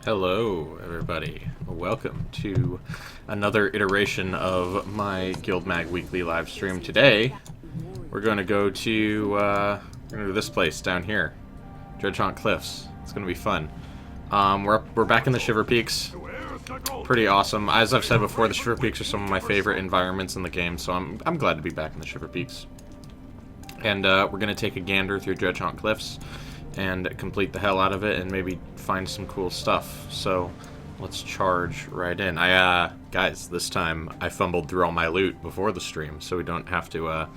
Hello, everybody. Welcome to another iteration of my Guild Mag Weekly live stream. Today, we're going to go to this place down here, Dredgehaunt Cliffs. It's going to be fun. We're back in the Shiver Peaks. Pretty awesome. As I've said before, the Shiver Peaks are some of my favorite environments in the game, so I'm glad to be back in the Shiver Peaks. And we're going to take a gander through Dredgehaunt Cliffs and complete the hell out of it and maybe find some cool stuff. So let's charge right in. Guys, this time I fumbled through all my loot before the stream, so we don't have to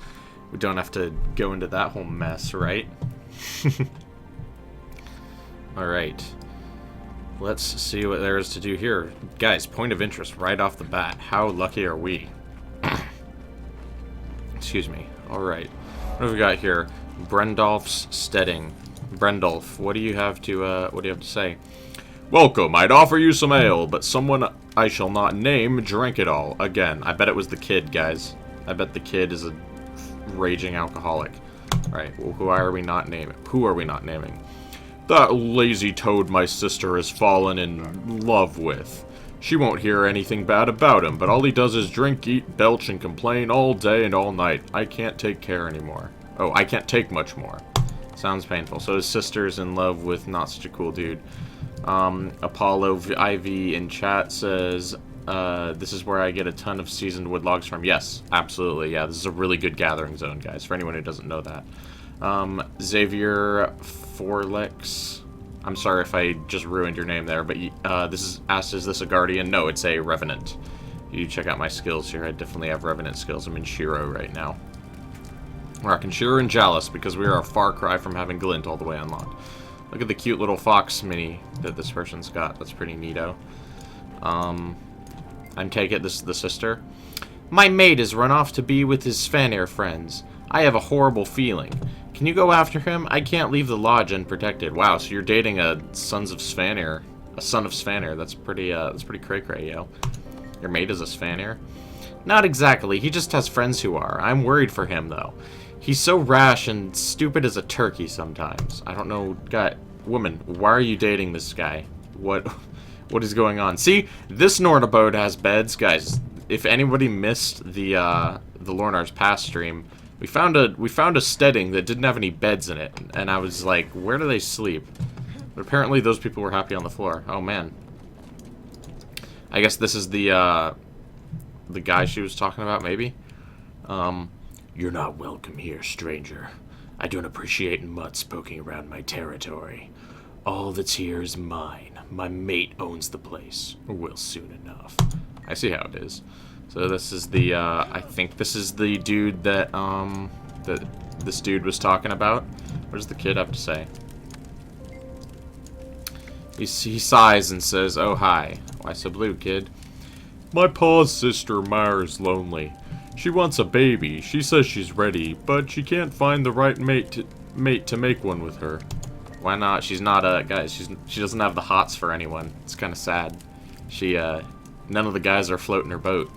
go into that whole mess, right? Alright. Let's see what there is to do here. Guys, point of interest right off the bat. How lucky are we? Excuse me. Alright. What have we got here? Brendolf's Steading. Brendolf, what do you have to say? Welcome, I'd offer you some ale, but someone I shall not name drank it all. Again, I bet it was the kid, guys. I bet the kid is a raging alcoholic. Alright, well, who are we not naming? That lazy toad my sister has fallen in love with. She won't hear anything bad about him, but all he does is drink, eat, belch, and complain all day and all night. I can't take care anymore. Oh, I can't take much more. Sounds painful. So his sister's in love with not such a cool dude. Apollo IV in chat says, this is where I get a ton of seasoned wood logs from. Yes, absolutely. Yeah, this is a really good gathering zone, guys, for anyone who doesn't know that. Xavier Forlex. I'm sorry if I just ruined your name there, but this is asked, is this a guardian? No, it's a revenant. You check out my skills here. I definitely have revenant skills. I'm in Shiro right now. Rockin' Shiro and Chalice, because we are a far cry from having Glint all the way unlocked. Look at the cute little fox mini that this person's got. That's pretty neato. I'm take it this is the sister. My mate has run off to be with his Svanir friends. I have a horrible feeling. Can you go after him? I can't leave the lodge unprotected. Wow, so you're dating a son of Svanir. That's pretty cray-cray, yo. Your mate is a Svanir? Not exactly. He just has friends who are. I'm worried for him, though. He's so rash and stupid as a turkey sometimes. I don't know, woman, why are you dating this guy? What is going on? See, this Norna boat has beds, guys. If anybody missed the Lornar's Pass stream, we found a steading that didn't have any beds in it, and I was like, where do they sleep? But apparently those people were happy on the floor. Oh man. I guess this is the guy she was talking about, maybe? You're not welcome here, stranger. I don't appreciate mutts poking around my territory. All that's here is mine. My mate owns the place. Will soon enough. I see how it is. So this is the, I think this is the dude that this dude was talking about. What does the kid have to say? He sighs and says, oh, hi. Why so blue, kid? My paw's sister Myra's lonely. She wants a baby. She says she's ready, but she can't find the right mate to make one with her. Why not? She's not guys. She doesn't have the hots for anyone. It's kind of sad. None of the guys are floating her boat.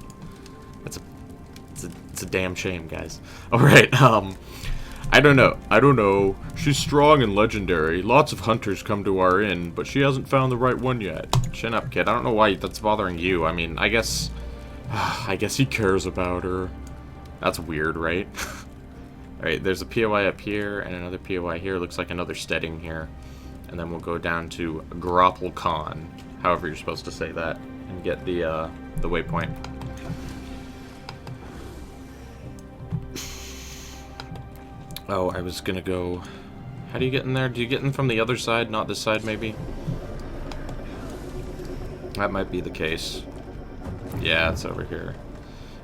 It's a damn shame, guys. All right. I don't know. She's strong and legendary. Lots of hunters come to our inn, but she hasn't found the right one yet. Chin up, kid. I don't know why that's bothering you. I mean, I guess he cares about her. That's weird, right? Alright, there's a POI up here and another POI here. Looks like another steading here. And then we'll go down to Grapple Con, however you're supposed to say that, and get the waypoint. Oh, I was gonna go... How do you get in there? Do you get in from the other side, not this side, maybe? That might be the case. Yeah, it's over here.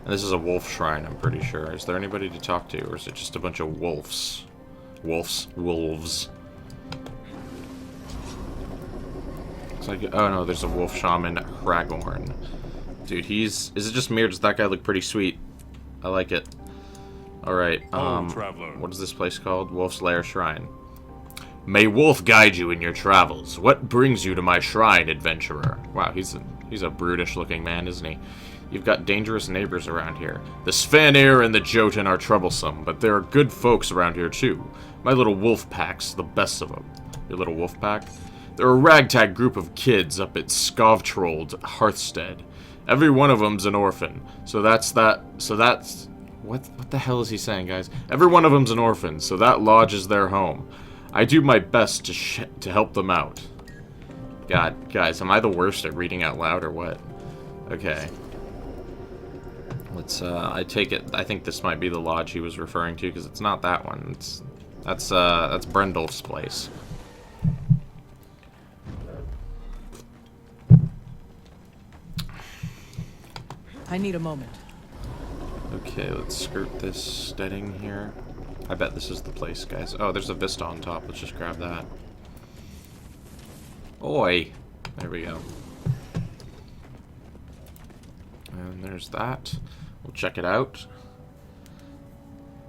And this is a wolf shrine, I'm pretty sure. Is there anybody to talk to, or is it just a bunch of wolves? Wolves? It's like, oh no, there's a wolf shaman, Ragorn. Dude, is it just me, or does that guy look pretty sweet? I like it. Alright, what is this place called? Wolf's Lair Shrine. May Wolf guide you in your travels. What brings you to my shrine, adventurer? Wow, he's a brutish looking man, isn't he? You've got dangerous neighbors around here. The Svanir and the Jotun are troublesome, but there are good folks around here too. My little wolf pack's the best of them. Your little wolf pack? They're a ragtag group of kids up at Skovtrold Hearthstead. Every one of them's an orphan. So that's what the hell is he saying, guys? Every one of them's an orphan, so that lodge is their home. I do my best to help them out. God, guys, am I the worst at reading out loud or what? Okay. Let's I take it. I think this might be the lodge he was referring to, because it's not that one. That's Brendolf's place. I need a moment. Okay, let's skirt this steading here. I bet this is the place, guys. Oh, there's a vista on top. Let's just grab that. Oi! There we go. And there's that. We'll check it out.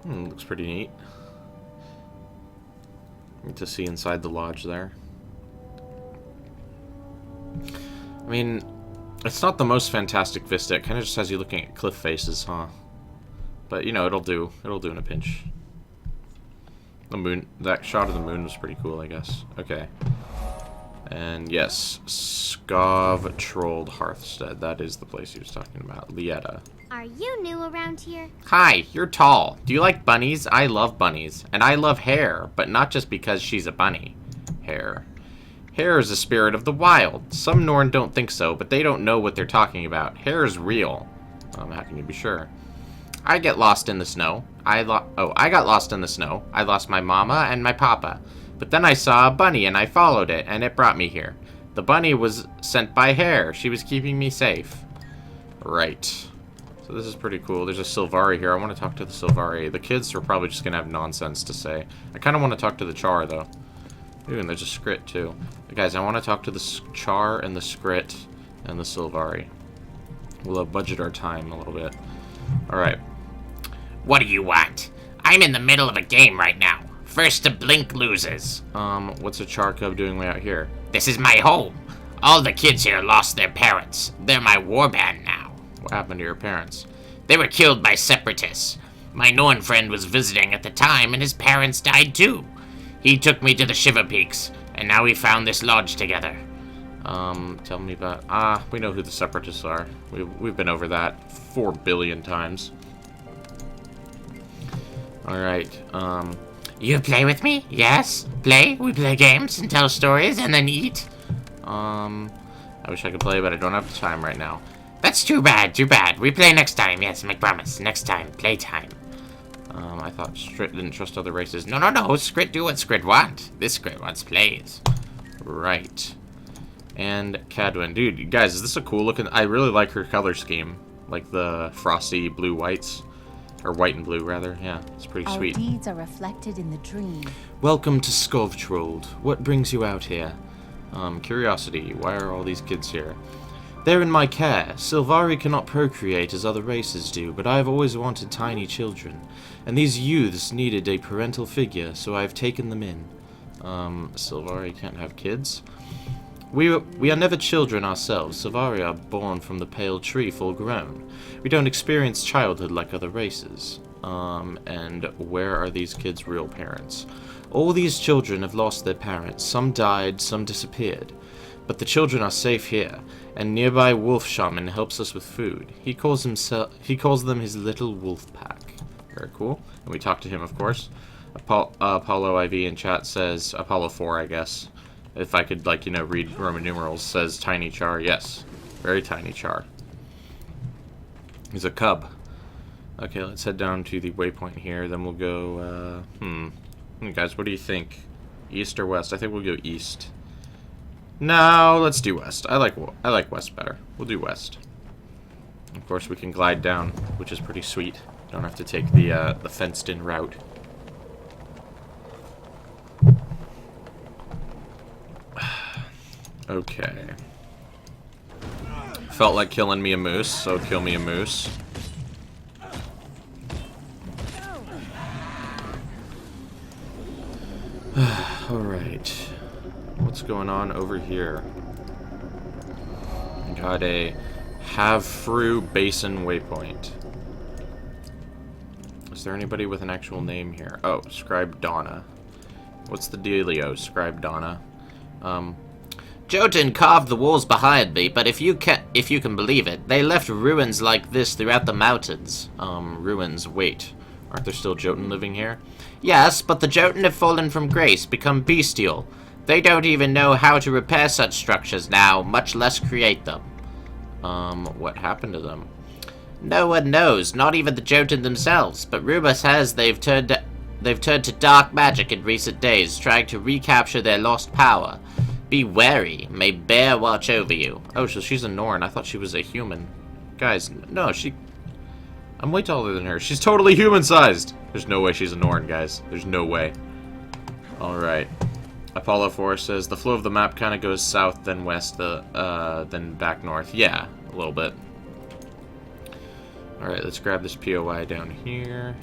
Looks pretty neat. Need to see inside the lodge there. I mean, it's not the most fantastic vista. It kind of just has you looking at cliff faces, huh? But, you know, it'll do. It'll do in a pinch. The moon, that shot of the moon was pretty cool, I guess. Okay. And yes, Skovtrold Hearthstead. That is the place he was talking about. Lieta. Are you new around here? Hi, you're tall. Do you like bunnies? I love bunnies. And I love Hare, but not just because she's a bunny. Hare. Hare is a spirit of the wild. Some Norn don't think so, but they don't know what they're talking about. Hare is real. How can you be sure? I get lost in the snow. I got lost in the snow. I lost my mama and my papa. But then I saw a bunny and I followed it, and it brought me here. The bunny was sent by Hare. She was keeping me safe. Right. So this is pretty cool. There's a Sylvari here. I want to talk to the Sylvari. The kids are probably just going to have nonsense to say. I kind of want to talk to the Char, though. Ooh, and there's a Skrit, too. But guys, I want to talk to the Char and the Skrit and the Sylvari. We'll budget our time a little bit. Alright. What do you want? I'm in the middle of a game right now. First to blink loses. What's a Char Cub doing way out here? This is my home. All the kids here lost their parents. They're my warband now. What happened to your parents? They were killed by separatists. My Norn friend was visiting at the time, and his parents died too. He took me to the Shiver Peaks, and now we found this lodge together. Tell me about... we know who the separatists are. We've been over that 4 billion times. Alright, You play with me? Yes? Play? We play games and tell stories and then eat? I wish I could play, but I don't have the time right now. That's too bad, too bad. We play next time, yes, make promise. Next time, playtime. I thought Skrit didn't trust other races. No, Skrit do what Skrit want. This Skrit wants plays. Right. And Cadwin. Dude, guys, is this a cool looking... I really like her color scheme. Like the frosty blue-whites. Or white and blue, rather. Yeah, it's pretty sweet. Our deeds are reflected in the dream. Welcome to Skovtrold. What brings you out here? Curiosity. Why are all these kids here? They're in my care. Sylvari cannot procreate as other races do, but I have always wanted tiny children. And these youths needed a parental figure, so I have taken them in. Sylvari can't have kids? We are never children ourselves. Sylvari are born from the pale tree full grown. We don't experience childhood like other races. And where are these kids' real parents? All these children have lost their parents. Some died, some disappeared. But the children are safe here, and nearby Wolf Shaman helps us with food. He calls them his little wolf pack. Very cool. And we talk to him, of course. Apollo IV in chat says, Apollo 4, I guess. If I could, like, you know, read Roman numerals, says tiny Char. Yes. Very tiny Char. He's a cub. Okay, let's head down to the waypoint here. Then we'll go, guys, what do you think? East or west? I think we'll go east. No, let's do west. I like west better. We'll do west. Of course, we can glide down, which is pretty sweet. Don't have to take the fenced-in route. Okay. Felt like killing me a moose, so kill me a moose. Alright. What's going on over here? Got a Havfru Basin waypoint. Is there anybody with an actual name here? Oh, Scribe Donna. What's the dealio, Scribe Donna? Jotun carved the walls behind me, but if you can believe it, they left ruins like this throughout the mountains. Ruins, wait. Aren't there still Jotun living here? Yes, but the Jotun have fallen from grace, become bestial. They don't even know how to repair such structures now, much less create them. What happened to them? No one knows, not even the Jotun themselves, but rumor says they've turned to dark magic in recent days, trying to recapture their lost power. Be wary, may bear watch over you. Oh, so she's a Norn. I thought she was a human. Guys, no, I'm way taller than her. She's totally human-sized. There's no way she's a Norn, guys. There's no way. Alright. Apollo 4 says, the flow of the map kind of goes south, then west, then back north. Yeah, a little bit. Alright, let's grab this POI down here.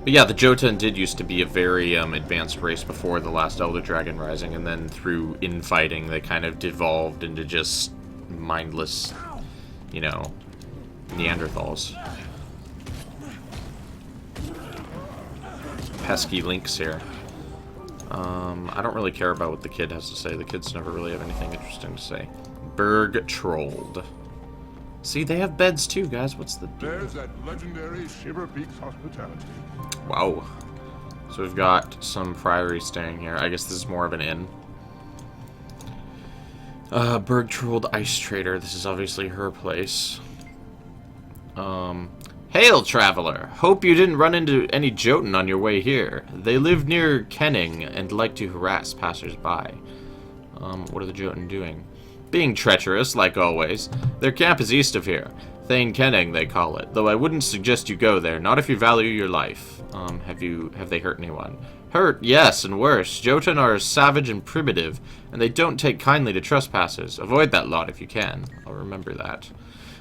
But yeah, the Jotun did used to be a very advanced race before the last Elder Dragon Rising, and then through infighting, they kind of devolved into just mindless, you know, Neanderthals. Pesky links here. I don't really care about what the kid has to say. The kids never really have anything interesting to say. Berg Trolled. See, they have beds too, guys. What's the deal? There's that legendary Shiver Peaks hospitality. Wow. So we've got some priory staying here. I guess this is more of an inn. Berg Trolled Ice Trader. This is obviously her place. Hail, traveler! Hope you didn't run into any Jotun on your way here. They live near Kenning and like to harass passers-by. What are the Jotun doing? Being treacherous, like always. Their camp is east of here. Thane Kenning, they call it. Though I wouldn't suggest you go there, not if you value your life. Have they hurt anyone? Hurt, yes, and worse. Jotun are savage and primitive, and they don't take kindly to trespassers. Avoid that lot if you can. I'll remember that.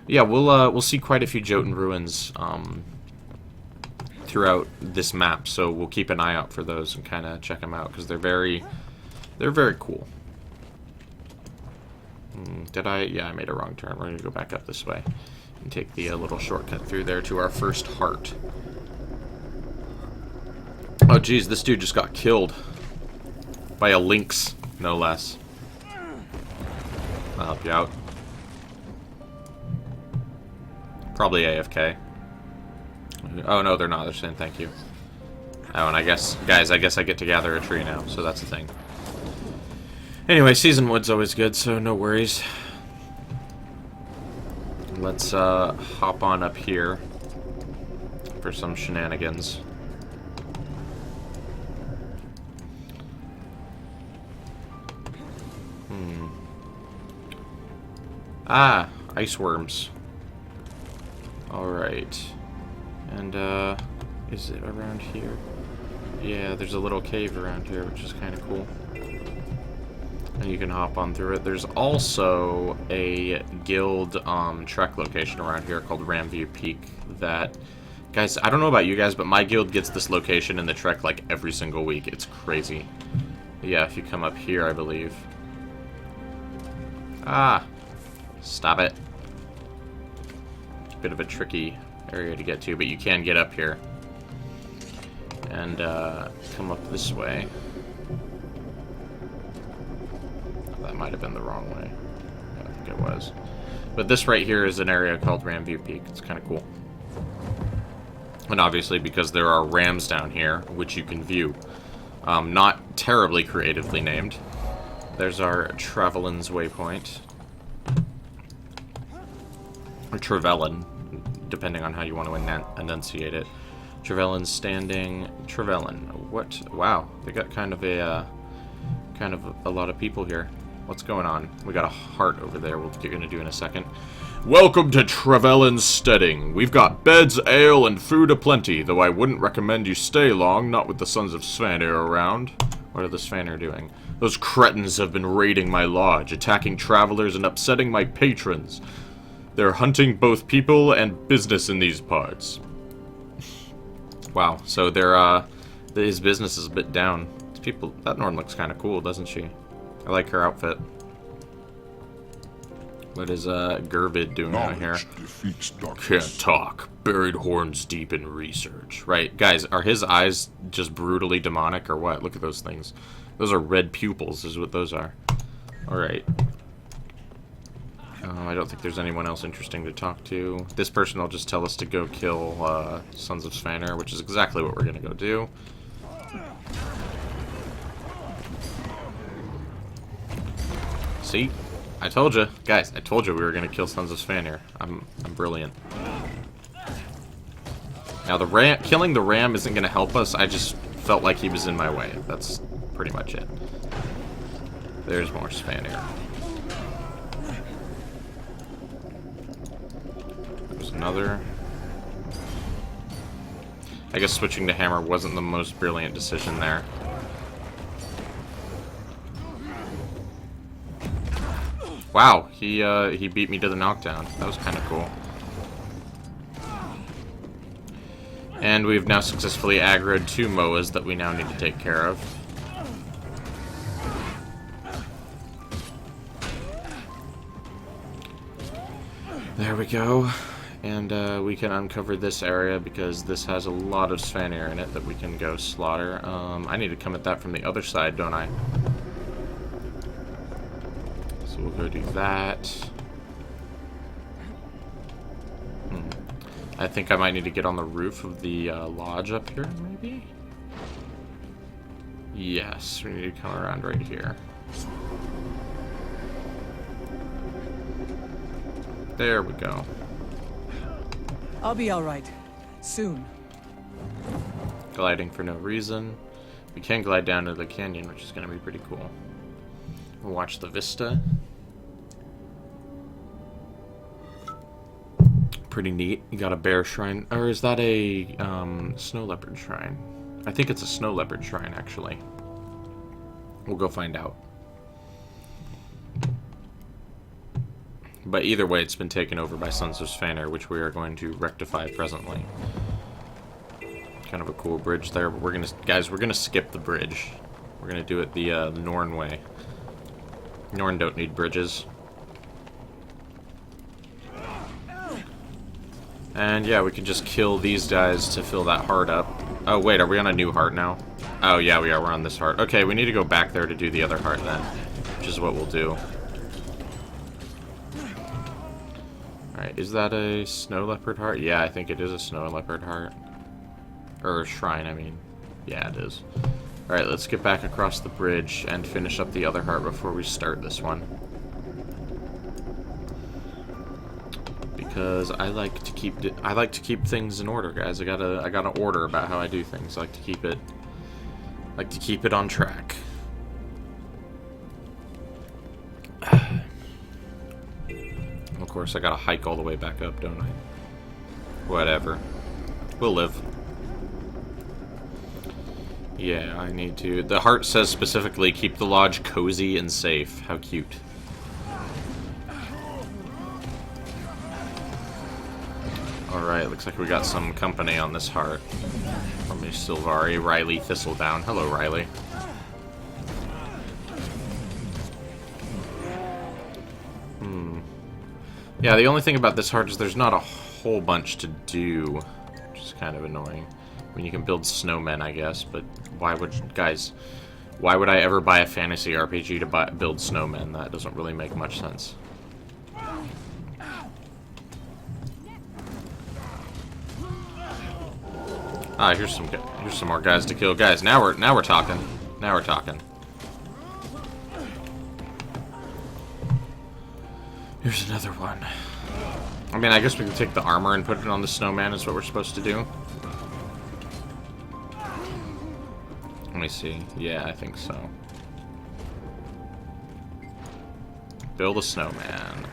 Yeah, we'll see quite a few Jotun ruins throughout this map, so we'll keep an eye out for those and kind of check them out because they're very cool. Yeah, I made a wrong turn. We're gonna go back up this way and take the little shortcut through there to our first heart. Oh, geez, this dude just got killed by a lynx, no less. I'll help you out. Probably AFK. Oh, no, they're not. They're saying thank you. Oh, and I guess, guys, I get to gather a tree now, so that's the thing. Anyway, season wood's always good, so no worries. Let's hop on up here for some shenanigans. Ah, ice worms. Alright. And, is it around here? Yeah, there's a little cave around here, which is kind of cool. And you can hop on through it. There's also a guild trek location around here called Ramview Peak that, guys, I don't know about you guys, but my guild gets this location in the trek like every single week. It's crazy. But yeah, if you come up here, I believe. Ah, stop it. Bit of a tricky area to get to, but you can get up here and come up this way. That might have been the wrong way. Yeah, I think it was. But this right here is an area called Ramview Peak. It's kind of cool. And obviously because there are rams down here, which you can view. Not terribly creatively named. There's our Travelin's Waypoint. Or Trevelin, depending on how you want to enunciate it. Trevelin's Standing. Trevelin. What? Wow, they got kind of a lot of people here. What's going on? We got a heart over there we're going to do in a second. Welcome to Trevelin's Steading. We've got beds, ale, and food aplenty, though I wouldn't recommend you stay long, not with the Sons of Svanir around. What are the Svanir doing? Those cretins have been raiding my lodge, attacking travelers and upsetting my patrons. They're hunting both people and business in these parts. Wow, so his business is a bit down. That Norn looks kind of cool, doesn't she? I like her outfit. What is Gervid doing out here? Knowledge defeats darkness. Can't talk. Buried horns deep in research. Right, guys, are his eyes just brutally demonic or what? Look at those things. Those are red pupils, is what those are. Alright. I don't think there's anyone else interesting to talk to. This person will just tell us to go kill Sons of Svanir, which is exactly what we're going to go do. See? I told you. Guys, I told you we were going to kill Sons of Svanir. I'm brilliant. Now, killing the ram isn't going to help us. I just felt like he was in my way. That's pretty much it. There's more Svanir. There's another. I guess switching to hammer wasn't the most brilliant decision there. Wow, he beat me to the knockdown. That was kind of cool. And we've now successfully aggroed 2 Moas that we now need to take care of. There we go. And we can uncover this area because this has a lot of Svanir in it that we can go slaughter. I need to come at that from the other side, don't I? So we'll go do that. I think I might need to get on the roof of the lodge up here, maybe? Yes, we need to come around right here. There we go. I'll be alright. Soon. Gliding for no reason. We can glide down to the canyon, which is going to be pretty cool. We'll watch the vista. Pretty neat. You got a bear shrine. Or is that a snow leopard shrine? I think it's a snow leopard shrine, actually. We'll go find out. But either way, it's been taken over by Sons of Svanir, which we are going to rectify presently. Kind of a cool bridge there, but we're gonna skip the bridge. We're gonna do it the Norn way. Norn don't need bridges. And yeah, we can just kill these guys to fill that heart up. Oh wait, are we on a new heart now? Oh yeah, we are. We're on this heart. Okay, we need to go back there to do the other heart then, which is what we'll do. Alright, is that a snow leopard heart? Yeah, I think it is a snow leopard heart. Or a shrine, I mean. Yeah, it is. Alright, let's get back across the bridge and finish up the other heart before we start this one. Because I like to keep things in order, guys. I got an order about how I do things. I like to keep it on track. Of course, I gotta hike all the way back up, don't I? Whatever. We'll live. Yeah, I need to. The heart says specifically, keep the lodge cozy and safe. How cute. Alright, looks like we got some company on this heart. From Silvari, Riley Thistledown. Hello, Riley. Yeah, the only thing about this heart is there's not a whole bunch to do, which is kind of annoying. I mean, you can build snowmen, I guess, but why would I ever buy a fantasy RPG to build snowmen? That doesn't really make much sense. Ah, here's some more guys to kill. Guys, now we're talking. Now we're talking. Here's another one. I mean, I guess we can take the armor and put it on the snowman is what we're supposed to do. Let me see. Yeah, I think so. Build a snowman.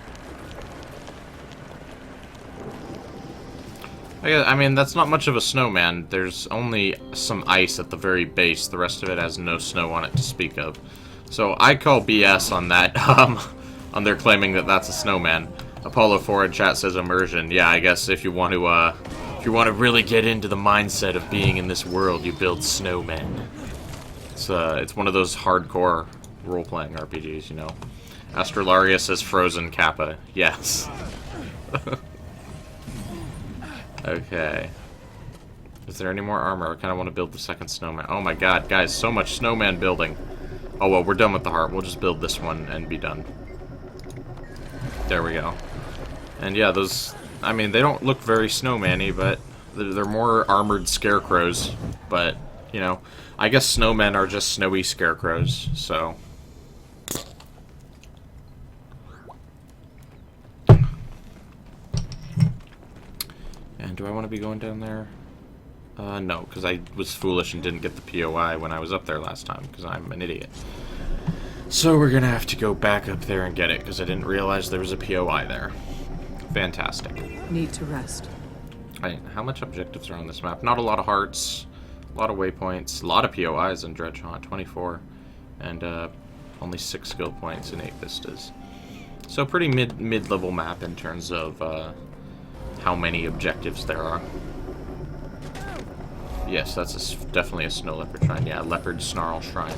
I mean, that's not much of a snowman. There's only some ice at the very base. The rest of it has no snow on it to speak of. So I call BS on that. On their claiming that that's a snowman. Apollo 4 in chat says immersion. Yeah, I guess if you want to really get into the mindset of being in this world, you build snowmen. It's one of those hardcore role-playing RPGs, you know. Astrolaria says frozen Kappa. Yes. Okay. Is there any more armor? I kind of want to build the second snowman. Oh my god, guys, so much snowman building. Oh well, we're done with the heart. We'll just build this one and be done. There we go. And yeah, those... I mean, they don't look very snowman-y, but they're more armored scarecrows. But, you know, I guess snowmen are just snowy scarecrows, so... And do I want to be going down there? No, because I was foolish and didn't get the POI when I was up there last time, because I'm an idiot. So we're going to have to go back up there and get it, because I didn't realize there was a POI there. Fantastic. Need to rest. How much objectives are on this map? Not a lot of hearts, a lot of waypoints, a lot of POIs in Dredgehaunt, 24, and only 6 skill points and 8 vistas. So pretty mid-level map in terms of how many objectives there are. Yes, that's definitely a snow leopard shrine. Yeah, leopard snarl shrine.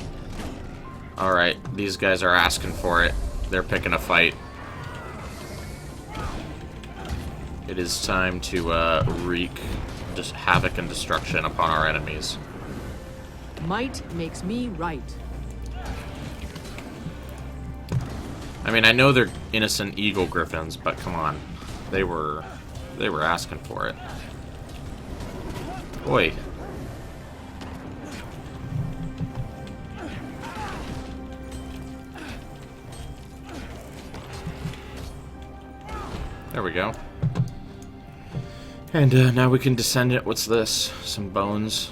Alright, these guys are asking for it. They're picking a fight. It is time to wreak just havoc and destruction upon our enemies. Might makes me right. I mean, I know they're innocent eagle griffins, but come on. They were asking for it. Boy. There we go. And now we can descend it. What's this? Some bones.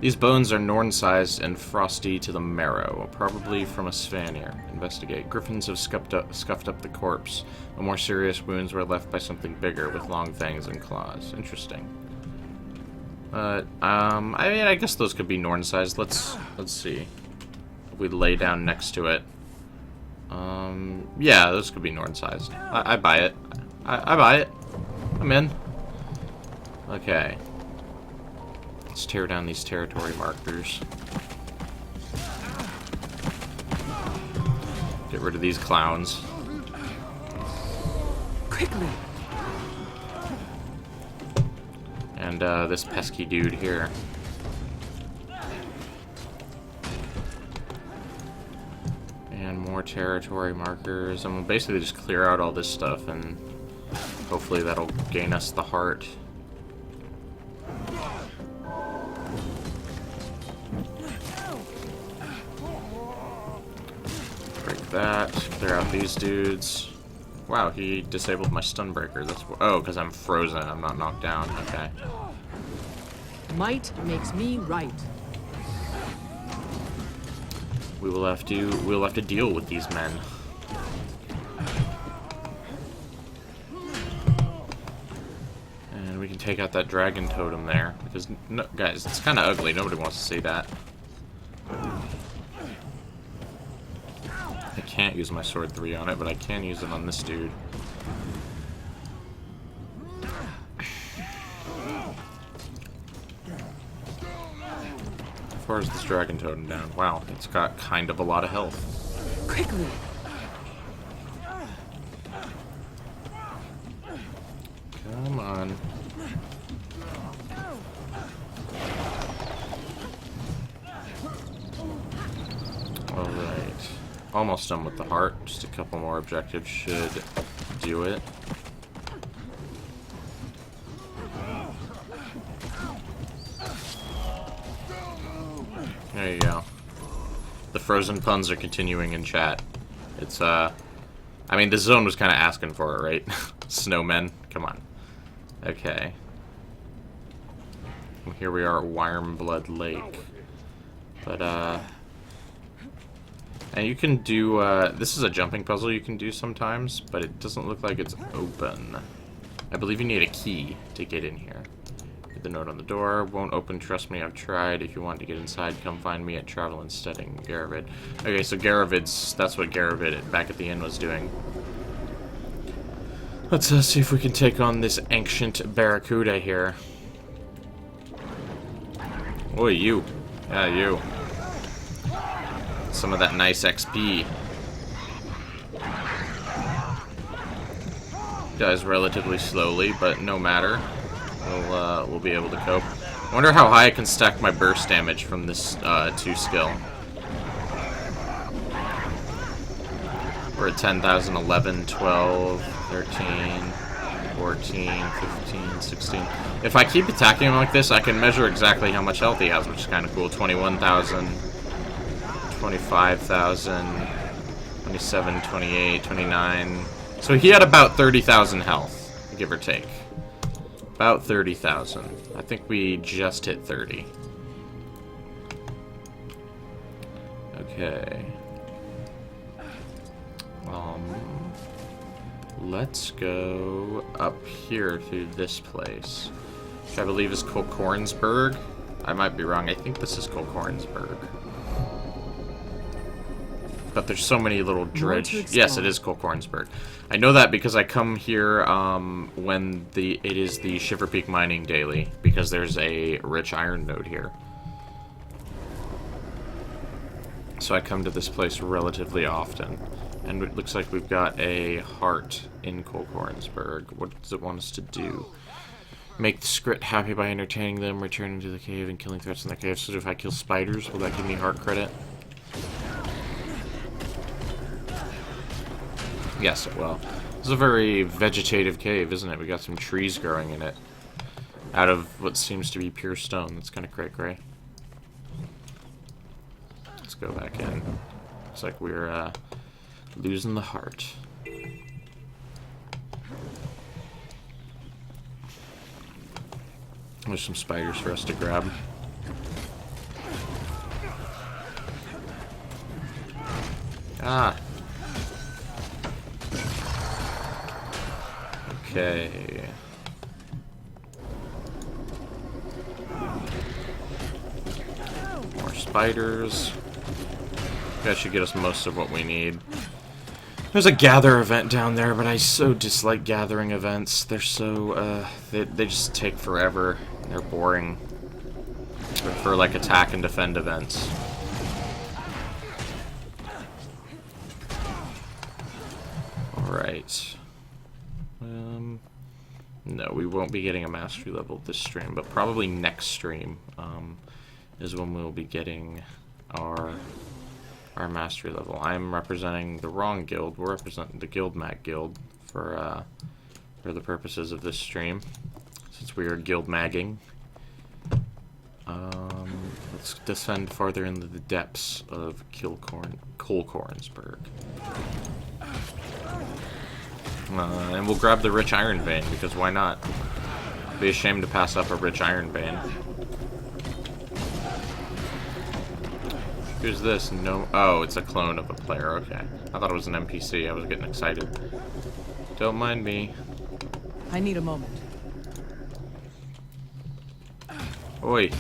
These bones are Norn-sized and frosty to the marrow, probably from a Svanir. Investigate. Griffins have scuffed up the corpse. The more serious wounds were left by something bigger with long fangs and claws. Interesting. I mean, I guess those could be Norn-sized. Let's see. If we lay down next to it. Yeah, those could be Norn-sized. I buy it. I buy it. I'm in. Okay. Let's tear down these territory markers. Get rid of these clowns. Quickly. And this pesky dude here. And more territory markers. And we'll basically just clear out all this stuff, and hopefully that'll gain us the heart. Break that. Clear out these dudes. Wow, he disabled my stun breaker. That's because I'm frozen. I'm not knocked down. Okay. Might makes me right. We'll have to deal with these men. And we can take out that dragon totem there, because no, guys, it's kind of ugly. Nobody wants to see that. I can't use my sword 3 on it, but I can use it on this dude. As far as this dragon totem down, wow, it's got kind of a lot of health. Quickly. Come on. Alright. Almost done with the heart. Just a couple more objectives should do it. There you go. The frozen puns are continuing in chat. It's, I mean, this zone was kind of asking for it, right? Snowmen. Come on. Okay. Well, here we are at Wormblood Lake. But, and you can do, this is a jumping puzzle you can do sometimes, but it doesn't look like it's open. I believe you need a key to get in here. The note on the door won't open, trust me, I've tried. If you want to get inside, come find me at Travel and Steading, Garavid. Okay, so that's what Garavid back at the inn was doing. Let's see if we can take on this ancient barracuda here. Oi, you. Yeah, you. Some of that nice XP. Dies relatively slowly, but no matter. We'll be able to cope. I wonder how high I can stack my burst damage from this 2 skill. We're at 10,000, 11, 12, 13, 14, 15, 16. If I keep attacking him like this, I can measure exactly how much health he has, which is kind of cool. 21,000, 25,000, 27, 28, 29. So he had about 30,000 health, give or take. About 30,000. I think we just hit 30. Okay. Let's go up here through this place, which I believe is Kolkornsburg. I might be wrong. I think this is Kolkornsburg. But there's so many little dredge. Yes, it is Kolkornsburg. I know that because I come here when it is the Shiver Peak mining daily, because there's a rich iron node here. So I come to this place relatively often. And it looks like we've got a heart in Kolkornsburg. What does it want us to do? Make the Skrit happy by entertaining them, returning to the cave, and killing threats in the cave. So if I kill spiders, will that give me heart credit? Yes, it will. This is a very vegetative cave, isn't it? We got some trees growing in it. Out of what seems to be pure stone. That's kind of cray-cray. Let's go back in. Looks like we're, losing the heart. There's some spiders for us to grab. Ah. Okay. More spiders. That should get us most of what we need. There's a gather event down there, but I so dislike gathering events. They're so, they just take forever. They're boring. I prefer, like, attack and defend events. Alright. No, we won't be getting a mastery level this stream, but probably next stream, is when we'll be getting our mastery level. I'm representing the wrong guild. We're representing the Guild Mag Guild for the purposes of this stream, since we are guild magging. Let's descend farther into the depths of Kolkornsburg. And we'll grab the rich iron vein, because why not? Be ashamed to pass up a rich iron vein. Who's this? No. Oh, it's a clone of a player. Okay. I thought it was an NPC. I was getting excited. Don't mind me. I need a moment. Oi.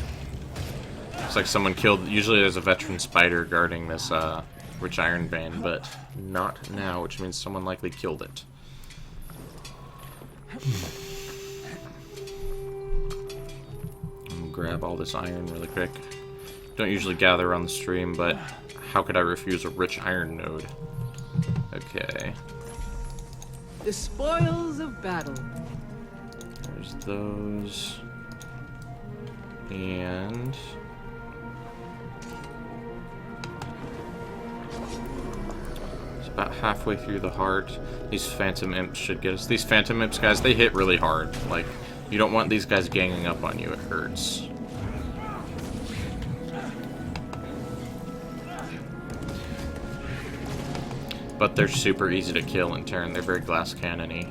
Looks like someone killed. Usually there's a veteran spider guarding this rich iron vein, but not now, which means someone likely killed it. Grab all this iron really quick. Don't usually gather on the stream, but how could I refuse a rich iron node? Okay. The spoils of battle. There's those. And it's about halfway through the heart. These phantom imps should get us. These phantom imps, guys, they hit really hard. Like, you don't want these guys ganging up on you. It hurts. But they're super easy to kill in turn. They're very glass cannon-y.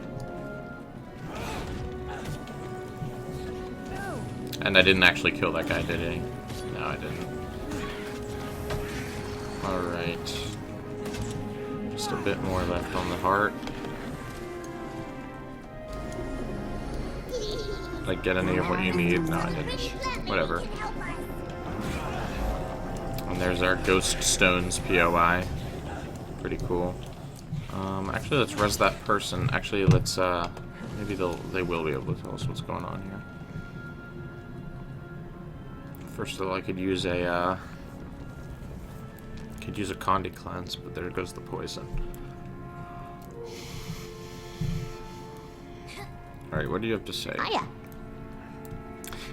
And I didn't actually kill that guy, did I? No, I didn't. Alright. Just a bit more left on the heart. Like, get any of what you need? No, I didn't. Whatever. And there's our Ghost Stones POI. Pretty cool. Actually, let's res that person. Actually, let's, maybe they will be able to tell us what's going on here. First of all, I could use a Condi cleanse, but there goes the poison. Alright, what do you have to say? Hiya.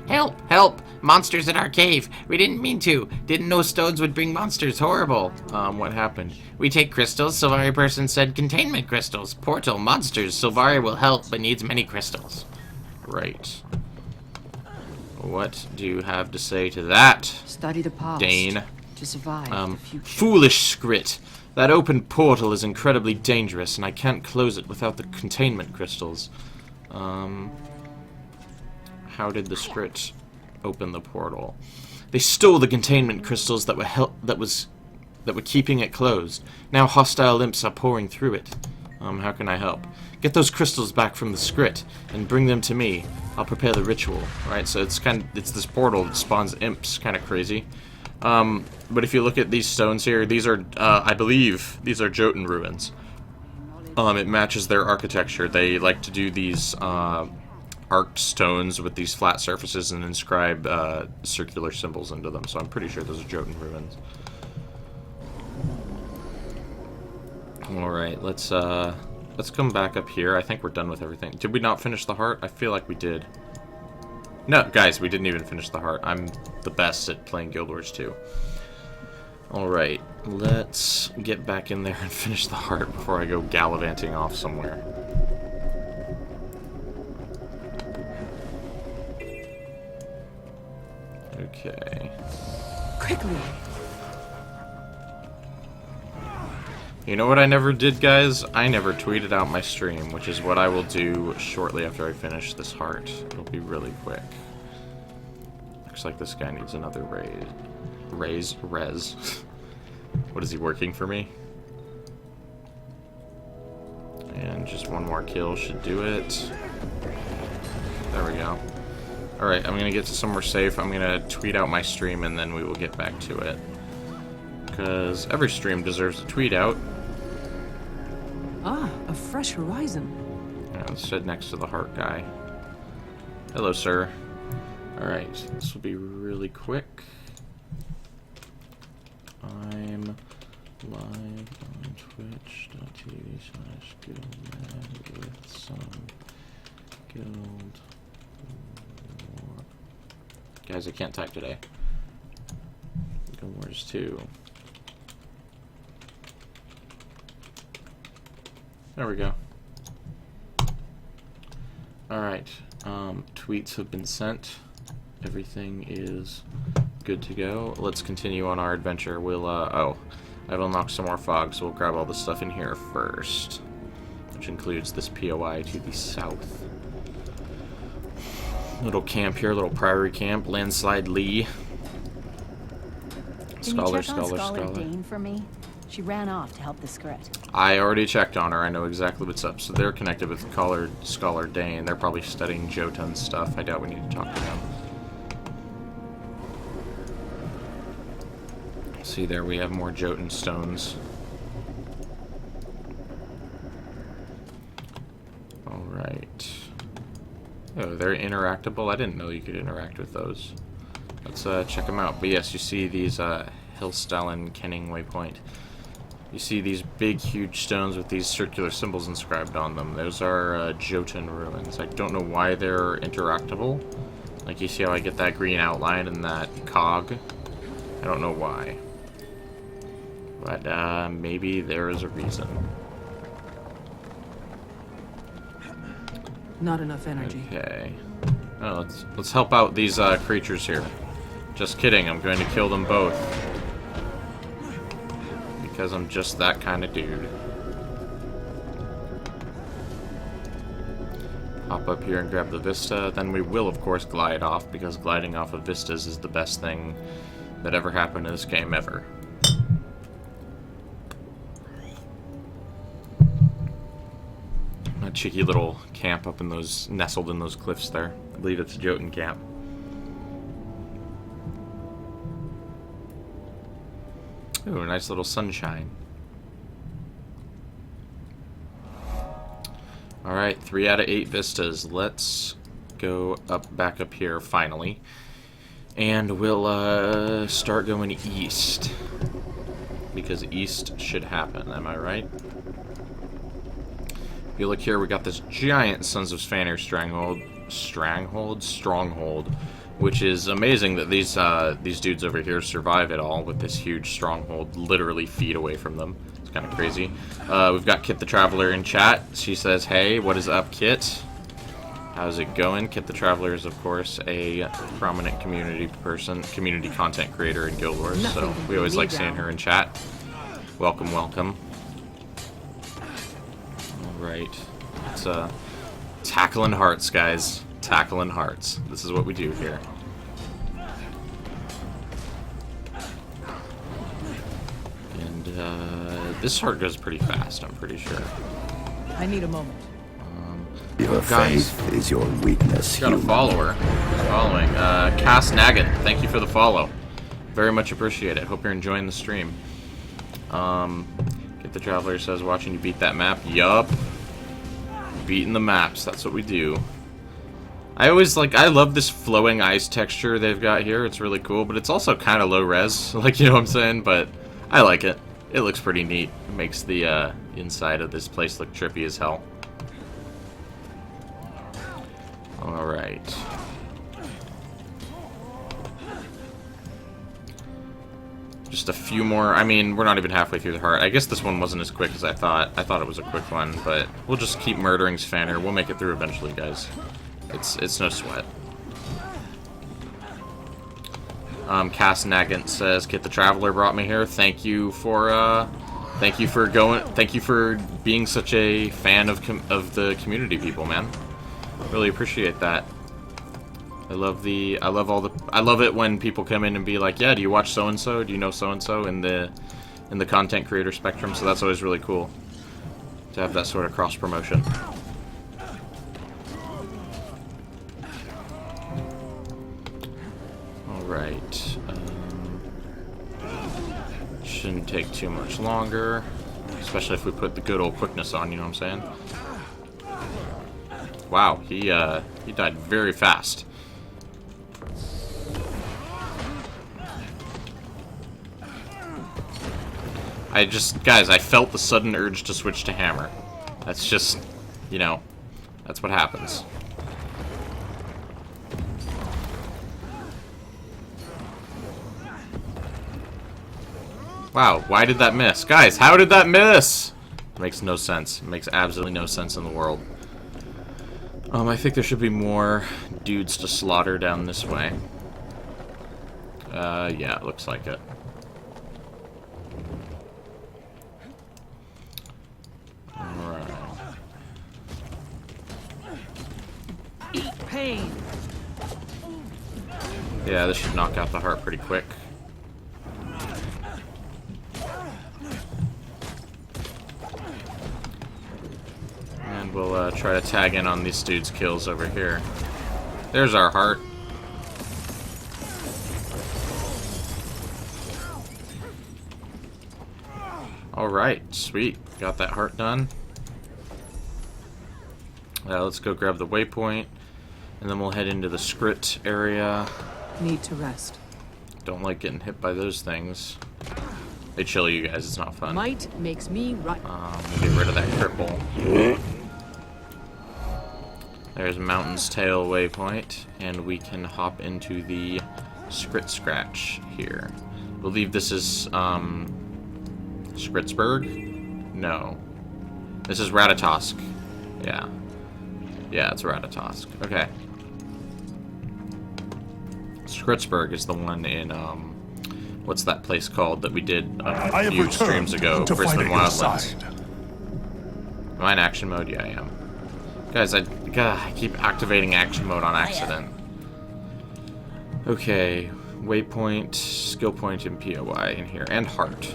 Help! Help! Monsters in our cave! We didn't mean to! Didn't know stones would bring monsters. Horrible! What happened? We take crystals. Sylvari person said containment crystals. Portal, monsters. Sylvari will help, but needs many crystals. Right. What do you have to say to that, Study the past. Dane? To survive the future. Foolish Skrit. That open portal is incredibly dangerous, and I can't close it without the containment crystals. How did the Skrit open the portal? They stole the containment crystals that were keeping it closed. Now hostile imps are pouring through it. How can I help? Get those crystals back from the Skrit and bring them to me. I'll prepare the ritual. Right, so it's this portal that spawns imps. Kind of crazy. But if you look at these stones here, these are, I believe, these are Jotun ruins. It matches their architecture. They like to do these arced stones with these flat surfaces and inscribe circular symbols into them. So I'm pretty sure those are Jotun ruins. All right, let's come back up here. I think we're done with everything. Did we not finish the heart? I feel like we did. No, guys, we didn't even finish the heart. I'm the best at playing Guild Wars 2. Alright, let's get back in there and finish the heart before I go gallivanting off somewhere. Okay. Quickly. You know what I never did, guys? I never tweeted out my stream, which is what I will do shortly after I finish this heart. It'll be really quick. Looks like this guy needs another res. What is he working for me? And just one more kill should do it. There we go. Alright, I'm gonna get to somewhere safe. I'm gonna tweet out my stream and then we will get back to it. Because every stream deserves a tweet out. Ah, a fresh horizon. Yeah, let's sit next to the heart guy. Hello, sir. Alright, this will be really quick. I'm live on twitch.tv/guildmad with some guild war. Guys, I can't type today. Guild Wars 2. There we go. Alright, tweets have been sent. Everything is good to go. Let's continue on our adventure. We'll, oh, I've unlocked some more fog, so we'll grab all the stuff in here first, which includes this POI to the south. Little camp here, little priory camp, landslide Lee. Can you check on Scholar Dane for me? She ran off to help the Skrit. I already checked on her. I know exactly what's up. So they're connected with Scholar Dane. They're probably studying Jotun stuff. I doubt we need to talk to them. See, there we have more Jotun stones. Alright. Oh, they're interactable? I didn't know you could interact with those. Let's check them out. But yes, you see these Hillstallen Kenning Waypoint. You see these big, huge stones with these circular symbols inscribed on them. Those are Jotun ruins. I don't know why they're interactable. Like, you see how I get that green outline and that cog? I don't know why. But maybe there is a reason. Not enough energy. Okay. Oh, let's help out these creatures here. Just kidding, I'm going to kill them both. Because I'm just that kind of dude. Hop up here and grab the Vista. Then we will, of course, glide off, because gliding off of Vistas is the best thing that ever happened in this game ever. A cheeky little camp up in those, nestled in those cliffs there. I believe it's a Jotun camp. Ooh, a nice little sunshine. Alright, 3 out of 8 vistas. Let's go back up here, finally. And we'll start going east. Because east should happen, am I right? you look here, we got this giant Sons of Svanir stronghold, which is amazing that these dudes over here survive it all with this huge stronghold literally feet away from them. It's kind of crazy. We've got Kit the Traveler in chat. She says, "Hey, what is up, Kit? How's it going?" Kit the Traveler is, of course, a prominent community content creator in Guild Wars, so we always like seeing her in chat. Welcome, welcome. Alright. It's tackling hearts, guys. Tackling hearts. This is what we do here. And this heart goes pretty fast, I'm pretty sure. I need a moment. Your faith is your weakness. Got a follower. Following. Cass Nagin, thank you for the follow. Very much appreciate it. Hope you're enjoying the stream. Get the Traveler says, watching you beat that map. Yup. Beating the maps. That's what we do. I love this flowing ice texture they've got here. It's really cool, but it's also kind of low res. Like, you know what I'm saying? But I like it. It looks pretty neat. It makes the inside of this place look trippy as hell. Alright. Just a few more. I mean, we're not even halfway through the heart. I guess this one wasn't as quick as I thought. I thought it was a quick one, but we'll just keep murdering Svanir. We'll make it through eventually, guys. It's no sweat. Cass Nagant says, "Kit the Traveler brought me here. Thank you for being such a fan of the community people, man. Really appreciate that. I love it when people come in and be like, yeah, do you watch so and so? Do you know so and so in the content creator spectrum? So that's always really cool to have that sort of cross promotion." Alright. Shouldn't take too much longer. Especially if we put the good old quickness on, you know what I'm saying? Wow, he died very fast. Guys, I felt the sudden urge to switch to hammer. That's just, you know, that's what happens. Wow, why did that miss? Guys, how did that miss? It makes no sense. It makes absolutely no sense in the world. I think there should be more dudes to slaughter down this way. Yeah, it looks like it. Alright. Eat pain. Yeah, this should knock out the heart pretty quick. And we'll try to tag in on these dudes' kills over here. There's our heart. Alright, sweet. Got that heart done. Let's go grab the waypoint. And then we'll head into the script area. Need to rest. Don't like getting hit by those things. They chill you guys, it's not fun. Might makes me right. Get rid of that cripple. There's Mountain's Tail waypoint, and we can hop into the Scratch here. I believe this is Skritzberg? No. This is Ratatosk. Yeah. Yeah, it's Ratatosk. Okay. Skritzberg is the one in, what's that place called that we did a few streams ago? Brisbane Wildlands. Am I in action mode? Yeah, I am. Guys, I keep activating action mode on accident. Okay. Waypoint, skill point, and POI in here. And heart.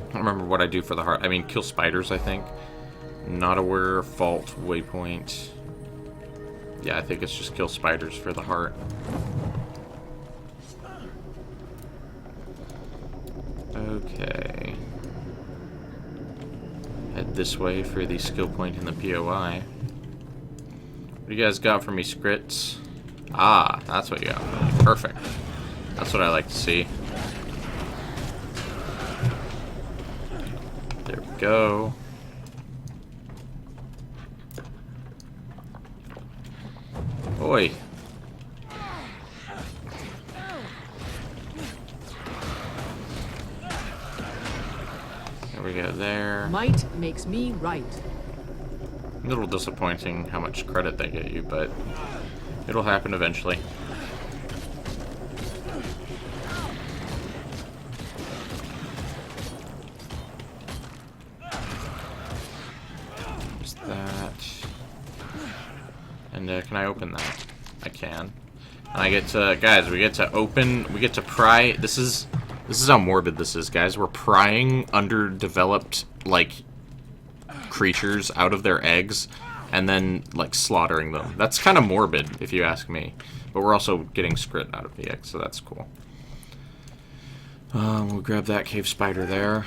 I don't remember what I do for the heart. I mean, kill spiders, I think. Not aware, fault, waypoint. Yeah, I think it's just kill spiders for the heart. Okay. Head this way for the skill point and the POI. What do you guys got for me, Scrits? Ah, that's what you got for me. Perfect. That's what I like to see. There we go. Oi. There we go there. Might makes me right. A little disappointing how much credit they get you, but it'll happen eventually. There's that. And can I open that? I can. And I get to, guys, we get to pry. This is how morbid this is, guys. We're prying underdeveloped, like, creatures out of their eggs and then, like, slaughtering them. That's kind of morbid, if you ask me. But we're also getting scrit out of the egg, so that's cool. We'll grab that cave spider there.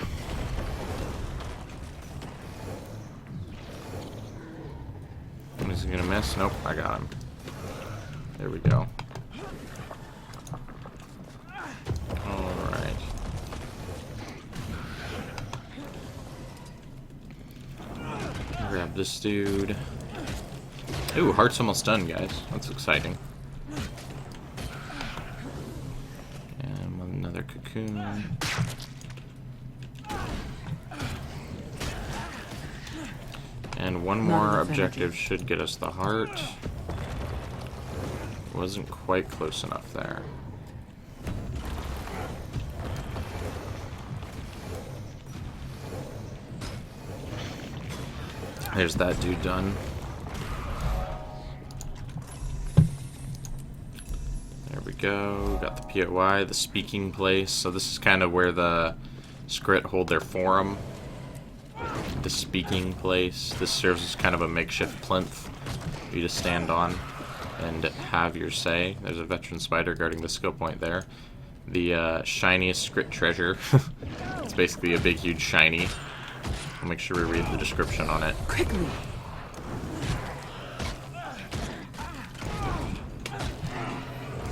Is he gonna miss? Nope, I got him. There we go. Alright. Grab this dude. Ooh, heart's almost done, guys. That's exciting. And another cocoon. And one more objective should get us the heart. Wasn't quite close enough there. There's that dude done. There we go. Got the POI, the speaking place. So this is kind of where the Skrit hold their forum. The speaking place. This serves as kind of a makeshift plinth for you to stand on and have your say. There's a veteran spider guarding the skill point there. The shiniest Skrit treasure. It's basically a big, huge shiny. I'll make sure we read the description on it. Quickly.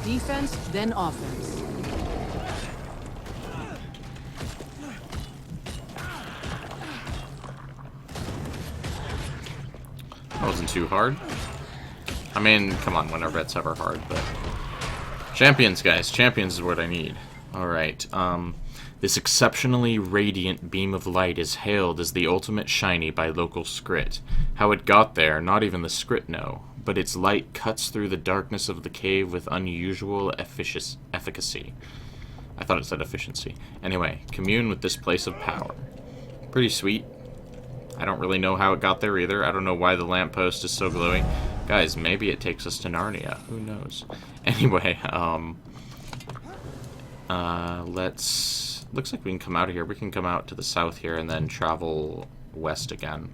Defense, then offense. That wasn't too hard. I mean, come on, whenever it's ever hard, but... Champions, guys. Champions is what I need. Alright, this exceptionally radiant beam of light is hailed as the ultimate shiny by local Skrit. How it got there, not even the Skrit know, but its light cuts through the darkness of the cave with unusual efficacy. I thought it said efficiency. Anyway, commune with this place of power. Pretty sweet. I don't really know how it got there either. I don't know why the lamppost is so glowing. Guys, maybe it takes us to Narnia. Who knows? Anyway, let's... Looks like we can come out of here. We can come out to the south here and then travel west again.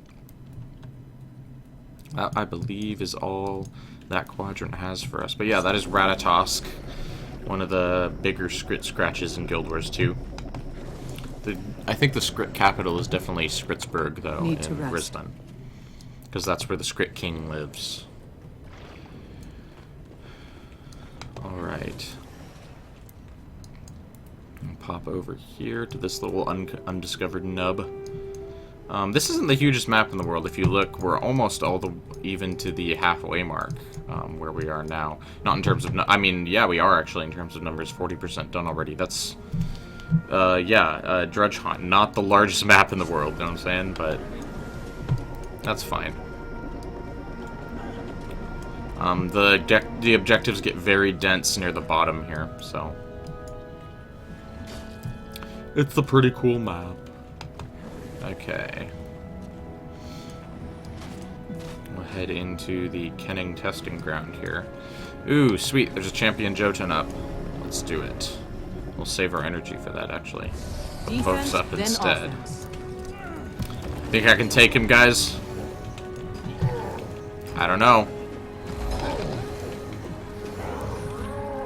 That, I believe, is all that quadrant has for us. But yeah, that is Ratatosk, one of the bigger Skrit scratches in Guild Wars 2. I think the Skrit capital is definitely Skritsburg, though, in Brisbane. Because that's where the Skrit King lives. Alright. Pop over here to this little undiscovered nub. This isn't the hugest map in the world. If you look, we're almost even to the halfway mark where we are now. Not in terms of... I mean, yeah, we are actually in terms of numbers. 40% done already. That's... yeah, Dredgehaunt. Not the largest map in the world, you know what I'm saying? But... that's fine. The objectives get very dense near the bottom here, so... it's a pretty cool map. Okay. We'll head into the Kenning testing ground here. Ooh, sweet. There's a champion Jotun up. Let's do it. We'll save our energy for that, actually. Focus up instead. Think I can take him, guys? I don't know.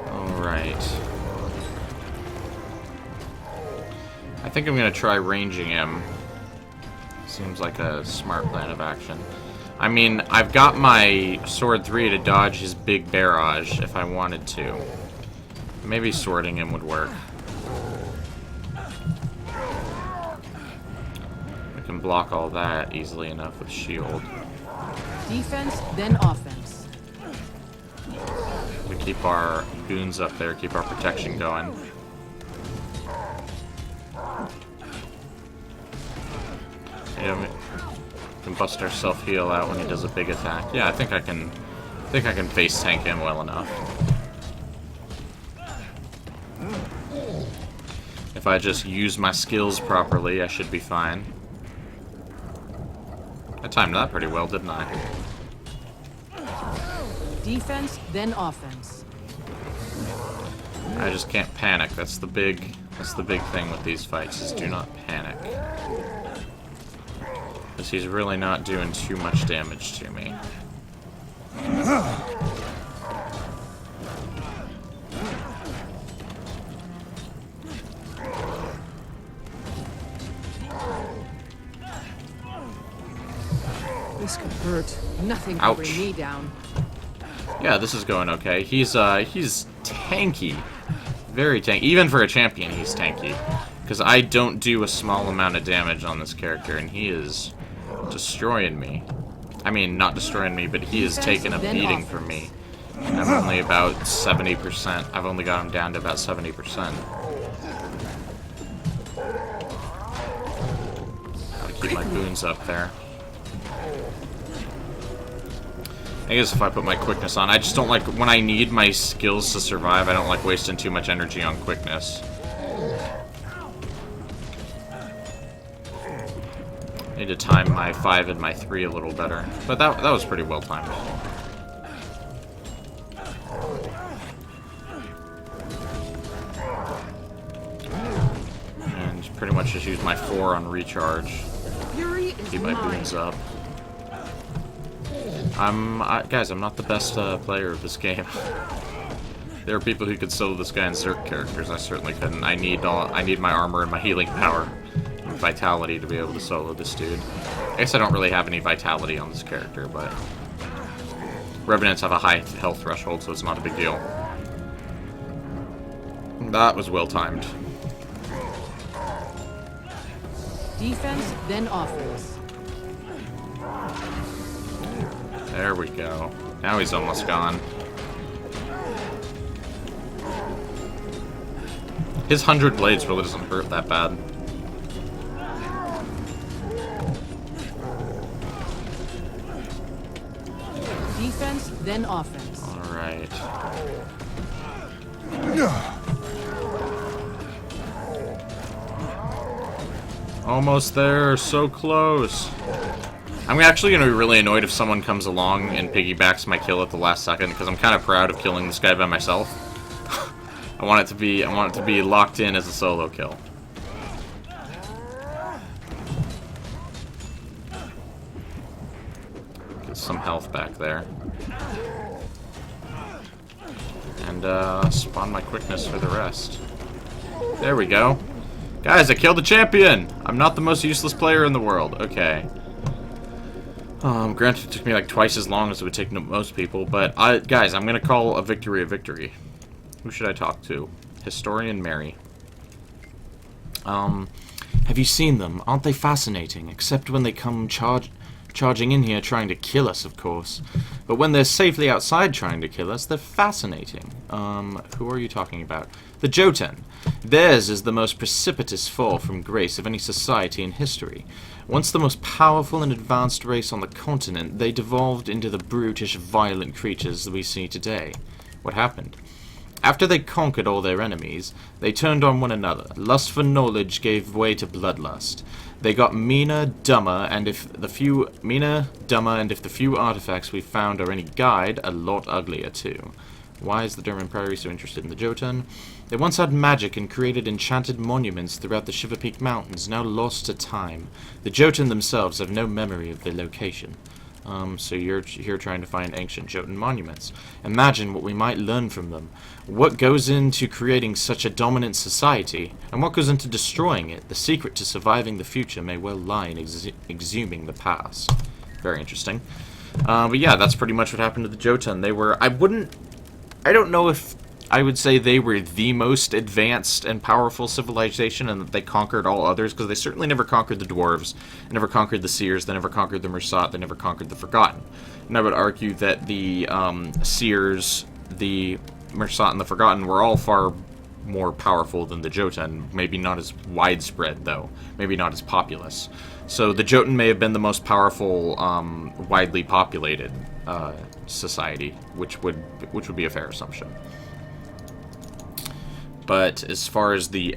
Alright. I think I'm going to try ranging him. Seems like a smart plan of action. I mean, I've got my Sword 3 to dodge his big barrage if I wanted to. Maybe swording him would work. I can block all that easily enough with shield. Defense, then offense. keep our goons up there, keep our protection going. Yeah, we can bust our self-heal out when he does a big attack. Yeah, I think I can face tank him well enough. If I just use my skills properly, I should be fine. I timed that pretty well, didn't I? Defense, then offense. I just can't panic. That's the big thing with these fights, is do not panic. Because he's really not doing too much damage to me. This could hurt. Nothing can Ouch. bring me down. Yeah, this is going okay. He's tanky. Very tanky. Even for a champion, he's tanky. Because I don't do a small amount of damage on this character, and he is destroying me. I mean, not destroying me, but he is taking a beating from me. And I'm only about 70%. I've only got him down to about 70%. Gotta keep my goons up there. I guess if I put my quickness on, I just don't like, when I need my skills to survive, I don't like wasting too much energy on quickness. I need to time my 5 and my 3 a little better. But that was pretty well timed. And pretty much just use my 4 on recharge. Fury is Keep my mine. goons up. Guys, I'm not the best player of this game. There are people who could solo this guy in Zerk characters. I certainly couldn't. I need my armor and my healing power and vitality to be able to solo this dude. I guess I don't really have any vitality on this character, but revenants have a high health threshold, so it's not a big deal. That was well timed. Defense, then offense. There we go. Now he's almost gone. His 100 blades really doesn't hurt that bad. Defense, then offense. Alright. Almost there, so close. I'm actually going to be really annoyed if someone comes along and piggybacks my kill at the last second, because I'm kind of proud of killing this guy by myself. I want it to be locked in as a solo kill. Get some health back there. And spawn my quickness for the rest. There we go. Guys, I killed the champion! I'm not the most useless player in the world. Okay. Granted, it took me like twice as long as it would take most people, but guys, I'm gonna call a victory a victory. Who should I talk to? Historian Mary. Have you seen them? Aren't they fascinating? Except when they come charging in here trying to kill us, of course. But when they're safely outside trying to kill us, they're fascinating. Who are you talking about? The Jotun. Theirs is the most precipitous fall from grace of any society in history. Once the most powerful and advanced race on the continent, they devolved into the brutish, violent creatures that we see today. What happened? After they conquered all their enemies, they turned on one another. Lust for knowledge gave way to bloodlust. They got meaner, dumber, and if the few artifacts we found are any guide, a lot uglier too. Why is the Durman Prairie so interested in the Jotun? They once had magic and created enchanted monuments throughout the Shiver Peak Mountains, now lost to time. The Jotun themselves have no memory of their location. So you're here trying to find ancient Jotun monuments. Imagine what we might learn from them. What goes into creating such a dominant society, and what goes into destroying it? The secret to surviving the future may well lie in exhuming the past. Very interesting. But yeah, that's pretty much what happened to the Jotun. They were, I don't know if I would say they were the most advanced and powerful civilization and that they conquered all others, because they certainly never conquered the dwarves, never conquered the seers, they never conquered the Mursat, they never conquered the Forgotten. And I would argue that the seers the Mersat and the Forgotten were all far more powerful than the Jotun. Maybe not as widespread, though. Maybe not as populous. So the Jotun may have been the most powerful, widely populated society, which would be a fair assumption. But as far as the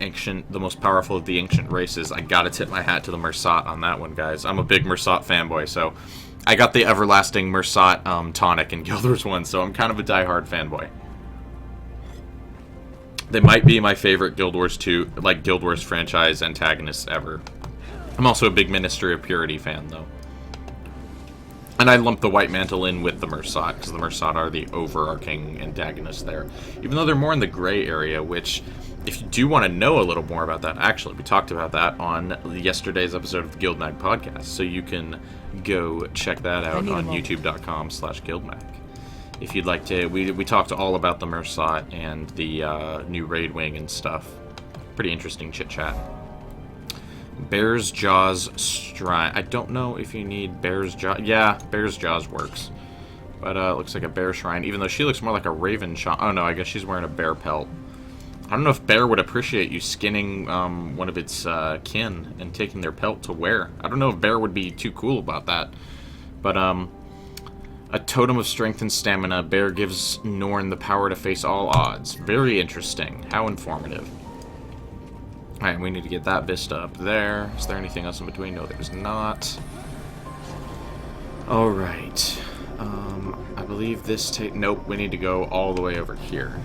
most powerful of the ancient races, I gotta tip my hat to the Mersat on that one, guys. I'm a big Mersat fanboy, so I got the everlasting Mersat tonic in Guild Wars 1, so I'm kind of a diehard fanboy. They might be my favorite Guild Wars 2, like Guild Wars franchise antagonists ever. I'm also a big Ministry of Purity fan, though. And I lump the White Mantle in with the Mersat, because the Mersat are the overarching antagonists there. Even though they're more in the gray area, which, if you do want to know a little more about that, actually, we talked about that on yesterday's episode of the Guild Mag podcast, so you can go check that out on youtube.com/guildmag. If you'd like to, we talked all about the Mersat and the new Raid Wing and stuff. Pretty interesting chit-chat. Bear's Jaws Shrine. I don't know if you need Bear's Jaws. Yeah, Bear's Jaws works. But it looks like a bear shrine, even though she looks more like a raven shot. Oh no, I guess she's wearing a bear pelt. I don't know if Bear would appreciate you skinning one of its kin and taking their pelt to wear. I don't know if Bear would be too cool about that. But, a totem of strength and stamina. Bear gives Norn the power to face all odds. Very interesting. How informative. Alright, we need to get that vista up there. Is there anything else in between? No, there's not. Alright. I believe this Nope, we need to go all the way over here.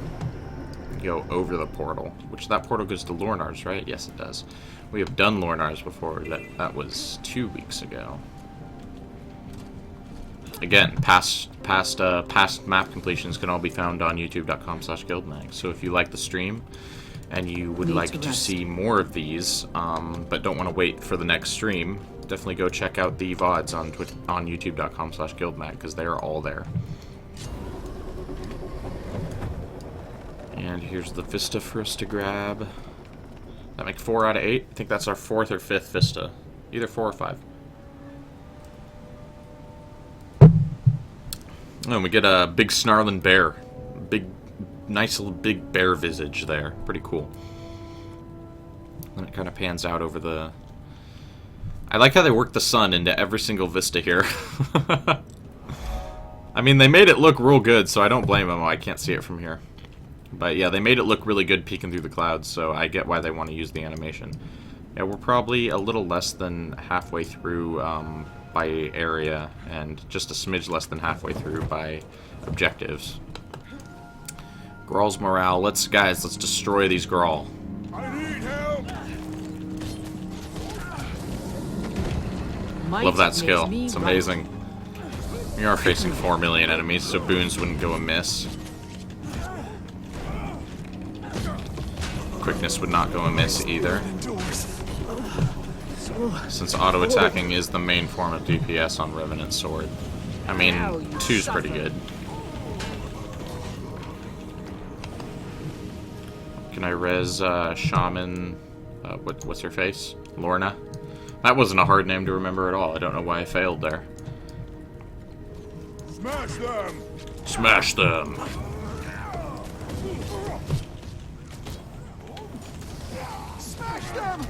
Go over the portal. Which, that portal goes to Lornar's, right? Yes, it does. We have done Lornar's before. That was 2 weeks ago. Again, past map completions can all be found on youtube.com/guildmag. So if you like the stream and you would like to see more of these, but don't want to wait for the next stream, definitely go check out the VODs on youtube.com/guildmag, because they are all there. And here's the Vista for us to grab. That make 4 out of 8? I think that's our 4th or 5th Vista. Either 4 or 5. And we get a big snarling bear. Nice little big bear visage there. Pretty cool. And it kind of pans out over the... I like how they work the sun into every single vista here. I mean, they made it look real good, so I don't blame them. I can't see it from here. But yeah, they made it look really good peeking through the clouds, so I get why they want to use the animation. Yeah, we're probably a little less than halfway through by area, and just a smidge less than halfway through by objectives. Graal's morale. Guys, let's destroy these Graal. I need help. Love that skill. It's amazing. We are facing 4 million enemies, so boons wouldn't go amiss. Quickness would not go amiss either, since auto-attacking is the main form of DPS on Revenant Sword. I mean, 2's pretty good. Can I res Shaman, what's her face? Lorna? That wasn't a hard name to remember at all. I don't know why I failed there. Smash them! Smash them! Smash them!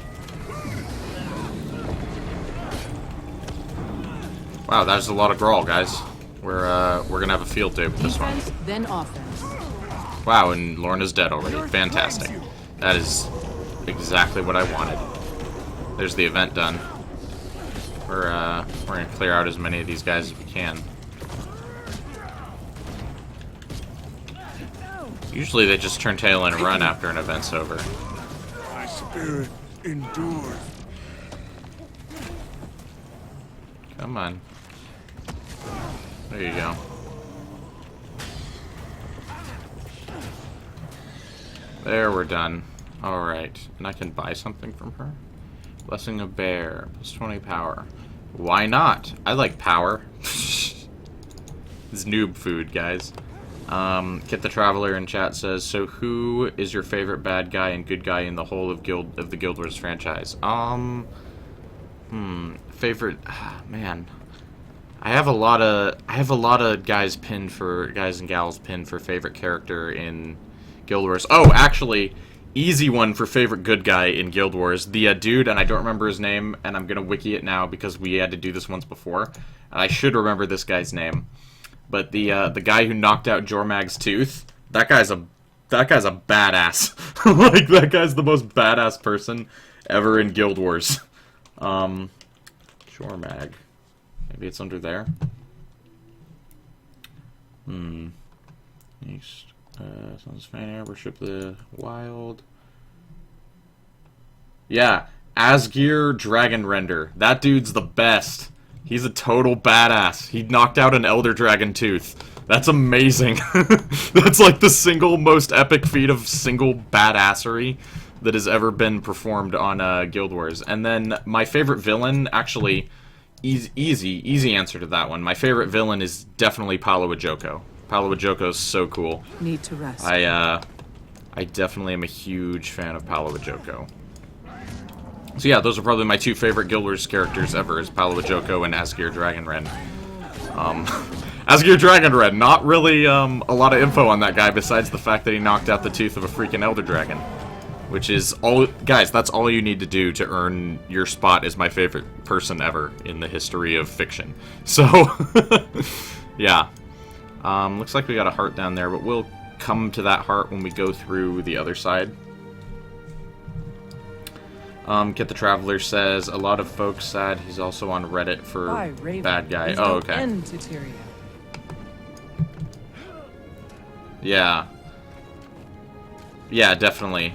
Wow, that's a lot of Graal, guys. We're gonna have a field day with this one. Defense, then offense. Wow, and Lorna's dead already. Fantastic. That is exactly what I wanted. There's the event done. We're gonna clear out as many of these guys as we can. Usually they just turn tail and run after an event's over. My spirit endures. Come on. There you go. There, we're done. Alright. And I can buy something from her? Blessing of Bear. Plus 20 power. Why not? I like power. It's noob food, guys. Kit the Traveler in chat says, so who is your favorite bad guy and good guy in the whole of the Guild Wars franchise? Favorite... man. I have a lot of guys and gals pinned for favorite character in Guild Wars. Oh, actually, easy one for favorite good guy in Guild Wars. The dude, and I don't remember his name, and I'm gonna wiki it now because we had to do this once before. And I should remember this guy's name. But the guy who knocked out Jormag's tooth, that guy's a badass. Like, that guy's the most badass person ever in Guild Wars. Jormag. Maybe it's under there. East. Sounds fan worship the wild. Yeah, Asgeir Dragon Render. That dude's the best. He's a total badass. He knocked out an Elder Dragon tooth. That's amazing. That's like the single most epic feat of single badassery that has ever been performed on Guild Wars. And then my favorite villain, actually, easy answer to that one. My favorite villain is definitely Paolo Ojoko. Paolo Ojoko is so cool. Need to rest. I definitely am a huge fan of Paolo Ojoko. So yeah, those are probably my two favorite Guild Wars characters ever, is Paolo Ojoko and Asgeir Dragonren. Asgeir Dragonren, not really a lot of info on that guy besides the fact that he knocked out the tooth of a freaking Elder Dragon. Which is all, guys, that's all you need to do to earn your spot as my favorite person ever in the history of fiction. So, yeah. Looks like we got a heart down there, but we'll come to that heart when we go through the other side. Get the Traveler says, a lot of folks said he's also on Reddit for bad guy. Oh, okay. End to Tyria. Yeah. Yeah, definitely.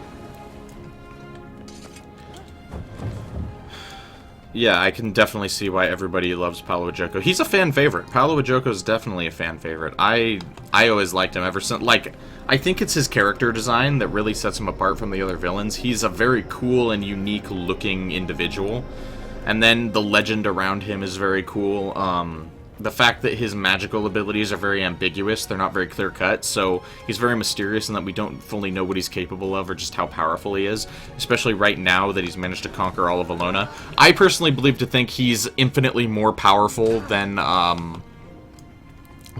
Yeah, I can definitely see why everybody loves Paolo Ojoko. He's a fan favorite. Paolo Ojoko is definitely a fan favorite. I always liked him ever since. Like, I think it's his character design that really sets him apart from the other villains. He's a very cool and unique looking individual. And then the legend around him is very cool. The fact that his magical abilities are very ambiguous, they're not very clear-cut, so he's very mysterious in that we don't fully know what he's capable of or just how powerful he is, especially right now that he's managed to conquer all of Alona. I personally believe to think he's infinitely more powerful than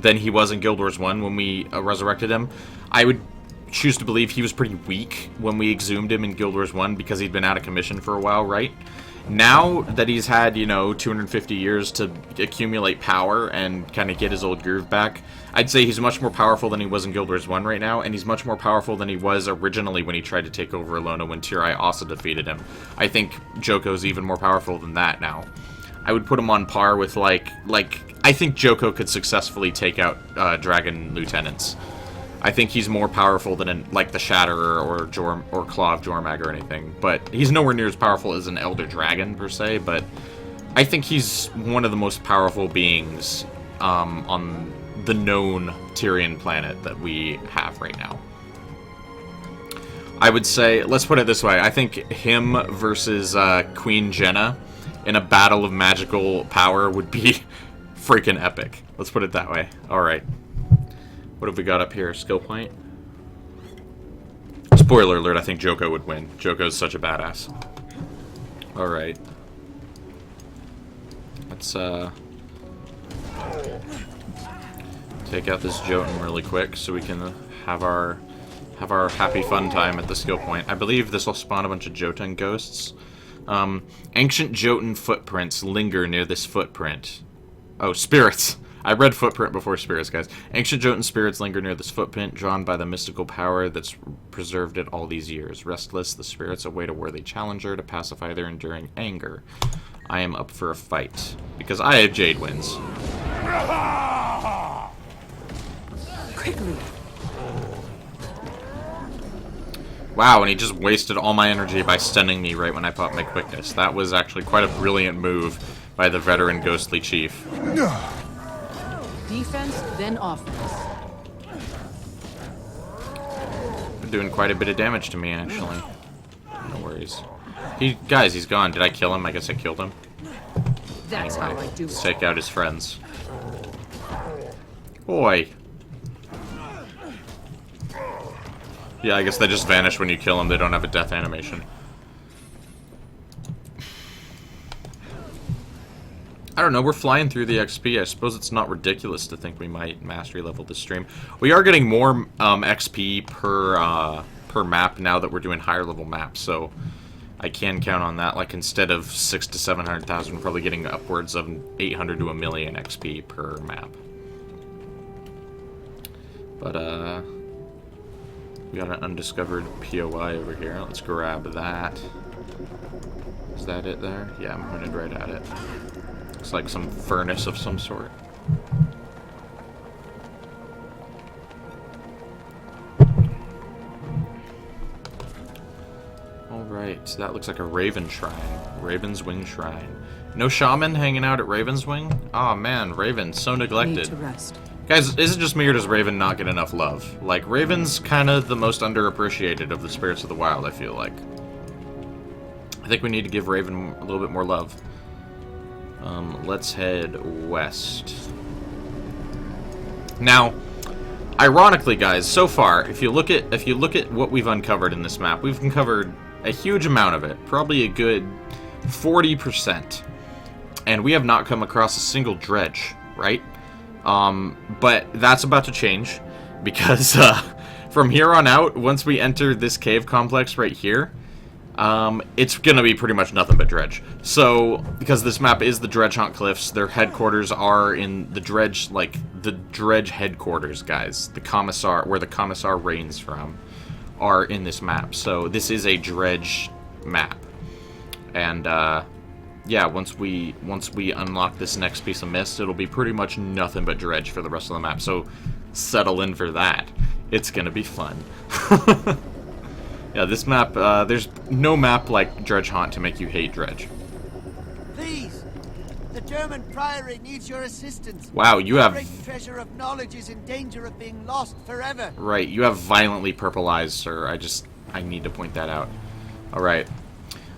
he was in Guild Wars 1 when we resurrected him. I would choose to believe he was pretty weak when we exhumed him in Guild Wars 1 because he'd been out of commission for a while, right? Now that he's had, 250 years to accumulate power and kind of get his old groove back, I'd say he's much more powerful than he was in Guild Wars 1 right now, and he's much more powerful than he was originally when he tried to take over Alona when Tyria also defeated him. I think Joko's even more powerful than that now. I would put him on par with, I think Joko could successfully take out Dragon Lieutenants. I think he's more powerful than, the Shatterer or Claw of Jormag or anything. But he's nowhere near as powerful as an Elder Dragon, per se. But I think he's one of the most powerful beings on the known Tyrian planet that we have right now. I would say, let's put it this way. I think him versus Queen Jenna in a battle of magical power would be freaking epic. Let's put it that way. Alright. What have we got up here? Skill point? Spoiler alert, I think Joko would win. Joko's such a badass. Alright. Let's, take out this Jotun really quick so we can have our happy fun time at the skill point. I believe this will spawn a bunch of Jotun ghosts. Ancient Jotun footprints linger near this footprint. Oh, spirits! I read footprint before spirits, guys. Ancient Jotun spirits linger near this footprint, drawn by the mystical power that's preserved it all these years. Restless, the spirits await a worthy challenger to pacify their enduring anger. I am up for a fight, because I have Jade wins. Quickly. Wow, and he just wasted all my energy by stunning me right when I popped my quickness. That was actually quite a brilliant move by the veteran ghostly chief. Defense, then offense. They're doing quite a bit of damage to me, actually. No worries. Guys, he's gone. Did I kill him? I guess I killed him. That's Anyway, how I do let's it. take out his friends. Boy. Yeah, I guess they just vanish when you kill them. They don't have a death animation. I don't know, we're flying through the XP. I suppose it's not ridiculous to think we might mastery level this stream. We are getting more XP per map now that we're doing higher level maps, so I can count on that. Like, instead of 600,000 to 700,000, we're probably getting upwards of 800 to 1,000,000 XP per map. But, we got an undiscovered POI over here. Let's grab that. Is that it there? Yeah, I'm pointed right at it. Looks like some furnace of some sort. Alright, that looks like a Raven Shrine. Raven's Wing Shrine. No shaman hanging out at Raven's Wing? Aw, man, Raven, so neglected. Need to rest. Guys, is it just me or does Raven not get enough love? Like, Raven's kind of the most underappreciated of the spirits of the wild, I feel like. I think we need to give Raven a little bit more love. Let's head west. Now, ironically, guys, so far, if you look at what we've uncovered in this map, we've uncovered a huge amount of it, probably a good 40%, and we have not come across a single dredge, right? But that's about to change, because from here on out, once we enter this cave complex right here, it's gonna be pretty much nothing but dredge. So, because this map is the Dredgehaunt Cliffs, their headquarters are in the dredge, like, the dredge headquarters, guys. The commissar, where the commissar reigns from, are in this map. So, this is a dredge map. And, yeah, once we unlock this next piece of mist, it'll be pretty much nothing but dredge for the rest of the map. So, settle in for that. It's gonna be fun. Yeah, this map, there's no map like Dredgehaunt to make you hate dredge. Please, the German Priory needs your assistance. Wow, you The have... great treasure of knowledge is in danger of being lost forever. Right, you have violently purple eyes, sir. I need to point that out. Alright.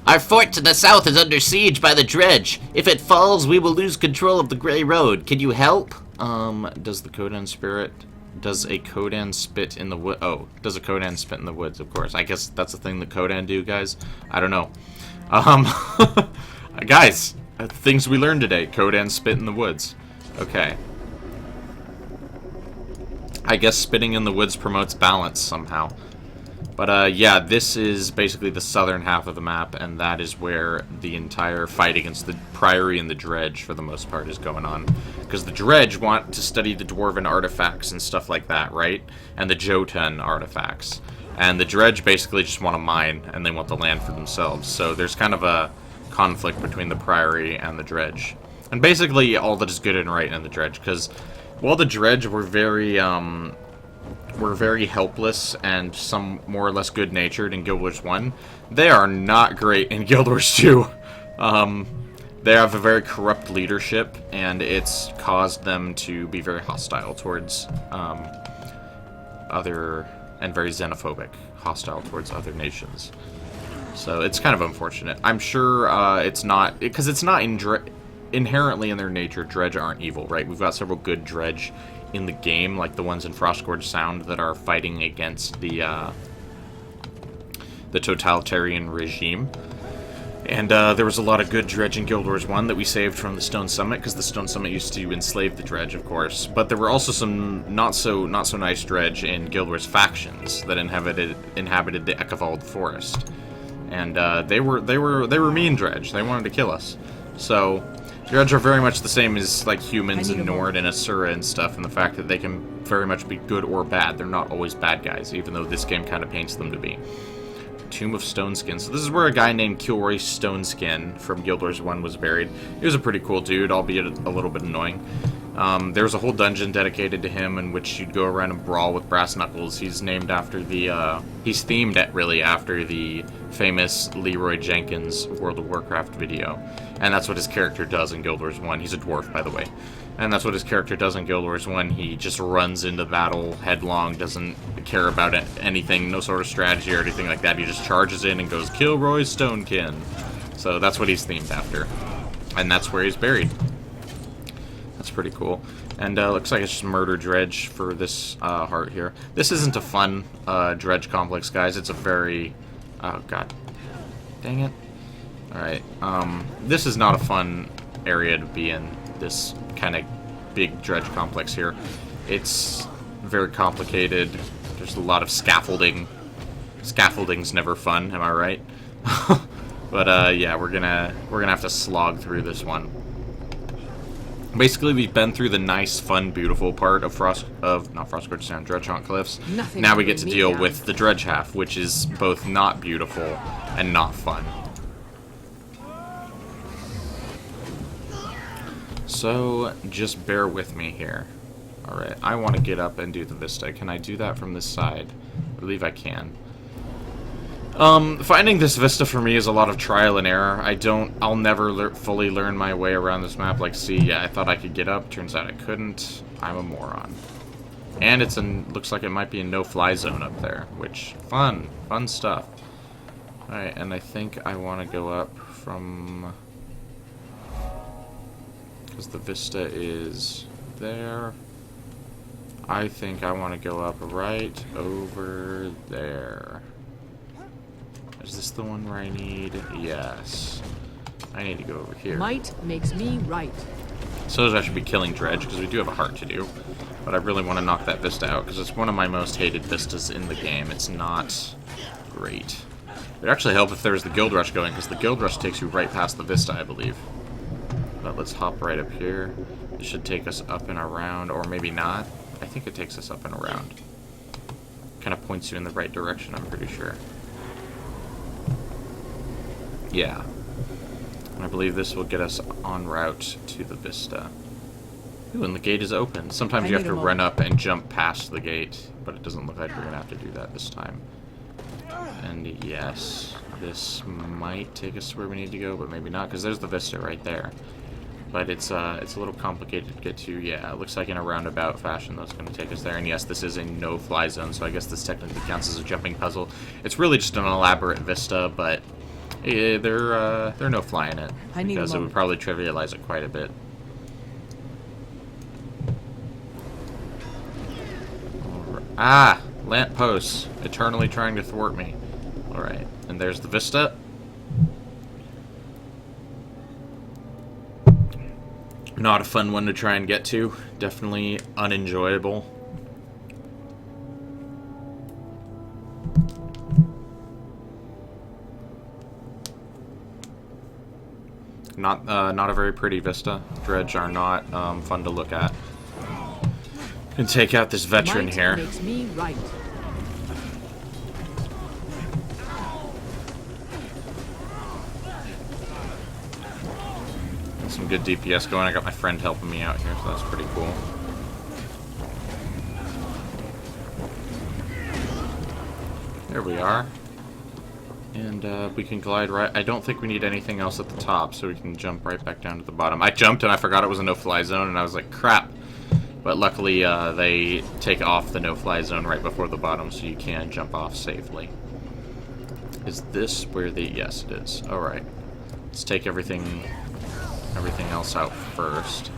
Our fort to the south is under siege by the dredge. If it falls, we will lose control of the Grey Road. Can you help? Does the Kodan spirit... Does a Kodan spit in the wood? Oh, does a Kodan spit in the woods? Of course. I guess that's the thing the Kodan do, guys. I don't know. Guys, things we learned today. Kodan spit in the woods. Okay. I guess spitting in the woods promotes balance somehow. But, yeah, this is basically the southern half of the map, and that is where the entire fight against the Priory and the Dredge, for the most part, is going on. Because the Dredge want to study the Dwarven artifacts and stuff like that, right? And the Jotun artifacts. And the Dredge basically just want to mine, and they want the land for themselves. So there's kind of a conflict between the Priory and the Dredge. And basically all that is good and right in the Dredge, because while the Dredge were very helpless and some more or less good-natured in Guild Wars 1, they are not great in Guild Wars 2. They have a very corrupt leadership, and it's caused them to be very hostile towards other, and very xenophobic, hostile towards other nations. So it's kind of unfortunate. I'm sure it's not, because it's not inherently in their nature. Dredge aren't evil, right? We've got several good Dredge in the game, like the ones in Frostgorge Sound that are fighting against the totalitarian regime. And there was a lot of good Dredge in Guild Wars 1 that we saved from the Stone Summit, because the Stone Summit used to enslave the Dredge, of course. But there were also some not so nice Dredge in Guild Wars factions that inhabited the Ekavald Forest, and they were mean Dredge. They wanted to kill us. So Dredge are very much the same as like humans and Nord and Asura and stuff, in the fact that they can very much be good or bad. They're not always bad guys, even though this game kind of paints them to be. Tomb of Stoneskin. So this is where a guy named Kilroy Stoneskin from Guild Wars 1 was buried. He was a pretty cool dude, albeit a little bit annoying. There was a whole dungeon dedicated to him in which you'd go around and brawl with brass knuckles. He's named after the, he's themed really after the famous Leroy Jenkins World of Warcraft video. And that's what his character does in Guild Wars 1. He's a dwarf, by the way. And that's what his character does in Guild Wars 1. He just runs into battle headlong, doesn't care about anything, no sort of strategy or anything like that. He just charges in and goes, Kilroy Stonekin. So that's what he's themed after. And that's where he's buried. That's pretty cool. And looks like it's just murder Dredge for this heart here. This isn't a fun Dredge complex, guys. It's a very... Oh, God. Dang it. Alright. This is not a fun area to be in, this kind of big dredge complex here. It's very complicated. There's a lot of scaffolding. Scaffolding's never fun, am I right? But yeah, we're gonna have to slog through this one. Basically, we've been through the nice, fun, beautiful part of Dredgehaunt Cliffs. Nothing Now can we get bring to me deal down. with the dredge half, which is both not beautiful and not fun. So, just bear with me here. Alright, I want to get up and do the vista. Can I do that from this side? I believe I can. Finding this vista for me is a lot of trial and error. I'll never fully learn my way around this map. Like, see, yeah, I thought I could get up. Turns out I couldn't. I'm a moron. And looks like it might be a no-fly zone up there, which, fun stuff. Alright, and I think I want to go up from... because the vista is there. I think I want to go up right over there. Is this the one where I need? Yes. I need to go over here. Might makes me right. So I should be killing Dredge, because we do have a heart to do. But I really want to knock that vista out, because it's one of my most hated vistas in the game. It's not great. It would actually help if there was the Guild Rush going, because the Guild Rush takes you right past the vista, I believe. But let's hop right up here. It should take us up and around, or maybe not. I think it takes us up and around. Kind of points you in the right direction, I'm pretty sure. Yeah. I believe this will get us en route to the vista. Ooh, and the gate is open. Sometimes you have to run up and jump past the gate, but it doesn't look like we're going to have to do that this time. And yes, this might take us to where we need to go, but maybe not, because there's the vista right there. But it's a little complicated to get to. Yeah, it looks like in a roundabout fashion that's going to take us there. And yes, this is a no-fly zone, so I guess this technically counts as a jumping puzzle. It's really just an elaborate vista, but they're no fly in it, because it would probably trivialize it quite a bit. Ah! Lampposts, eternally trying to thwart me. Alright, and there's the vista. Not a fun one to try and get to. Definitely unenjoyable. Not a very pretty vista. Dredge are not fun to look at. And take out this veteran Might here. makes me right. Some good DPS going. I got my friend helping me out here, so that's pretty cool. There we are. And we can glide right... I don't think we need anything else at the top, so we can jump right back down to the bottom. I jumped and I forgot it was a no-fly zone, and I was like, crap. But luckily, they take off the no-fly zone right before the bottom, so you can jump off safely. Is this where the... Yes, it is. Alright. Let's take everything else out first.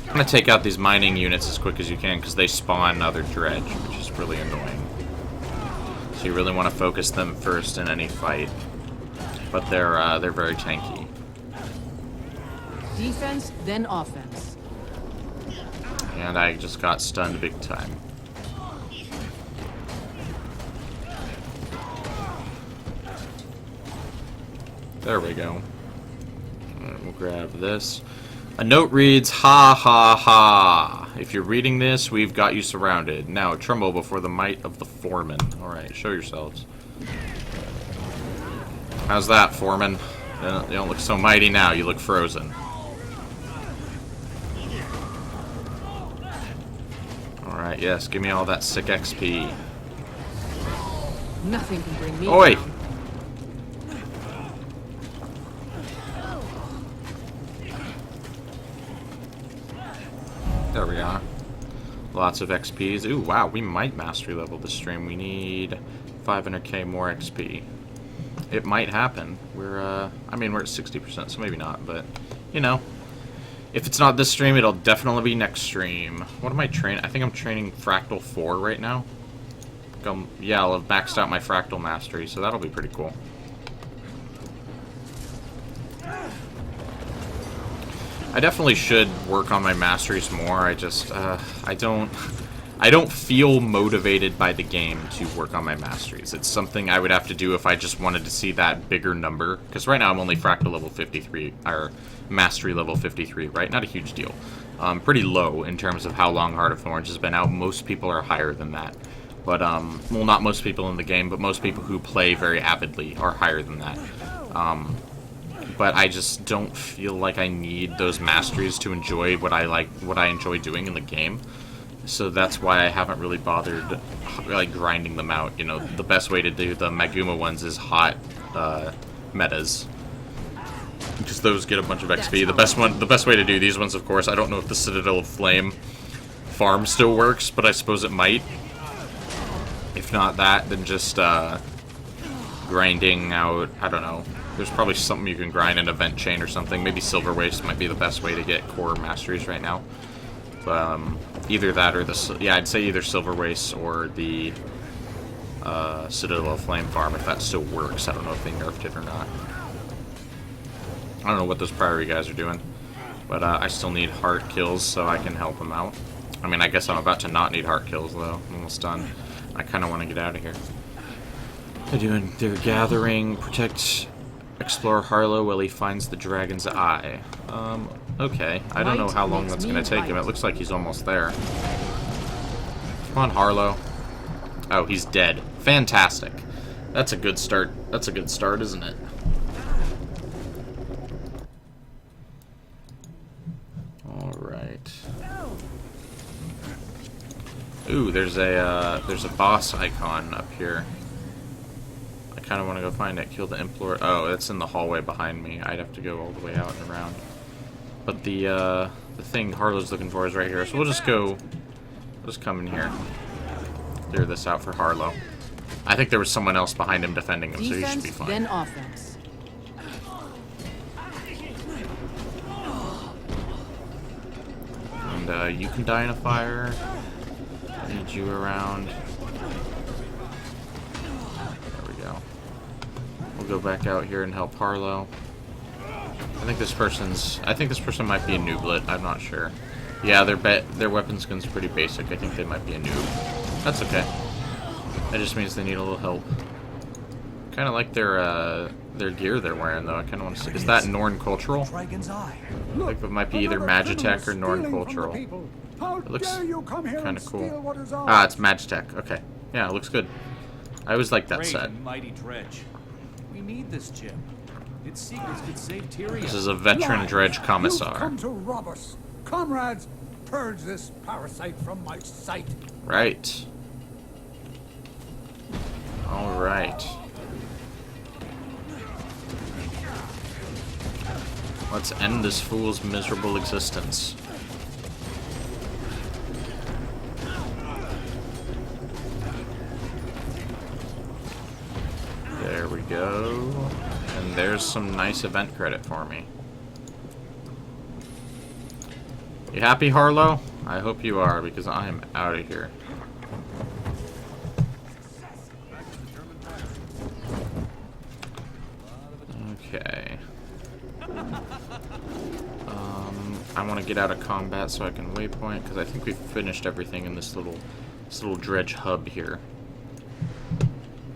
I'm going to take out these mining units as quick as you can, because they spawn another dredge, which is really annoying. So you really want to focus them first in any fight. But they're very tanky. Defense, then offense. And I just got stunned big time. There we go. Alright, we'll grab this. A note reads, ha ha ha. If you're reading this, we've got you surrounded. Now tremble before the might of the foreman. Alright, show yourselves. How's that, foreman? You don't look so mighty now, you look frozen. Alright, yes, give me all that sick XP. Nothing can bring me Oi! down. There we are. Lots of XPs. Ooh, wow, we might mastery level this stream. We need 500k more XP. It might happen. I mean, we're at 60%, so maybe not, but, you know. If it's not this stream, it'll definitely be next stream. What am I training? I think I'm training Fractal 4 right now. Yeah, I'll have maxed out my Fractal Mastery, so that'll be pretty cool. I definitely should work on my masteries more. I just, I don't feel motivated by the game to work on my masteries. It's something I would have to do if I just wanted to see that bigger number. Because right now I'm only fractal level 53, or mastery level 53, right? Not a huge deal. Pretty low in terms of how long Heart of Thorns has been out. Most people are higher than that. But, well, not most people in the game, but most people who play very avidly are higher than that. But I just don't feel like I need those masteries to enjoy what I enjoy doing in the game. So that's why I haven't really bothered, like, grinding them out. You know, the best way to do the Maguma ones is hot metas. Because those get a bunch of XP. The best way to do these ones, of course, I don't know if the Citadel of Flame farm still works, but I suppose it might. If not that, then just grinding out, I don't know. There's probably something you can grind, an event chain or something. Maybe Silver Waste might be the best way to get core masteries right now. Either that or the... Yeah, I'd say either Silver Waste or the Citadel of Flame farm, if that still works. I don't know if they nerfed it or not. I don't know what those priority guys are doing. But I still need heart kills so I can help them out. I mean, I guess I'm about to not need heart kills, though. I'm almost done. I kind of want to get out of here. They're gathering, protect, explore Harlow while he finds the dragon's eye. Okay. I don't know how long that's going to take him. It looks like he's almost there. Come on, Harlow. Oh, he's dead. Fantastic. That's a good start. That's a good start, isn't it? Alright. Ooh, there's a boss icon up here. I kind of want to go find it. Kill the Implore. Oh, it's in the hallway behind me. I'd have to go all the way out and around. But the thing Harlow's looking for is right here. So we'll just come in here. Clear this out for Harlow. I think there was someone else behind him defending him, so he should be fine. Then offense. And you can die in a fire. I need you around. There we go. We'll go back out here and help Harlow. I think this person might be a nooblet. I'm not sure. Yeah, their weapon skin's pretty basic. I think they might be a noob. That's okay. That just means they need a little help. Kind of like their gear they're wearing, though. I kind of want to see. Is that Norn Cultural? I think it might be either Magitech or Norn Cultural. It looks kind of cool. Ah, it's Magitech. Okay. Yeah, it looks good. I always like that set. Mighty dredge. We need this gem. Its secrets could save Tyria. This is a veteran dredge commissar. Come to rob us. Comrades, purge this parasite from my sight. Right. All right. Let's end this fool's miserable existence. There we go. And there's some nice event credit for me. You happy, Harlow? I hope you are, because I am out of here. Okay. I want to get out of combat so I can waypoint, because I think we've finished everything in this little dredge hub here.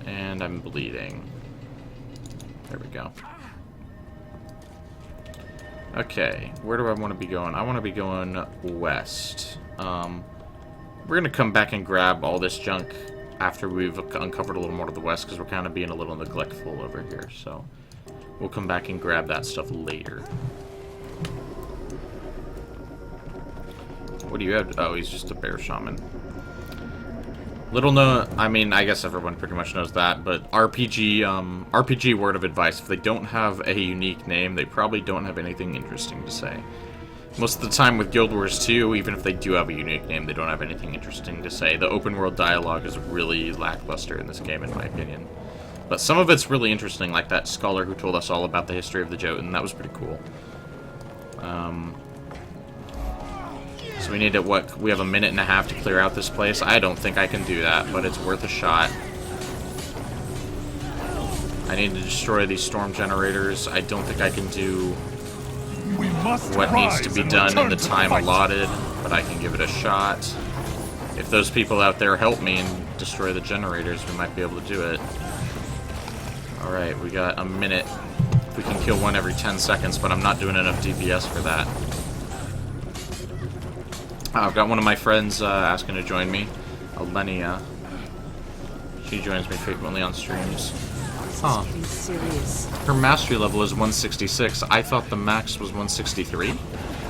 And I'm bleeding. There we go. Okay, where do I want to be going? I want to be going west. We're going to come back and grab all this junk after we've uncovered a little more to the west, because we're kind of being a little neglectful over here, so we'll come back and grab that stuff later. What do you have? Oh, he's just a bear shaman. Little known, I mean, I guess everyone pretty much knows that, but RPG word of advice, if they don't have a unique name, they probably don't have anything interesting to say. Most of the time with Guild Wars 2, even if they do have a unique name, they don't have anything interesting to say. The open world dialogue is really lackluster in this game, in my opinion. But some of it's really interesting, like that scholar who told us all about the history of the Jotun. That was pretty cool. So we need to, we have a minute and a half to clear out this place. I don't think I can do that, but it's worth a shot. I need to destroy these storm generators. I don't think I can do We must what needs to rise be and done in return the to time fight. allotted, but I can give it a shot. If those people out there help me and destroy the generators, we might be able to do it. Alright, we got a minute. We can kill one every 10 seconds, but I'm not doing enough DPS for that. I've got one of my friends asking to join me, Alenia. She joins me frequently on streams. Huh. Getting serious. Her mastery level is 166. I thought the max was 163.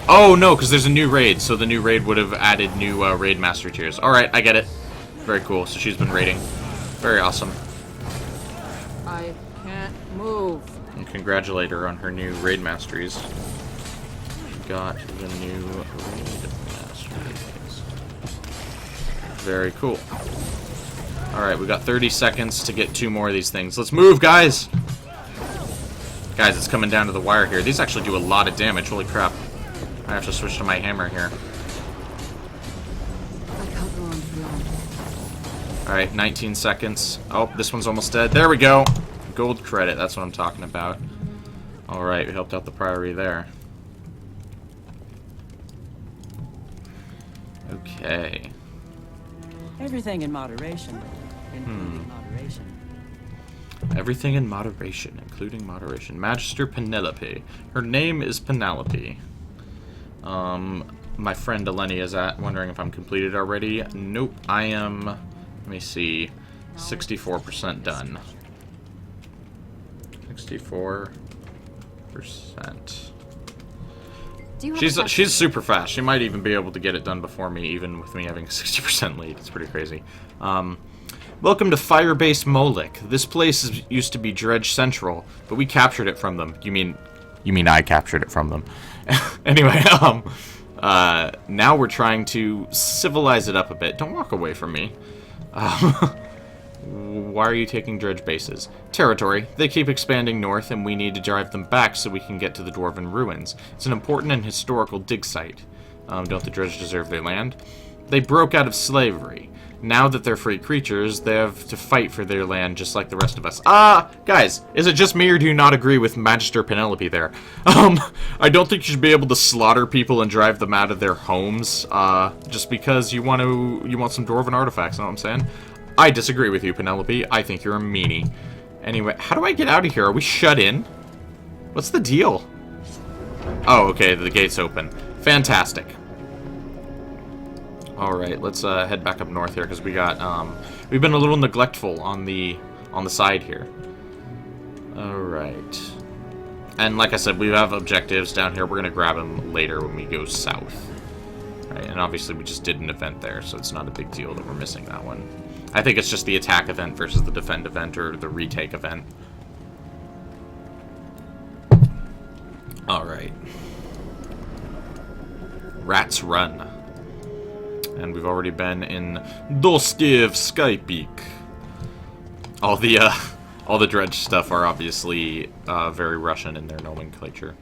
Oh, no, because there's a new raid, so the new raid would have added new raid master tiers. Alright, I get it. Very cool. So she's been raiding. Very awesome. I can't move. And congratulate her on her new raid masteries. Got the new raid masteries. Very cool. Alright, we got 30 seconds to get 2 more of these things. Let's move, guys! Guys, it's coming down to the wire here. These actually do a lot of damage. Holy crap. I have to switch to my hammer here. I can't go on for long. Alright, 19 seconds. Oh, this one's almost dead. There we go! Gold credit, that's what I'm talking about. Alright, we helped out the Priory there. Okay. Everything in moderation. Including moderation. Everything in moderation, including moderation. Magister Penelope. Her name is Penelope. My friend Eleni is wondering if I'm completed already. Nope, I am, let me see, 64% done. 64%. She's super fast. She might even be able to get it done before me, even with me having a 60% lead. It's pretty crazy. Welcome to Firebase Moloch. This place used to be Dredge Central, but we captured it from them. You mean I captured it from them? Anyway, now we're trying to civilize it up a bit. Don't walk away from me. Why are you taking dredge bases? Territory. They keep expanding north, and we need to drive them back so we can get to the Dwarven ruins. It's an important and historical dig site. Don't the dredge deserve their land? They broke out of slavery. Now that they're free creatures, they have to fight for their land just like the rest of us. Guys, is it just me or do you not agree with Magister Penelope there? I don't think you should be able to slaughter people and drive them out of their homes, just because you want some Dwarven artifacts, know what I'm saying? I disagree with you, Penelope. I think you're a meanie. Anyway, how do I get out of here? Are we shut in? What's the deal? Oh, okay, the gate's open. Fantastic. Alright, let's head back up north here, because we got, we've been a little neglectful on the side here. Alright. And like I said, we have objectives down here. We're going to grab them later when we go south. Right, and obviously we just did an event there, so it's not a big deal that we're missing that one. I think it's just the attack event versus the defend event, or the retake event. Alright. Rats Run. And we've already been in Dostiev Skypeak. All the dredge stuff are obviously very Russian in their nomenclature.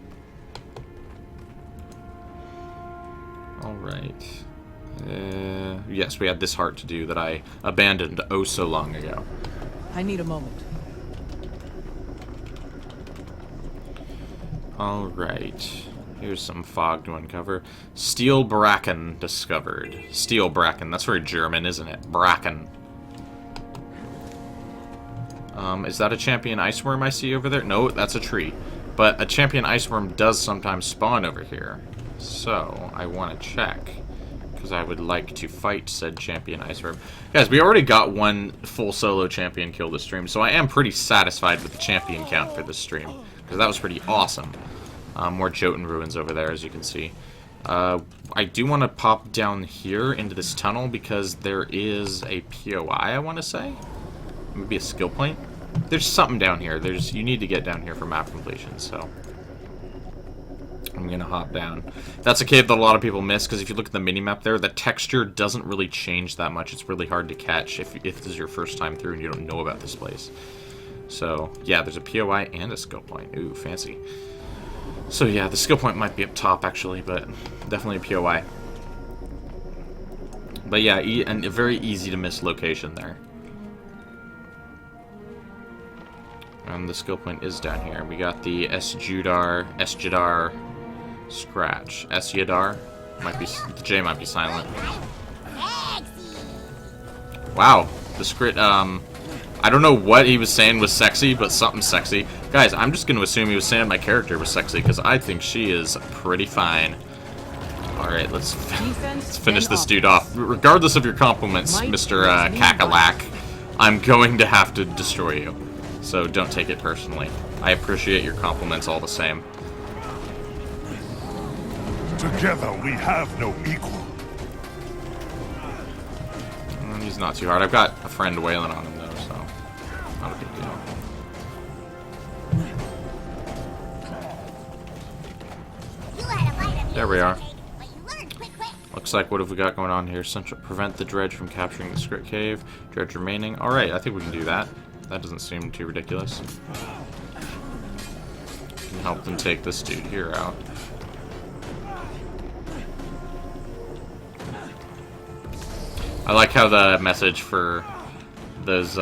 Alright. Yes, we had this heart to do that I abandoned oh so long ago. I need a moment. Alright. Here's some fog to uncover. Steel Bracken discovered. Steel Bracken. That's very German, isn't it? Bracken. Is that a champion ice worm I see over there? No, that's a tree. But a champion ice worm does sometimes spawn over here. So, I want to check. Because I would like to fight said champion ice worm. Guys, we already got one full solo champion kill this stream. So I am pretty satisfied with the champion count for this stream. Because that was pretty awesome. More Jotun ruins over there, as you can see. I do want to pop down here into this tunnel because there is a POI, I want to say. Maybe a skill point. There's something down here. You need to get down here for map completion, so I'm going to hop down. That's a cave that a lot of people miss, because if you look at the mini-map there, the texture doesn't really change that much. It's really hard to catch if this is your first time through and you don't know about this place. So, yeah, there's a POI and a skill point. Ooh, fancy. So yeah, the skill point might be up top actually, but definitely a POI. But yeah, and a very easy to miss location there. And the skill point is down here. We got the Esjudar Scratch. Esyadar. Might be, the J might be silent. Wow. The script, I don't know what he was saying was sexy, but something sexy. Guys, I'm just going to assume he was saying my character was sexy, because I think she is pretty fine. Alright, let's finish this dude off. Regardless of your compliments, Mr. Kakalak, I'm going to have to destroy you. So don't take it personally. I appreciate your compliments all the same. Together we have no equal. He's not too hard. I've got a friend wailing on him, though, so not a big deal. There we are. Looks like, what have we got going on here? Central, prevent the dredge from capturing the script cave. Dredge remaining. Alright, I think we can do that. That doesn't seem too ridiculous. Can help them take this dude here out. I like how the message for those,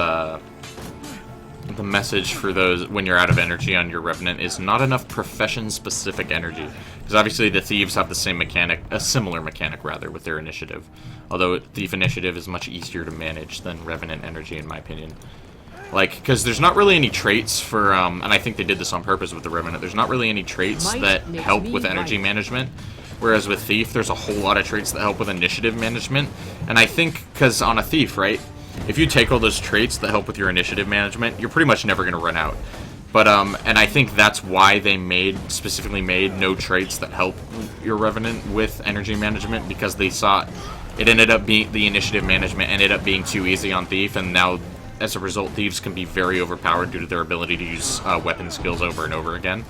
when you're out of energy on your revenant is not enough profession-specific energy. Because obviously the thieves have the same mechanic, a similar mechanic rather, with their initiative. Although thief initiative is much easier to manage than revenant energy, in my opinion. Like, because there's not really any traits for, and I think they did this on purpose with the revenant, there's not really any traits that help with energy management. Whereas with Thief, there's a whole lot of traits that help with initiative management. And I think, because on a Thief, right, if you take all those traits that help with your initiative management, you're pretty much never going to run out. But, and I think that's why they specifically made no traits that help your Revenant with energy management, because they saw it ended up being, the initiative management ended up being too easy on Thief, and now, as a result, Thieves can be very overpowered due to their ability to use weapon skills over and over again.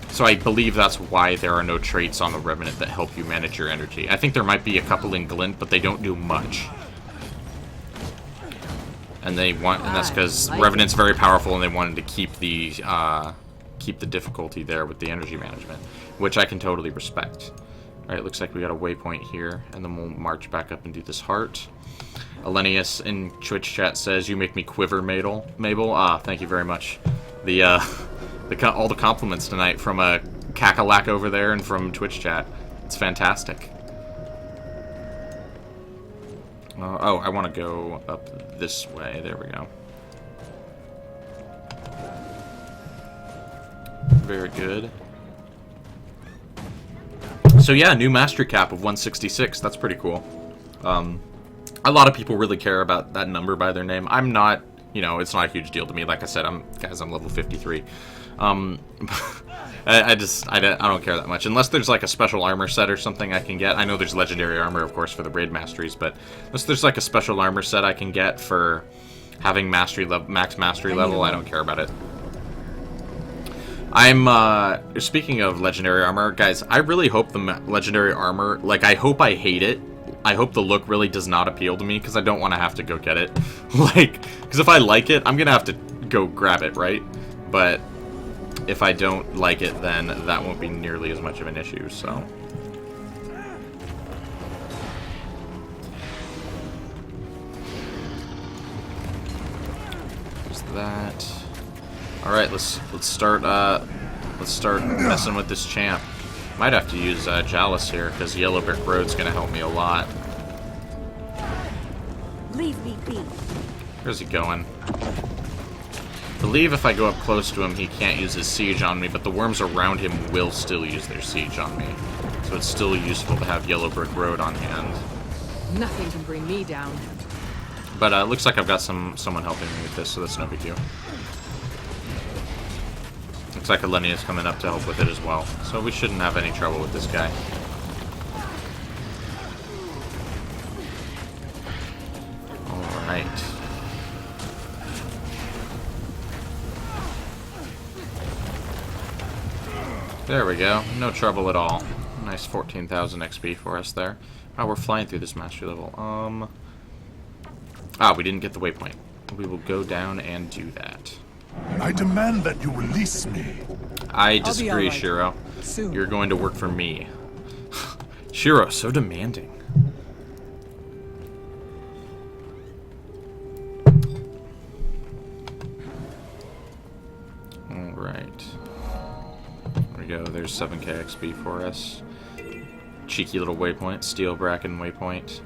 So I believe that's why there are no traits on the Revenant that help you manage your energy. I think there might be a couple in Glint, but they don't do much. And that's because Revenant's very powerful, and they wanted to keep the difficulty there with the energy management, which I can totally respect. All right, looks like we got a waypoint here, and then we'll march back up and do this heart. Elenius in Twitch chat says, "You make me quiver, Mabel." Thank you very much. All the compliments tonight from a Kakalak over there and from Twitch chat. It's fantastic. Oh, I want to go up this way. There we go. Very good. So yeah, new mastery cap of 166. That's pretty cool. A lot of people really care about that number by their name. I'm not, it's not a huge deal to me. Like I said, I'm level 53. I don't care that much. Unless there's like a special armor set or something I can get. I know there's legendary armor, of course, for the raid masteries, but unless there's like a special armor set I can get for having max mastery level, I don't care about it. Speaking of legendary armor, guys, I really hope the legendary armor, like, I hope I hate it. I hope the look really does not appeal to me, because I don't want to have to go get it. Like, because if I like it, I'm going to have to go grab it, right? But if I don't like it, then that won't be nearly as much of an issue, so. There's that. Alright, let's start messing with this champ. Might have to use Jalis here, because Yellow Brick Road's gonna help me a lot. Leave me be. Where's he going? I believe if I go up close to him, he can't use his siege on me, but the worms around him will still use their siege on me. So it's still useful to have Yellow Brick Road on hand. Nothing can bring me down. But it looks like I've got someone helping me with this, so that's no big deal. Looks like Elenia is coming up to help with it as well, so we shouldn't have any trouble with this guy. Alright. There we go. No trouble at all. Nice 14,000 XP for us there. Oh, we're flying through this mastery level. We didn't get the waypoint. We will go down and do that. I demand that you release me. I disagree, Shiro. Soon. You're going to work for me. Shiro, so demanding. Alright. What are we go. There's 7k XP for us. Cheeky little waypoint. Steel Bracken waypoint.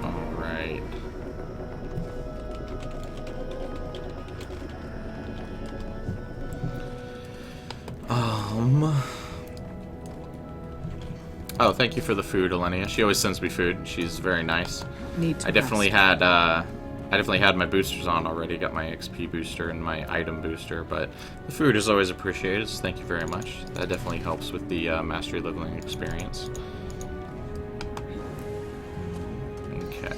Alright. Oh, thank you for the food, Elenia. She always sends me food. She's very nice. I definitely had my boosters on already. Got my XP booster and my item booster, but the food is always appreciated. So thank you very much. That definitely helps with the mastery leveling experience. Okay.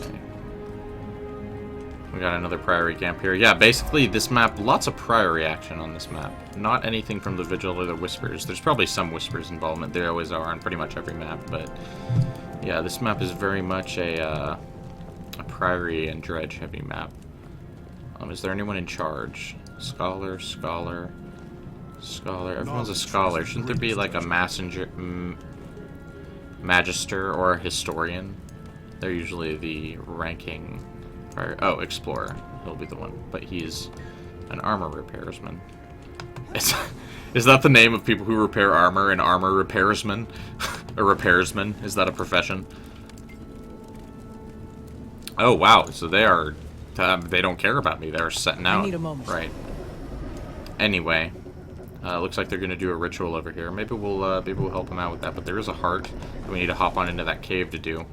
We got another Priory camp here. Yeah, basically this map, lots of Priory action on this map. Not anything from the Vigil or the Whispers. There's probably some Whispers involvement. There always are on pretty much every map, but yeah, this map is very much a Priory and Dredge heavy map. Is there anyone in charge? Scholar, Scholar, Scholar. Everyone's a Scholar. Shouldn't there be like a Magister or a Historian? They're usually the ranking. Oh, Explorer. He'll be the one. But he's an armor repairsman. Is that the name of people who repair armor, an armor repairsman? A repairsman? Is that a profession? Oh, wow. So they are... they don't care about me. They're setting out. I need a moment. Right. Anyway. Looks like they're going to do a ritual over here. Maybe we'll help them out with that. But there is a heart that we need to hop on into that cave to do.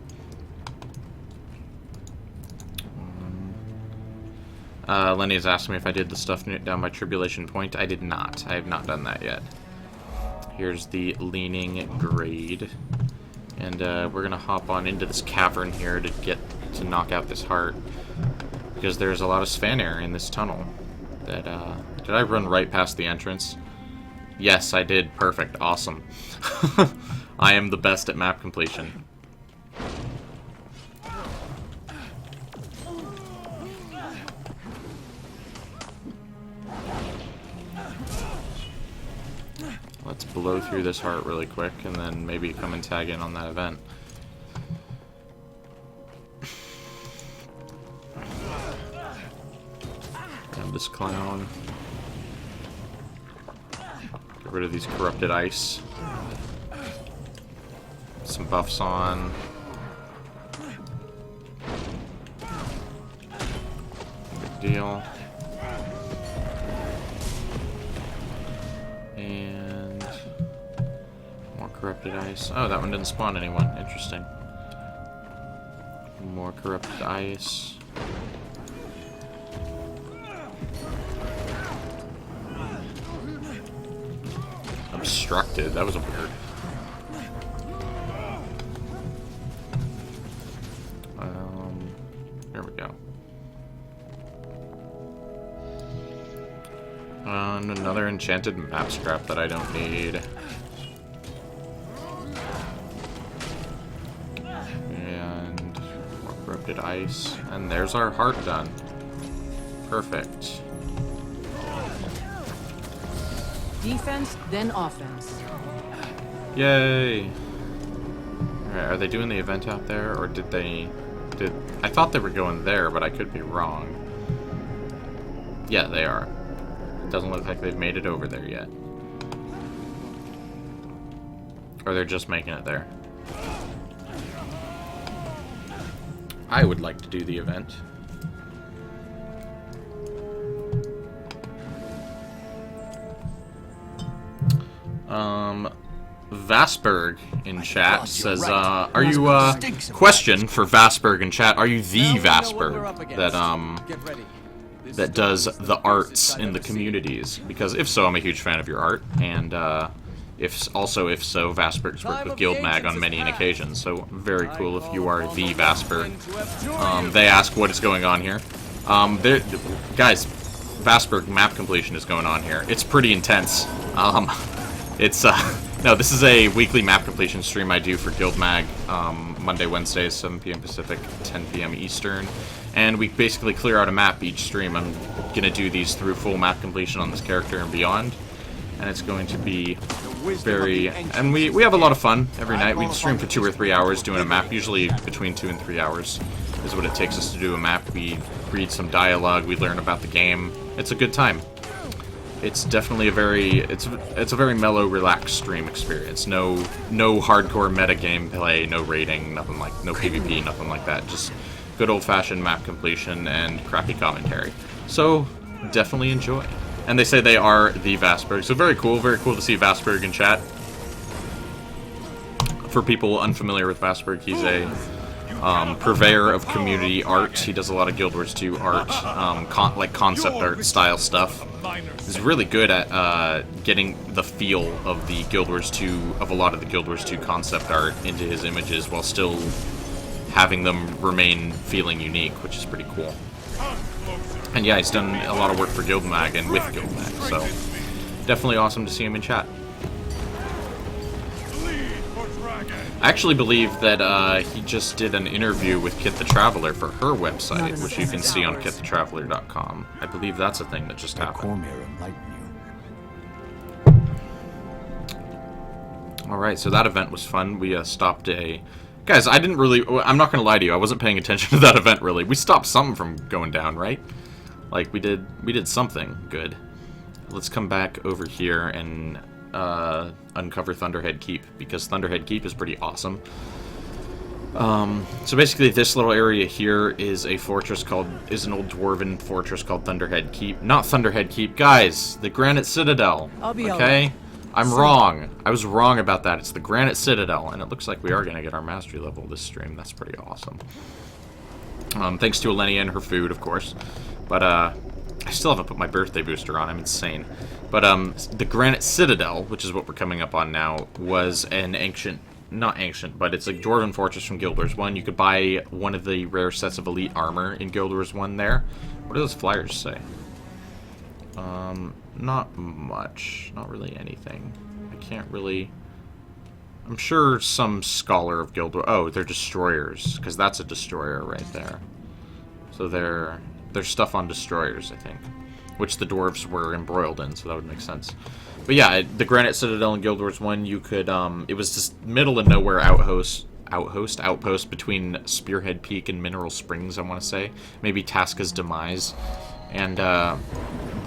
Lenny's asked me if I did the stuff down by Tribulation Point. I did not. I have not done that yet. Here's the Leaning Grade. And we're going to hop on into this cavern here to knock out this heart. Because there's a lot of Svanir in this tunnel. Did I run right past the entrance? Yes, I did. Perfect. Awesome. I am the best at map completion. Let's blow through this heart really quick, and then maybe come and tag in on that event. Grab this clown. Get rid of these corrupted ice. Some buffs on. Big deal. And more corrupted ice. Oh, that one didn't spawn anyone. Interesting. More corrupted ice. Obstructed. That was a weird. There we go. And another enchanted map scrap that I don't need. And more corrupted ice. And there's our heart done. Perfect. Defense, then offense. Yay! Alright, are they doing the event out there, or did they... I thought they were going there, but I could be wrong. Yeah, they are. It doesn't look like they've made it over there yet. Or they're just making it there. I would like to do the event. Vasberg in chat says, are you, question for Vasberg in chat, are you the Vasberg that does the arts in the communities? Because if so, I'm a huge fan of your art, and, if so, Vasberg's worked with Guildmag on many an occasion, so very cool if you are the Vasberg. They ask what is going on here. Guys, Vasberg map completion is going on here. It's pretty intense. No, this is a weekly map completion stream I do for Guildmag, Monday, Wednesdays, 7 p.m. Pacific, 10 p.m. Eastern. And we basically clear out a map each stream. I'm going to do these through full map completion on this character and beyond. And it's going to be very... And we have a lot of fun every night. We stream for 2 or 3 hours doing a map, usually between 2 and 3 hours. is what it takes us to do a map. We read some dialogue, we learn about the game. It's a good time. It's definitely a very mellow, relaxed stream experience. No hardcore meta gameplay, no raiding, nothing like, no PvP, nothing like that. Just good old-fashioned map completion and crappy commentary. So definitely enjoy. And they say they are the Vastberg, so very cool to see Vastberg in chat. For people unfamiliar with Vastberg, he's a purveyor of community art. He does a lot of Guild Wars 2 art, like concept art style stuff. He's really good at getting the feel of the Guild Wars 2, of a lot of the Guild Wars 2 concept art into his images while still having them remain feeling unique, which is pretty cool. And yeah, he's done a lot of work for Guildmag and with Guildmag, so definitely awesome to see him in chat. I actually believe that he just did an interview with Kit the Traveler for her website, which you can see on kitthetraveler.com. I believe that's a thing that just happened. Alright, so that event was fun. We stopped a... Guys, I'm not gonna lie to you, I wasn't paying attention to that event, really. We stopped something from going down, right? Like, we did something good. Let's come back over here and uncover Thunderhead Keep, because Thunderhead Keep is pretty awesome. So basically this little area here is a fortress is an old dwarven fortress called Thunderhead Keep. Not Thunderhead Keep, guys! The Granite Citadel, okay? I'm wrong. I was wrong about that. It's the Granite Citadel, and it looks like we are going to get our mastery level this stream. That's pretty awesome. Thanks to Elenia and her food, of course. But, I still haven't put my birthday booster on. I'm insane. But, the Granite Citadel, which is what we're coming up on now, was an ancient... Not ancient, but it's a dwarven fortress from Guild Wars 1. You could buy one of the rare sets of elite armor in Guild Wars 1 there. What do those flyers say? Not much. Not really anything. I can't really... I'm sure some scholar of Guild Wars... Oh, they're destroyers, because that's a destroyer right there. So there's stuff on destroyers, I think, which the dwarves were embroiled in, so that would make sense. But yeah, the Granite Citadel in Guild Wars 1, you could, it was just middle of nowhere outpost between Spearhead Peak and Mineral Springs, I want to say. Maybe Tasca's Demise. And,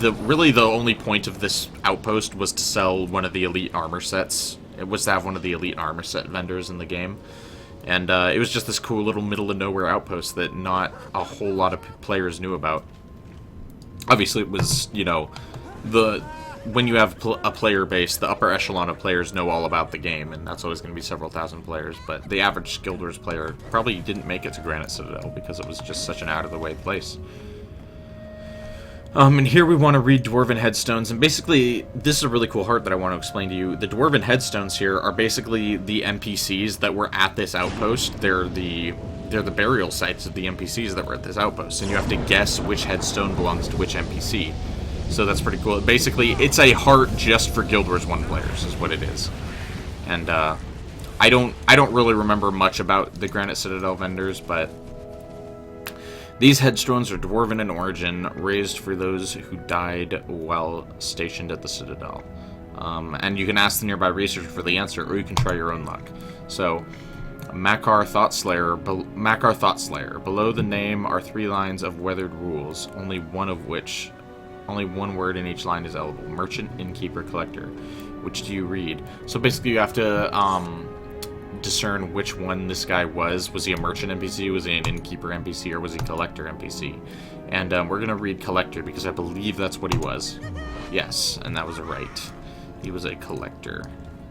really the only point of this outpost was to sell one of the elite armor sets. It was to have one of the elite armor set vendors in the game. And, it was just this cool little middle of nowhere outpost that not a whole lot of players knew about. Obviously, it was, you know, when you have a player base, the upper echelon of players know all about the game, and that's always going to be several thousand players, but the average Guild Wars player probably didn't make it to Granite Citadel because it was just such an out-of-the-way place. And here we want to read Dwarven Headstones, and basically, this is a really cool part that I want to explain to you. The Dwarven Headstones here are basically the NPCs that were at this outpost. They're the burial sites of the NPCs that were at this outpost, and you have to guess which headstone belongs to which NPC. So that's pretty cool. Basically, it's a heart just for Guild Wars 1 players, is what it is. And I don't really remember much about the Granite Citadel vendors, but these headstones are dwarven in origin, raised for those who died while stationed at the Citadel. And you can ask the nearby researcher for the answer, or you can try your own luck. So, Makar Thoughtslayer. Below the name are 3 lines of weathered rules, only one word in each line is eligible. Merchant, Innkeeper, Collector. Which do you read? So basically you have to discern which one this guy was. Was he a Merchant NPC? Was he an Innkeeper NPC? Or was he Collector NPC? And we're going to read Collector because I believe that's what he was. Yes, and that was right. He was a Collector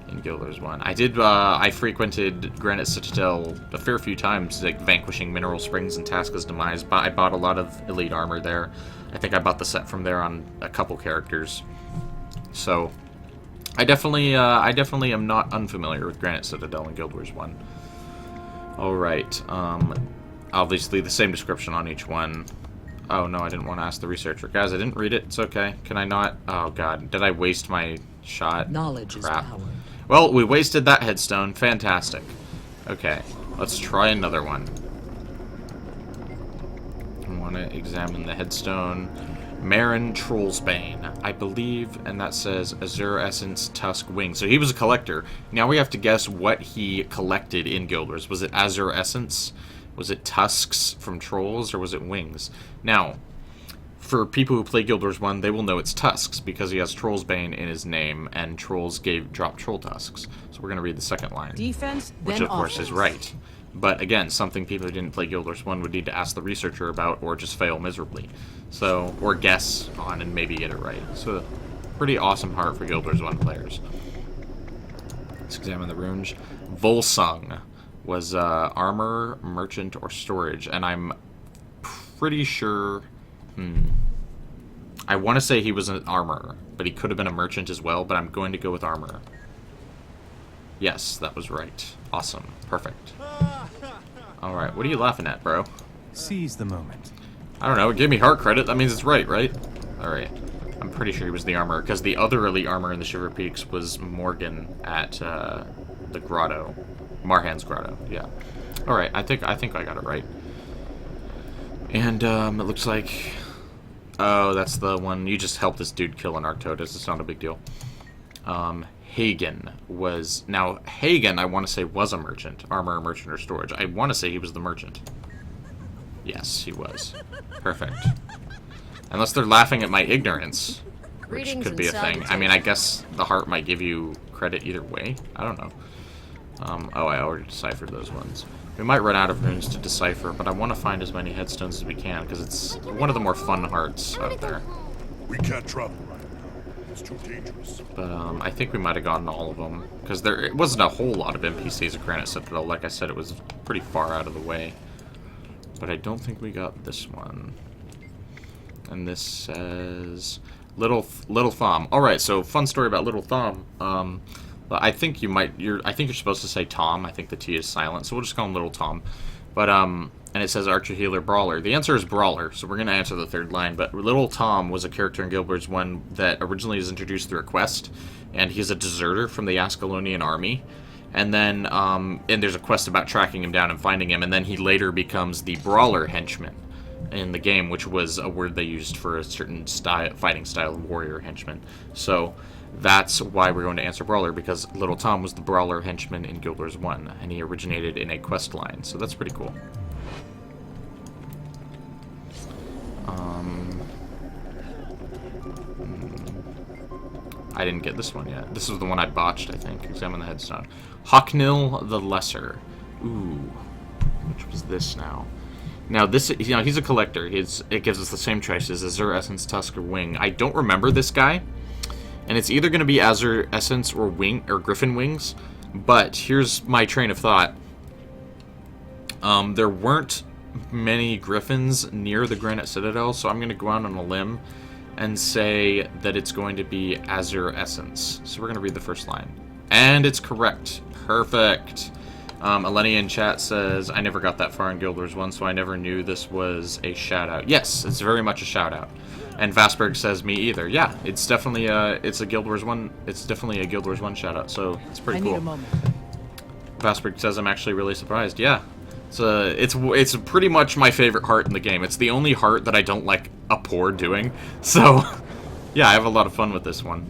in Guild Wars 1. I frequented Granite Citadel a fair few times, like vanquishing Mineral Springs and Tasca's Demise. I bought a lot of elite armor there. I think I bought the set from there on a couple characters. So, I definitely am not unfamiliar with Granite Citadel in Guild Wars 1. Alright, obviously the same description on each one. Oh no, I didn't want to ask the researcher. Guys, I didn't read it, it's okay. Can I not? Oh god, did I waste my shot? Knowledge Crap. is power. Well, we wasted that headstone, fantastic. Okay, let's try another one. I want to examine the headstone. Marin Trollsbane, I believe, and that says Azure Essence Tusk Wing. So he was a collector. Now we have to guess what he collected in Guild Wars. Was it Azure Essence? Was it tusks from trolls, or was it wings? Now, for people who play Guild Wars 1, they will know it's tusks, because he has Troll's Bane in his name, and trolls dropped troll tusks. So we're going to read the second line. Defense, which, then of course, offense. is right. But, again, something people who didn't play Guild Wars 1 would need to ask the researcher about, or just fail miserably. So, or guess on and maybe get it right. So, pretty awesome heart for Guild Wars 1 players. Let's examine the runes. Volsung was armor, merchant, or storage. And I'm pretty sure... I want to say he was an armorer, but he could have been a merchant as well, but I'm going to go with armorer. Yes, that was right. Awesome. Perfect. Alright, what are you laughing at, bro? Seize the moment. I don't know, it gave me heart credit, that means it's right? Alright. I'm pretty sure he was the armorer, because the other elite armor in the Shiver Peaks was Morgan at the grotto. Marhan's grotto, yeah. Alright, I think I got it right. And it looks like... Oh, that's the one. You just helped this dude kill an Arctodus. It's not a big deal. Hagen was... Now, Hagen, I want to say, was a merchant. Armor, merchant, or storage. I want to say he was the merchant. Yes, he was. Perfect. Unless they're laughing at my ignorance, which Greetings could be a and thing. I mean, I guess the heart might give you credit either way. I don't know. Oh, I already deciphered those ones. We might run out of runes to decipher, but I want to find as many headstones as we can, because it's one of the more fun hearts out there. We can't travel right now. It's too dangerous. But I think we might have gotten all of them, because it wasn't a whole lot of NPCs at Granite Citadel. Like I said, it was pretty far out of the way. But I don't think we got this one. And this says Little Thumb. All right, so fun story about Little Thumb. I think I think you're supposed to say Tom. I think the T is silent, so we'll just call him Little Tom. But and it says Archer, Healer, Brawler. The answer is Brawler, so we're gonna answer the third line. But Little Tom was a character in Guild Wars 1 that originally was introduced through a quest, and he's a deserter from the Ascalonian army. And then and there's a quest about tracking him down and finding him, and then he later becomes the Brawler henchman in the game, which was a word they used for a certain fighting style of warrior henchman. So that's why we're going to answer Brawler, because Little Tom was the Brawler henchman in Guild Wars 1, and he originated in a quest line, so that's pretty cool. I didn't get this one yet. This is the one I botched, I think. Examine the headstone. Hocknil the Lesser. Ooh. Which was this now? Now, this, he's a collector. It gives us the same choices: Azure Essence, Tusk, or Wing. I don't remember this guy. And it's either going to be Azure Essence or Wing or Griffin Wings. But here's my train of thought. There weren't many Griffins near the Granite Citadel, so I'm going to go out on a limb and say that it's going to be Azure Essence. So we're going to read the first line. And it's correct. Perfect. Eleni in chat says, I never got that far in Guild Wars 1, so I never knew this was a shout-out. Yes, it's very much a shout-out. And Vasberg says, me either. Yeah, it's definitely it's a Guild Wars 1. It's definitely a Guild Wars 1 shout-out, so it's pretty cool. I need a moment. Vasberg says, I'm actually really surprised. Yeah. It's pretty much my favorite heart in the game. It's the only heart that I don't like a poor doing. So, yeah, I have a lot of fun with this one.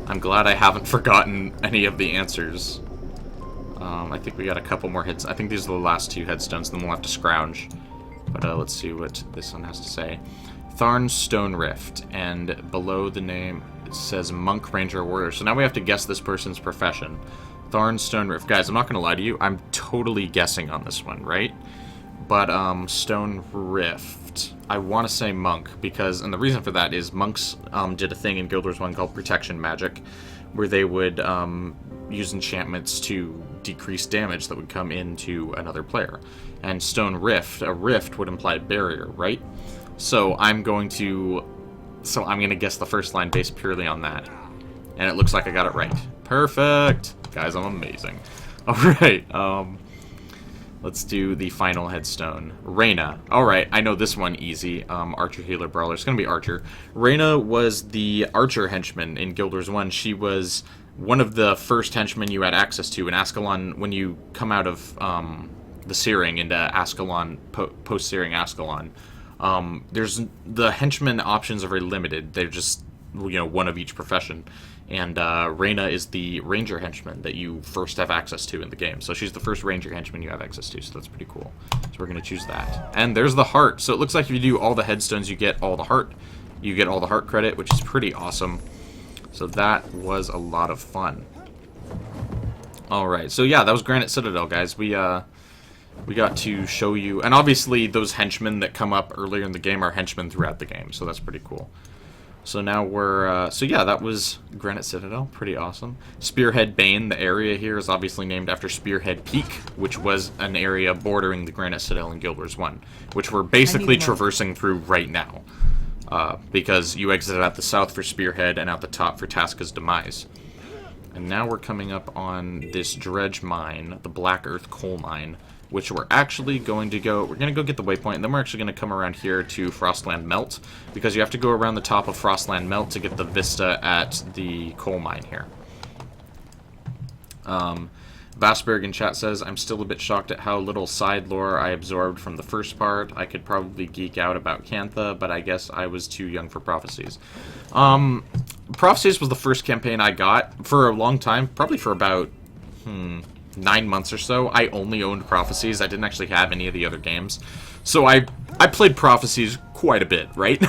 I'm glad I haven't forgotten any of the answers. I think we got a couple more hits. I think these are the last two headstones, then we'll have to scrounge. But let's see what this one has to say. Tharn Stone Rift, and below the name it says Monk, Ranger, Warrior. So now we have to guess this person's profession. Tharn Stone Rift. Guys, I'm not going to lie to you. I'm totally guessing on this one, right? But Stone Rift, I want to say Monk, because, and the reason for that is monks did a thing in Guild Wars 1 called Protection Magic, where they would use enchantments to decrease damage that would come into another player. And Stone Rift, a rift would imply barrier, right? So I'm going to guess the first line based purely on that. And it looks like I got it right. Perfect! Guys, I'm amazing. Alright, let's do the final headstone. Reyna. Alright, I know this one easy. Archer, Healer, Brawler. It's gonna be Archer. Reyna was the Archer henchman in Guild Wars 1. She was one of the first henchmen you had access to in Ascalon when you come out of the Searing into Ascalon, post-Searing Ascalon. The henchmen options are very limited. They're just, one of each profession. And Reyna is the ranger henchman that you first have access to in the game. So she's the first ranger henchman you have access to, so that's pretty cool. So we're going to choose that. And there's the heart. So it looks like if you do all the headstones, you get all the heart. You get all the heart credit, which is pretty awesome. So that was a lot of fun. Alright, so yeah, that was Granite Citadel, guys. We got to show you... And obviously, those henchmen that come up earlier in the game are henchmen throughout the game, so that's pretty cool. So now we're, so yeah, that was Granite Citadel. Pretty awesome. Spearhead Bane, the area here, is obviously named after Spearhead Peak, which was an area bordering the Granite Citadel in Guild Wars 1, which we're basically traversing through right now. Because you exited out the south for Spearhead and out the top for Tasca's Demise. And now we're coming up on this dredge mine, the Black Earth Coal Mine, which we're actually going to go... We're going to go get the waypoint, and then we're actually going to come around here to Frostland Melt, because you have to go around the top of Frostland Melt to get the vista at the coal mine here. Vasberg in chat says, I'm still a bit shocked at how little side lore I absorbed from the first part. I could probably geek out about Cantha, but I guess I was too young for Prophecies. Prophecies was the first campaign I got for a long time, probably for about... 9 months or so. I only owned Prophecies. I didn't actually have any of the other games. So I played Prophecies quite a bit, right?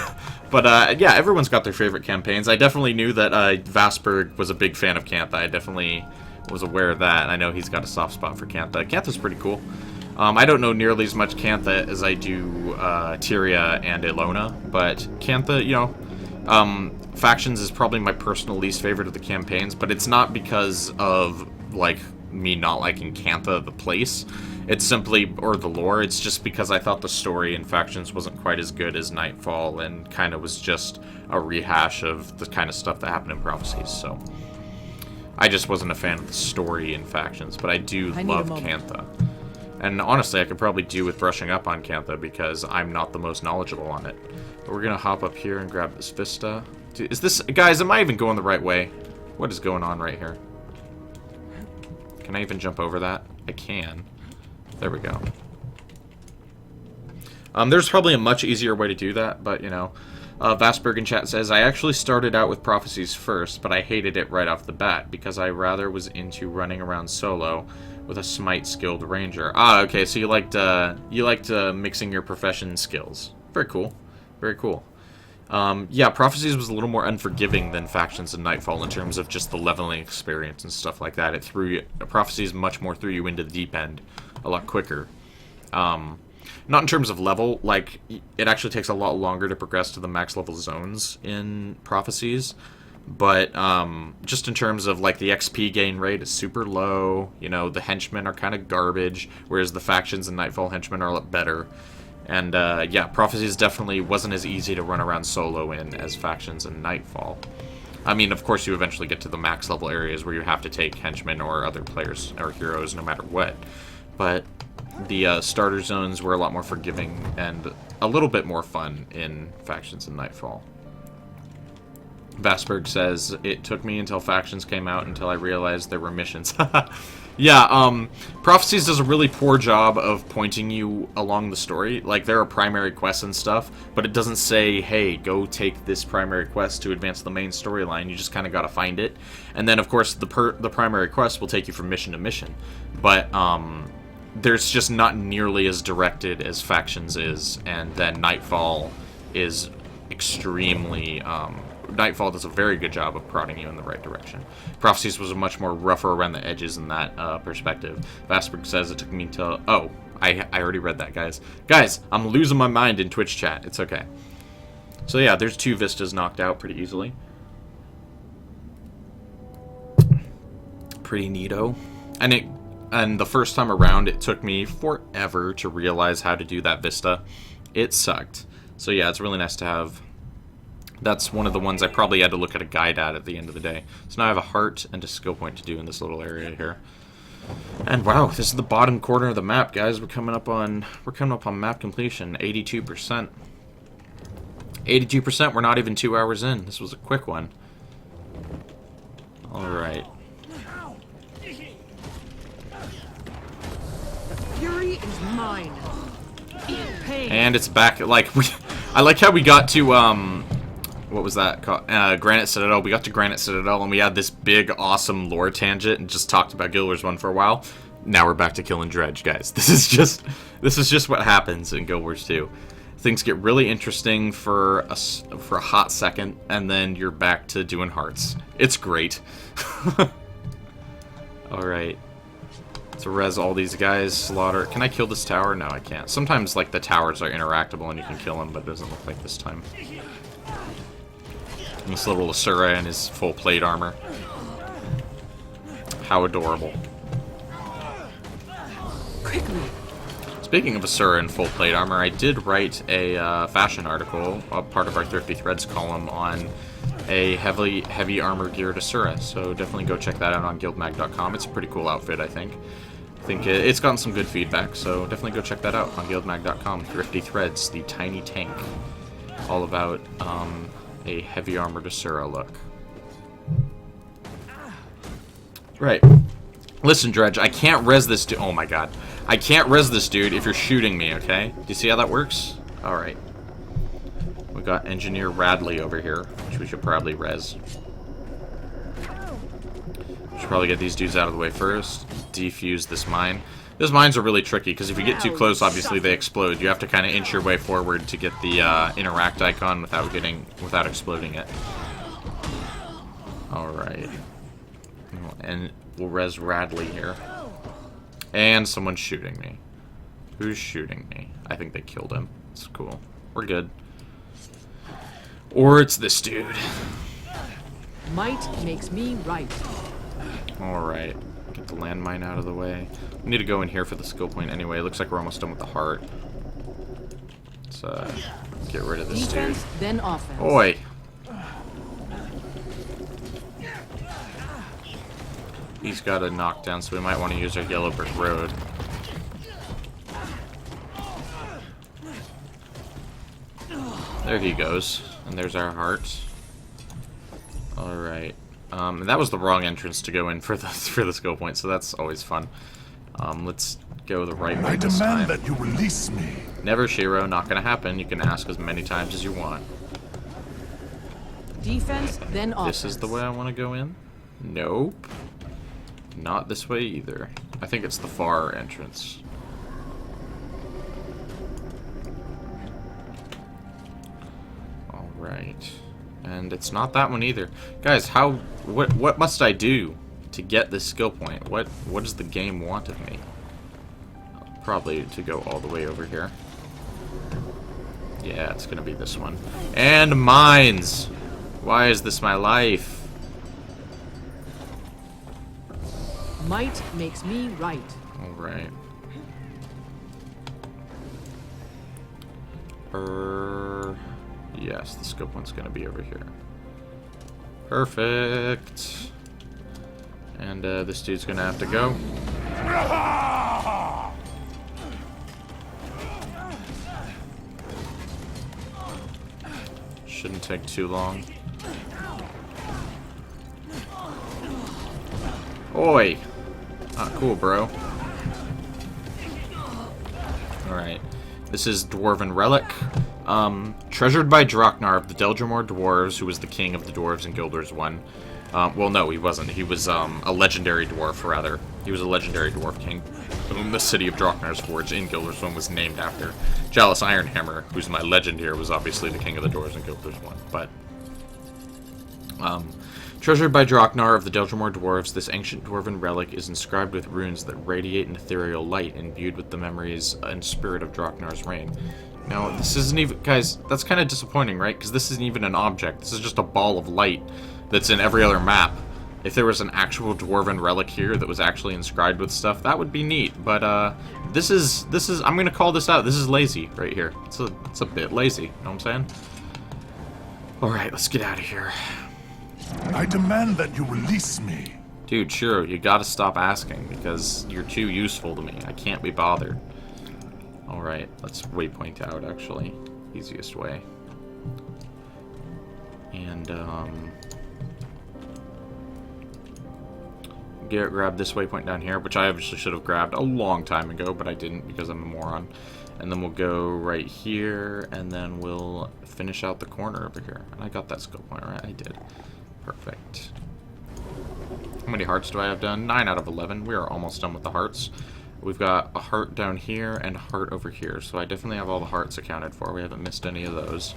But yeah, everyone's got their favorite campaigns. I definitely knew that Vasberg was a big fan of Cantha. I definitely was aware of that. I know he's got a soft spot for Cantha. Cantha's pretty cool. I don't know nearly as much Cantha as I do Tyria and Ilona, but Cantha, you know, Factions is probably my personal least favorite of the campaigns, but it's not because of, like, me not liking Cantha, the place. It's simply, or the lore, it's just because I thought the story in Factions wasn't quite as good as Nightfall and kind of was just a rehash of the kind of stuff that happened in Prophecies, so I just wasn't a fan of the story in Factions, but I do love Cantha. And honestly, I could probably do with brushing up on Cantha because I'm not the most knowledgeable on it. But we're gonna hop up here and grab this Vista. Is this... Guys, am I even going the right way? What is going on right here? Can I even jump over that? I can. There we go. There's probably a much easier way to do that, but, you know. Vasberg in chat says, I actually started out with Prophecies first, but I hated it right off the bat, because I rather was into running around solo with a smite skilled ranger. Ah, okay, so you liked mixing your profession skills. Very cool. Very cool. Yeah, Prophecies was a little more unforgiving than Factions and Nightfall in terms of just the leveling experience and stuff like that. It threw you, Prophecies much more threw you into the deep end a lot quicker. Not in terms of level, like, it actually takes a lot longer to progress to the max level zones in Prophecies, but just in terms of, like, the XP gain rate is super low, you know, the henchmen are kind of garbage, whereas the Factions and Nightfall henchmen are a lot better. And, yeah, Prophecies definitely wasn't as easy to run around solo in as Factions and Nightfall. I mean, of course, you eventually get to the max level areas where you have to take henchmen or other players or heroes no matter what. But the starter zones were a lot more forgiving and a little bit more fun in Factions and Nightfall. Vasberg says, it took me until Factions came out until I realized there were missions. Yeah, Prophecies does a really poor job of pointing you along the story. Like, there are primary quests and stuff, but it doesn't say, hey, go take this primary quest to advance the main storyline. You just kind of gotta find it. And then, of course, the primary quest will take you from mission to mission. But, there's just not nearly as directed as Factions is, and then Nightfall is extremely, Nightfall does a very good job of prodding you in the right direction. Prophecies was much more rougher around the edges in that perspective. Vasberg says it took me until... Oh, I already read that, guys. Guys, I'm losing my mind in Twitch chat. It's okay. So yeah, there's 2 vistas knocked out pretty easily. Pretty neato. And the first time around, it took me forever to realize how to do that vista. It sucked. So yeah, it's really nice to have... That's one of the ones I probably had to look at a guide at the end of the day. So now I have a heart and a skill point to do in this little area here. And wow, this is the bottom corner of the map, guys. We're coming up on map completion, 82%. 82%, we're not even 2 hours in. This was a quick one. Alright. Fury is mine. Eat pain. And it's back, like, I like how we got to, what was that called? Granite Citadel. We got to Granite Citadel, and we had this big, awesome lore tangent, and just talked about Guild Wars 1 for a while. Now we're back to killing Dredge, guys. This is just what happens in Guild Wars 2. Things get really interesting for a hot second, and then you're back to doing hearts. It's great. Alright. To res all these guys, slaughter. Can I kill this tower? No, I can't. Sometimes, like, the towers are interactable and you can kill them, but it doesn't look like this time. And this little Asura in his full plate armor. How adorable. Quickly. Speaking of Asura in full plate armor, I did write a fashion article, a part of our Thrifty Threads column, on a heavy armor geared Asura, so definitely go check that out on guildmag.com. It's a pretty cool outfit, I think. It's gotten some good feedback, so definitely go check that out on guildmag.com. Thrifty Threads, the tiny tank, all about a heavy armored Asura look. Right. Listen, Dredge, I can't res this dude. Oh my god. I can't res this dude if you're shooting me, okay? Do you see how that works? Alright. We got Engineer Radley over here, which we should probably res. Should probably get these dudes out of the way first. Defuse this mine. Those mines are really tricky, because if you get too close, obviously they explode. You have to kind of inch your way forward to get the interact icon without exploding it. Alright. And we'll res Radley here. And someone's shooting me. Who's shooting me? I think they killed him. It's cool. We're good. Or it's this dude. Might makes me right. Alright. Get the landmine out of the way. We need to go in here for the skill point anyway. Looks like we're almost done with the heart. Let's get rid of this Defense, dude. then offense. Oi! He's got a knockdown, so we might want to use our yellow brick road. There he goes. And there's our heart. Alright. And that was the wrong entrance to go in for the skill point, so that's always fun. Let's go the right way this time. I demand that you release me. Never, Shiro. Not gonna happen. You can ask as many times as you want. Defense, then offense. This is the way I want to go in? Nope. Not this way either. I think it's the far entrance. Alright. And it's not that one either. Guys, what must I do to get this skill point? What does the game want of me? Probably to go all the way over here. Yeah, it's gonna be this one. And mines! Why is this my life? Might makes me right. Alright. Yes, the scope one's gonna be over here. Perfect. And this dude's gonna have to go. Shouldn't take too long. Oi! Ah, cool, bro. Alright. This is Dwarven Relic. Treasured by Draknar of the Deldrimor Dwarves, who was the king of the dwarves in Guild Wars 1. Well, no, he wasn't. He was a legendary dwarf, rather. He was a legendary dwarf king, whom the city of Draknar's Forge in Guild Wars 1 was named after. Jalis Ironhammer, who's my legend here, was obviously the king of the dwarves in Guild Wars 1, but... Treasured by Draknar of the Deldrimor Dwarves, this ancient dwarven relic is inscribed with runes that radiate an ethereal light, imbued with the memories and spirit of Draknar's reign. Now, this isn't even... Guys, that's kind of disappointing, right? Because this isn't even an object. This is just a ball of light that's in every other map. If there was an actual dwarven relic here that was actually inscribed with stuff, that would be neat. But, this is... I'm gonna call this out. This is lazy right here. It's a bit lazy. You know what I'm saying? Alright, let's get out of here. I demand that you release me. Dude, Shiro, you gotta stop asking, because you're too useful to me. I can't be bothered. Alright, let's waypoint out, actually. Easiest way. And, grab this waypoint down here, which I obviously should have grabbed a long time ago, but I didn't because I'm a moron. And then we'll go right here, and then we'll finish out the corner over here. And I got that skill point, right? I did. Perfect. How many hearts do I have done? 9 out of 11. We are almost done with the hearts. We've got a heart down here and a heart over here, so I definitely have all the hearts accounted for. We haven't missed any of those.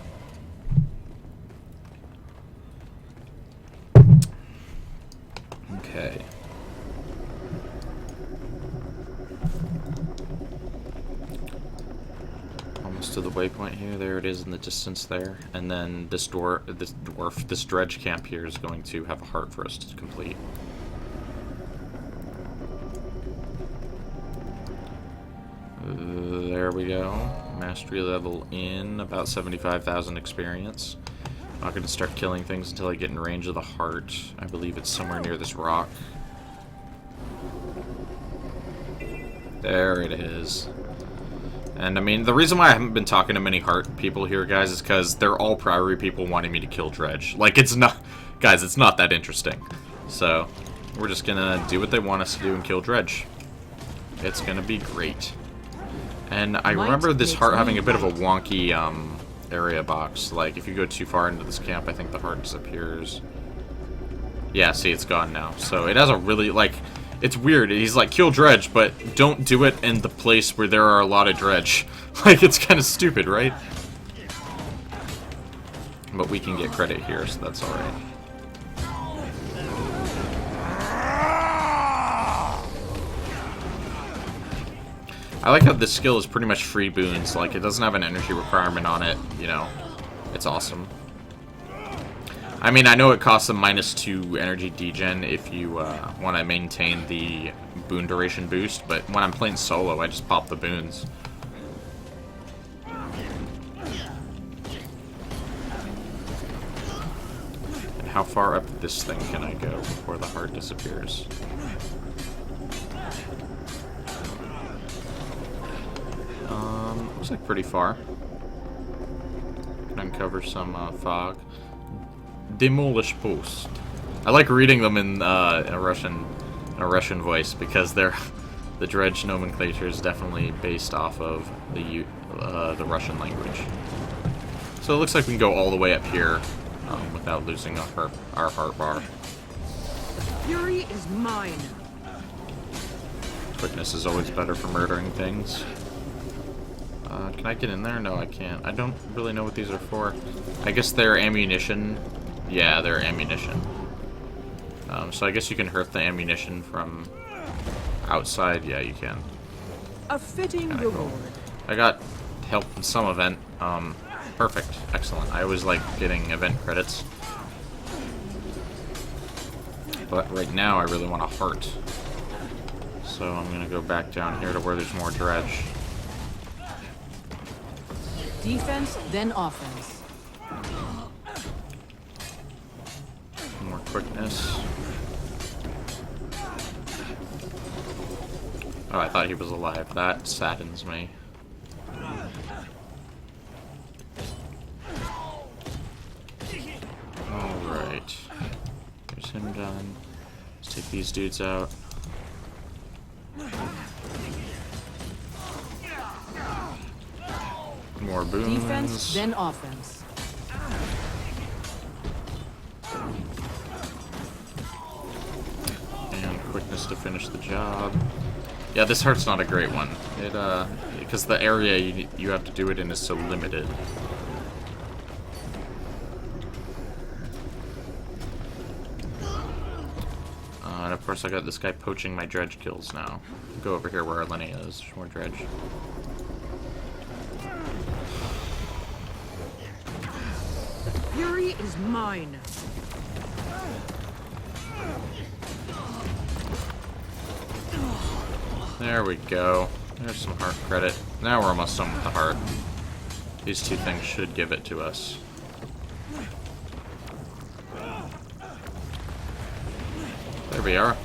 Okay. Almost to the waypoint here. There it is in the distance there. And then this dredge camp here is going to have a heart for us to complete. There we go. Mastery level in, about 75,000 experience. I'm not going to start killing things until I get in range of the heart. I believe it's somewhere near this rock. There it is. And I mean, the reason why I haven't been talking to many heart people here, guys, is because they're all Priory people wanting me to kill Dredge. Like, it's not... Guys, it's not that interesting. So, we're just gonna do what they want us to do and kill Dredge. It's gonna be great. And I remember this heart having a bit of a wonky area box. Like, if you go too far into this camp, I think the heart disappears. Yeah, see, it's gone now. So it has a really, like, it's weird. He's like, kill Dredge, but don't do it in the place where there are a lot of Dredge. Like, it's kind of stupid, right? But we can get credit here, so that's alright. I like how this skill is pretty much free boons. Like, it doesn't have an energy requirement on it, you know. It's awesome. I mean, I know it costs a -2 energy degen if you want to maintain the boon duration boost, but when I'm playing solo, I just pop the boons. And how far up this thing can I go before the heart disappears? Looks like pretty far. Can uncover some fog. Demolish post. I like reading them in a Russian voice because they're the dredge nomenclature is definitely based off of the Russian language. So it looks like we can go all the way up here without losing our heart bar. Fury is mine. Quickness is always better for murdering things. Can I get in there? No, I can't. I don't really know what these are for. I guess they're ammunition. Yeah, they're ammunition. So I guess you can hurt the ammunition from outside. Yeah, you can. A fitting Kinda reward. cool. I got help in some event. Perfect. Excellent. I always like getting event credits. But right now I really want a heart. So I'm going to go back down here to where there's more dredge. Defense, then offense. More quickness. Oh, I thought he was alive. That saddens me. Alright. There's him done. Let's take these dudes out. More boons. Defense, then offense. And quickness to finish the job. Yeah, this heart's not a great one. It because the area you have to do it in is so limited. And of course I got this guy poaching my dredge kills now. Go over here where Lenny is. There's more dredge. Fury is mine. There we go. There's some heart credit. Now we're almost done with the heart. These two things should give it to us. There we are.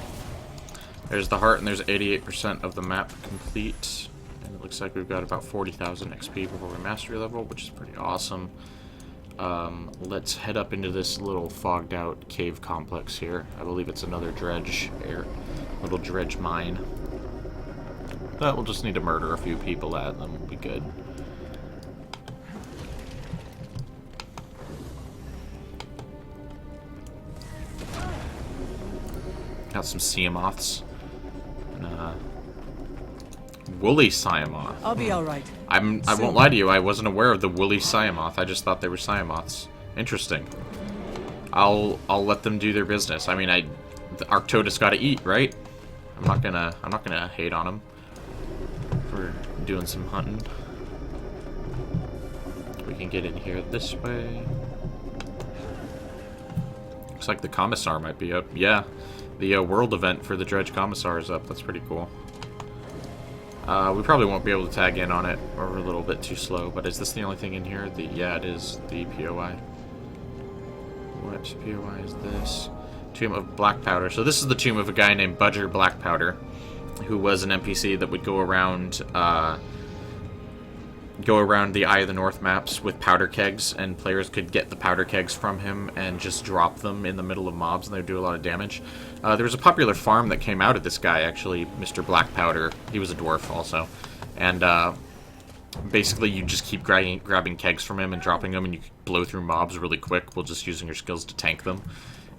There's the heart, and there's 88% of the map complete. And it looks like we've got about 40,000 XP before we mastery level, which is pretty awesome. Let's head up into this little fogged out cave complex here. I believe it's another dredge, little dredge mine. But we'll just need to murder a few people at them. We'll be good. Got some Siamoths. And, woolly Siamoth. I'll be alright. I won't lie to you, I wasn't aware of the woolly Siamoth. I just thought they were Siamoths. Interesting. I'll let them do their business. I mean, the Arctodus gotta eat, right? I'm not gonna hate on them for doing some hunting. We can get in here this way. Looks like the Commissar might be up. Yeah, the world event for the Dredge Commissar is up. That's pretty cool. We probably won't be able to tag in on it, or we're a little bit too slow, but is this the only thing in here? Yeah, it is. The POI. What POI is this? Tomb of Black Powder. So this is the tomb of a guy named Budger Black Powder, who was an NPC that would go around the Eye of the North maps with powder kegs, and players could get the powder kegs from him and just drop them in the middle of mobs, and they would do a lot of damage. There was a popular farm that came out of this guy, actually, Mr. Black Powder. He was a dwarf also. And basically you just keep grabbing kegs from him and dropping them, and you could blow through mobs really quick while just using your skills to tank them.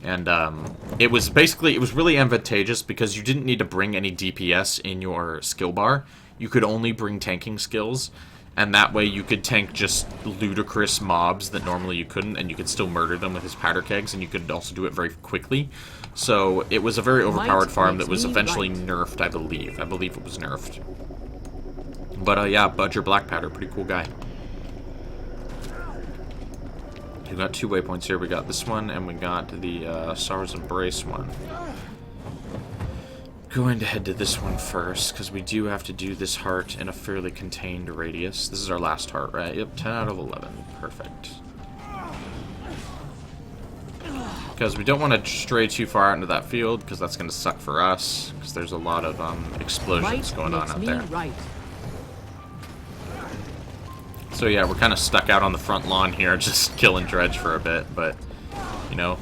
And it was really advantageous because you didn't need to bring any DPS in your skill bar. You could only bring tanking skills, and that way you could tank just ludicrous mobs that normally you couldn't, and you could still murder them with his powder kegs, and you could also do it very quickly. So it was a very overpowered farm that was eventually nerfed, I believe. I believe it was nerfed. But yeah, Budger Black Powder, pretty cool guy. We got 2 waypoints here. We got this one, and we got the Sorrow's Embrace one. Going to head to this one first, because we do have to do this heart in a fairly contained radius. This is our last heart, right? Yep, 10 out of 11. Perfect. Because we don't want to stray too far out into that field, because that's going to suck for us, because there's a lot of explosions going on out there. Right. So yeah, we're kind of stuck out on the front lawn here, just killing Dredge for a bit, but, you know,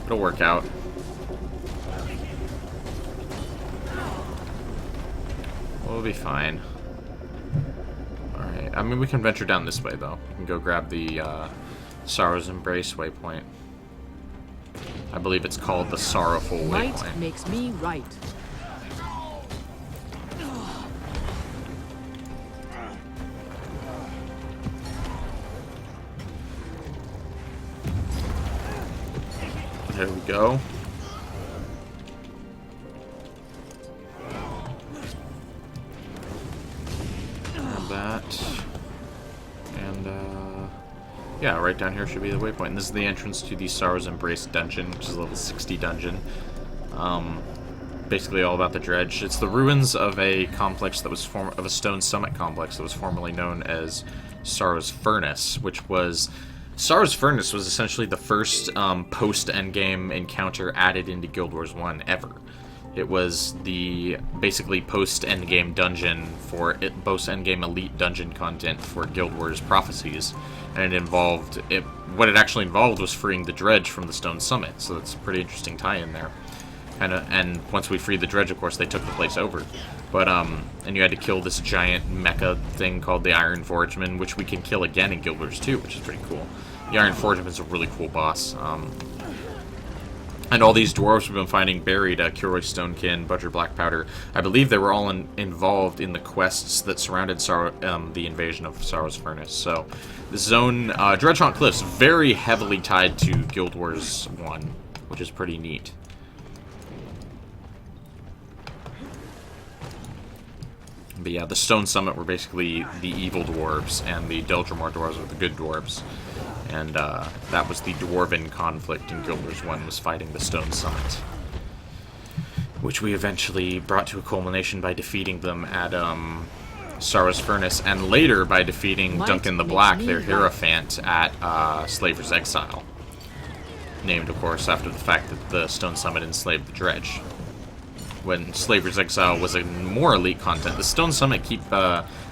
it'll work out. We'll be fine. Alright, I mean, we can venture down this way, though. We can go grab the Sorrow's Embrace waypoint. I believe it's called the Sorrowful Might waypoint. makes me right. There we go. Grab that. And, yeah, right down here should be the waypoint. And this is the entrance to the Sorrow's Embrace dungeon, which is a level 60 dungeon. Basically all about the dredge. It's the ruins of a complex that was of a stone summit complex that was formerly known as Sorrow's Furnace, which was... Sorrow's Furnace was essentially the first post-endgame encounter added into Guild Wars 1 ever. It was the basically post-endgame dungeon for post-endgame elite dungeon content for Guild Wars Prophecies, and it involved what it actually involved was freeing the dredge from the Stone Summit. So that's a pretty interesting tie-in there. And once we freed the dredge, of course, they took the place over. But and you had to kill this giant mecha thing called the Iron Forgeman, which we can kill again in Guild Wars 2, which is pretty cool. The Iron Forgeman is a really cool boss. And all these dwarves we've been finding buried, Curoi Stonekin, Budger Black Powder, I believe they were all involved in the quests that surrounded the invasion of Sorrow's Furnace. So this zone, Dredgehaunt Cliffs, very heavily tied to Guild Wars 1, which is pretty neat. But yeah, the Stone Summit were basically the evil dwarves, and the Deldrimor dwarves were the good dwarves. And that was the dwarven conflict in Guild Wars 1, was fighting the Stone Summit. Which we eventually brought to a culmination by defeating them at Sorrow's Furnace, and later by defeating Duncan the Black, their Hierophant, at Slaver's Exile. Named, of course, after the fact that the Stone Summit enslaved the Dredge. When Slaver's Exile was a more elite content. The Stone Summit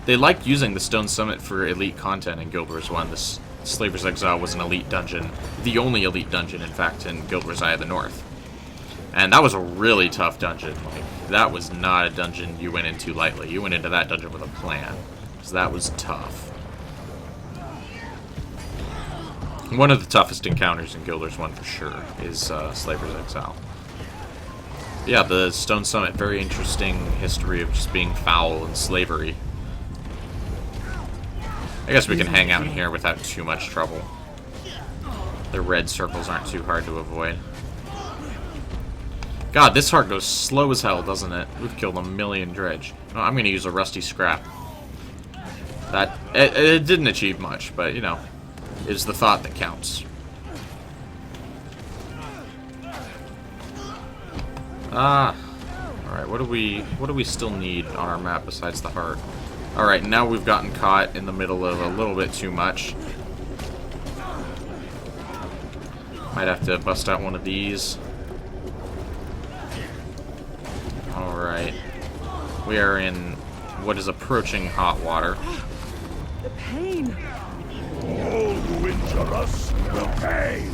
they liked using the Stone Summit for elite content in Guild Wars 1. This Slaver's Exile was an elite dungeon. The only elite dungeon, in fact, in Guild Wars Eye of the North. And that was a really tough dungeon. Like, that was not a dungeon you went into lightly. You went into that dungeon with a plan. Because that was tough. One of the toughest encounters in Guilders 1 for sure is Slaver's Exile. Yeah, the Stone Summit, very interesting history of just being foul and slavery. I guess we can hang out in here without too much trouble. The red circles aren't too hard to avoid. God, this heart goes slow as hell, doesn't it? We've killed a million dredge. No, I'm gonna use a rusty scrap. That it didn't achieve much, but you know, it's the thought that counts. Alright, what do we still need on our map besides the heart? Alright, now we've gotten caught in the middle of a little bit too much. Might have to bust out one of these. Alright. We are in what is approaching hot water. The pain. All who injure us will pay.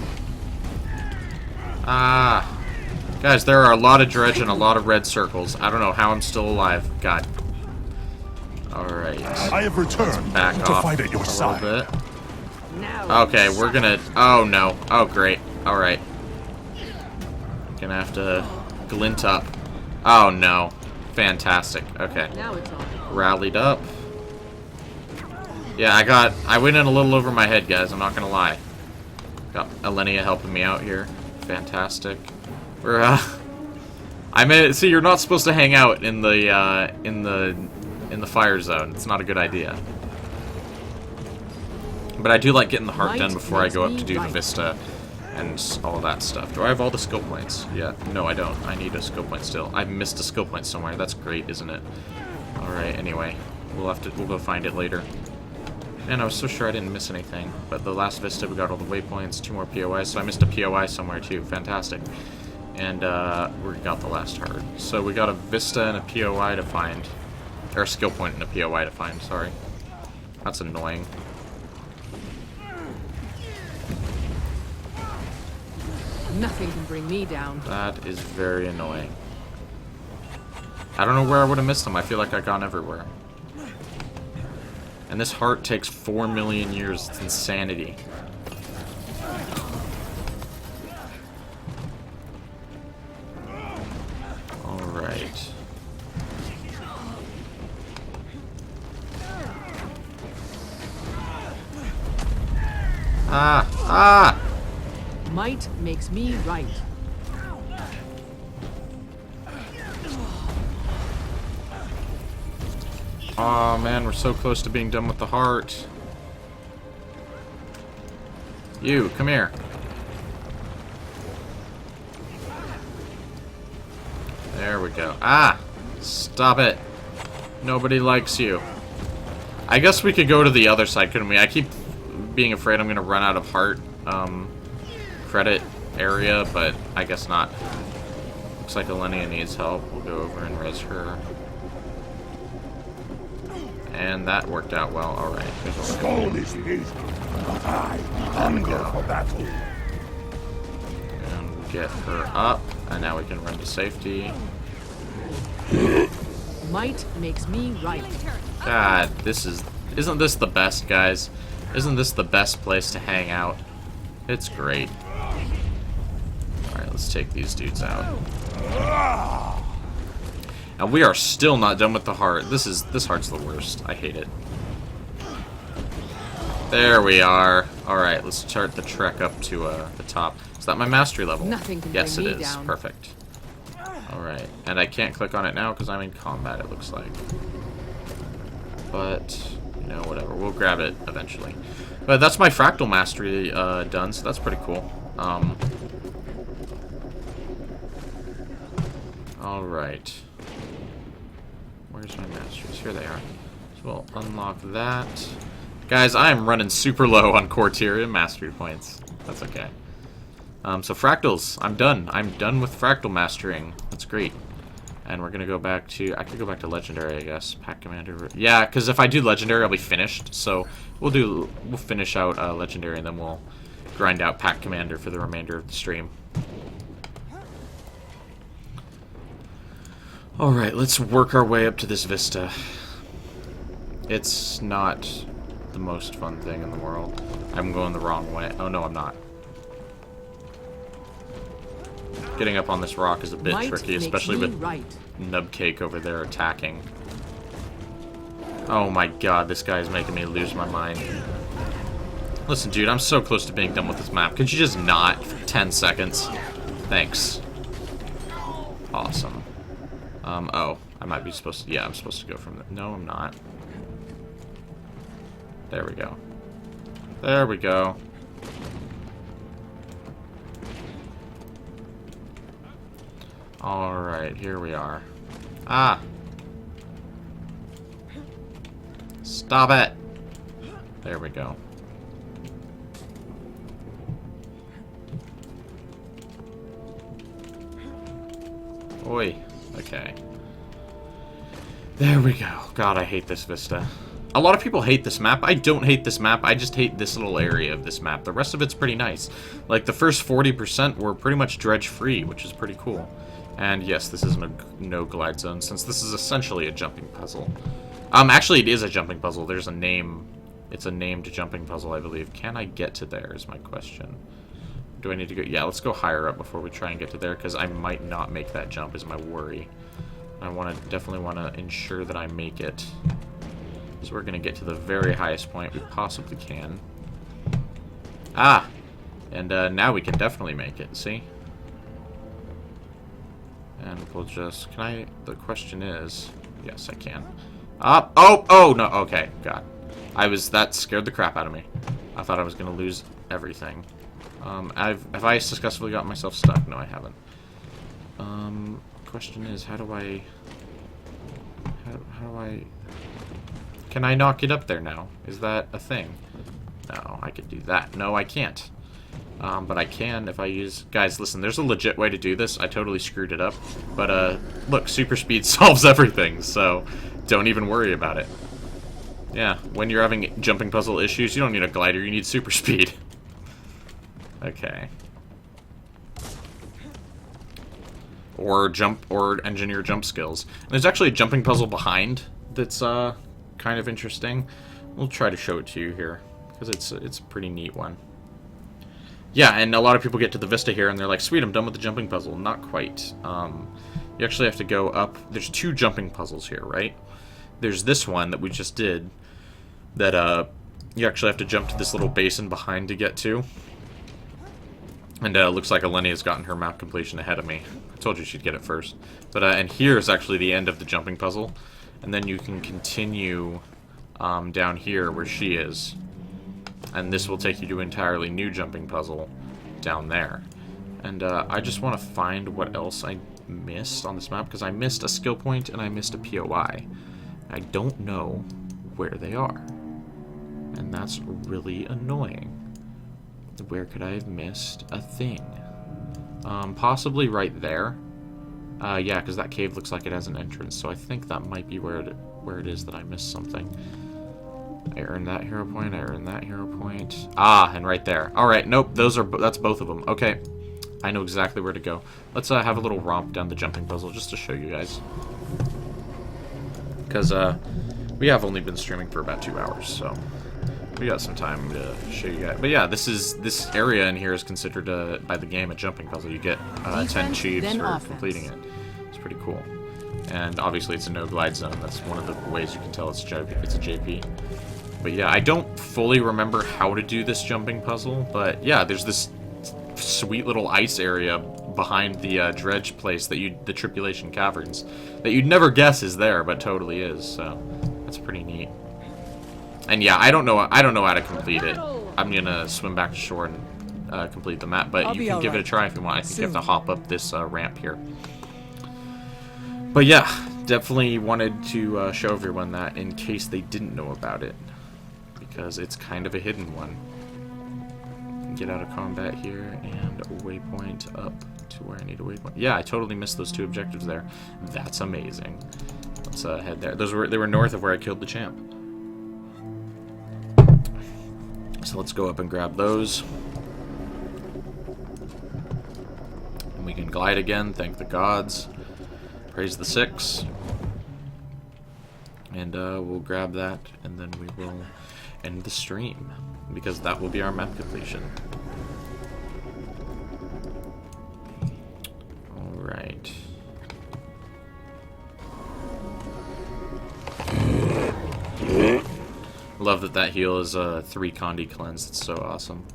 Guys, there are a lot of dredge and a lot of red circles. I don't know how I'm still alive. God. Alright. I have returned Back to off fight at your a side. little bit. Now. Okay, we're gonna... Oh, no. Oh, great. Alright. Gonna have to glint up. Oh, no. Fantastic. Okay. Now it's on. Rallied up. Yeah, I went in a little over my head, guys. I'm not gonna lie. Got Elenia helping me out here. Fantastic. We're, see, you're not supposed to hang out in the fire zone. It's not a good idea. But I do like getting the heart done before I go up to do the Vista and all of that stuff. Do I have all the skill points? Yeah. No, I don't. I need a skill point still. I missed a skill point somewhere. That's great, isn't it? Alright, anyway. We'll go find it later. Man, I was so sure I didn't miss anything. But the last Vista, we got all the waypoints, 2 more POIs, so I missed a POI somewhere too. Fantastic. And we got the last heart. So we got a Vista and a POI to find. Or a skill point and a POI to find, sorry. That's annoying. Nothing can bring me down. That is very annoying. I don't know where I would have missed them. I feel like I've gone everywhere. And this heart takes 4 million years. It's insanity. Alright. Might makes me right. Oh man, we're so close to being done with the heart. You, come here. There we go. Stop it. Nobody likes you. I guess we could go to the other side, couldn't we? I keep being afraid I'm gonna run out of heart credit area, but I guess not. Looks like Elenia needs help. We'll go over and res her. And that worked out well. Alright. Stone is easy, but I hunger for battle. And we'll get her up, and now we can run to safety. Might makes me right. God, isn't this the best, guys? Isn't this the best place to hang out? It's great. Alright, let's take these dudes out. And we are still not done with the heart. This heart's the worst. I hate it. There we are. Alright, let's start the trek up to the top. Is that my mastery level? Nothing can yes, it bring me is. down. Perfect. Alright, and I can't click on it now because I'm in combat, it looks like. But, you know, whatever. We'll grab it eventually. But that's my fractal mastery done, so that's pretty cool. Alright. Where's my masteries? Here they are. So we'll unlock that. Guys, I am running super low on core Tyria mastery points. That's okay. So fractals, I'm done. I'm done with fractal mastering. That's great. And we're gonna go back to, I could go back to legendary, I guess. Pack commander. Yeah, because if I do legendary, I'll be finished. So we'll finish out legendary, and then we'll grind out pack commander for the remainder of the stream. Alright, let's work our way up to this vista. It's not the most fun thing in the world. I'm going the wrong way. Oh, no, I'm not. Getting up on this rock is a bit tricky, especially with Nubcake over there attacking. Oh my god, this guy is making me lose my mind. Listen, dude, I'm so close to being done with this map. Could you just not for 10 seconds? Thanks. Awesome. Oh, I might be supposed to... Yeah, I'm supposed to go from... No, I'm not. There we go. There we go. Alright, here we are. Ah! Stop it! There we go. Oi. Okay. There we go. God, I hate this vista. A lot of people hate this map. I don't hate this map. I just hate this little area of this map. The rest of it's pretty nice. Like, the first 40% were pretty much dredge-free, which is pretty cool. And yes, this is no glide zone, since this is essentially a jumping puzzle. Actually, it is a jumping puzzle. There's a name. It's a named jumping puzzle, I believe. Can I get to there is my question. Do I need to go? Yeah, let's go higher up before we try and get to there, because I might not make that jump is my worry. I definitely want to ensure that I make it. So we're going to get to the very highest point we possibly can. Ah! And now we can definitely make it, see? And we'll just... Can I... The question is... Yes, I can. Oh, no, okay, God. That scared the crap out of me. I thought I was going to lose everything. Have I successfully got myself stuck? No, I haven't. Question is, how do I... Can I not get up there now? Is that a thing? No, I could do that. No, I can't. But I can if I use... Guys, listen, there's a legit way to do this. I totally screwed it up. But, look, super speed solves everything, so don't even worry about it. Yeah, when you're having jumping puzzle issues, you don't need a glider, you need super speed. Okay. Or engineer jump skills. And there's actually a jumping puzzle behind that's, kind of interesting. We'll try to show it to you here, because it's a pretty neat one. Yeah, and a lot of people get to the vista here and they're like, sweet, I'm done with the jumping puzzle. Not quite. You actually have to go up. There's 2 jumping puzzles here, right? There's this one that we just did that you actually have to jump to this little basin behind to get to. And it looks like Eleni has gotten her map completion ahead of me. I told you she'd get it first. But and here's actually the end of the jumping puzzle. And then you can continue down here where she is. And this will take you to an entirely new jumping puzzle down there. And I just want to find what else I missed on this map, because I missed a skill point and I missed a POI. I don't know where they are. And that's really annoying. Where could I have missed a thing? Possibly right there. Yeah, because that cave looks like it has an entrance, so I think that might be where it is that I missed something. I earned that hero point, I earned that hero point. Ah, and right there. Alright, nope, that's both of them. Okay, I know exactly where to go. Let's have a little romp down the jumping puzzle just to show you guys. Because we have only been streaming for about 2 hours, so we got some time to show you guys. But yeah, this area in here is considered by the game a jumping puzzle. You get 10 chiefs for completing it. It's pretty cool. And obviously it's a no glide zone. That's one of the ways you can tell it's a JP. But yeah, I don't fully remember how to do this jumping puzzle, but yeah, there's this sweet little ice area behind the dredge place the Tribulation Caverns that you'd never guess is there, but totally is. So that's pretty neat. And yeah, I don't know how to complete it. I'm gonna swim back to shore and complete the map, but you can give it a try if you want. I think you have to hop up this ramp here. But yeah, definitely wanted to show everyone that in case they didn't know about it, because it's kind of a hidden one. Get out of combat here and waypoint up to where I need a waypoint. Yeah, I totally missed those 2 objectives there. That's amazing. Let's head there. They were north of where I killed the champ. So let's go up and grab those. And we can glide again, thank the gods. Praise the 6. And we'll grab that, and then we will end the stream, because that will be our map completion. Alright. Love that heal is a 3 Condi cleanse. It's so awesome.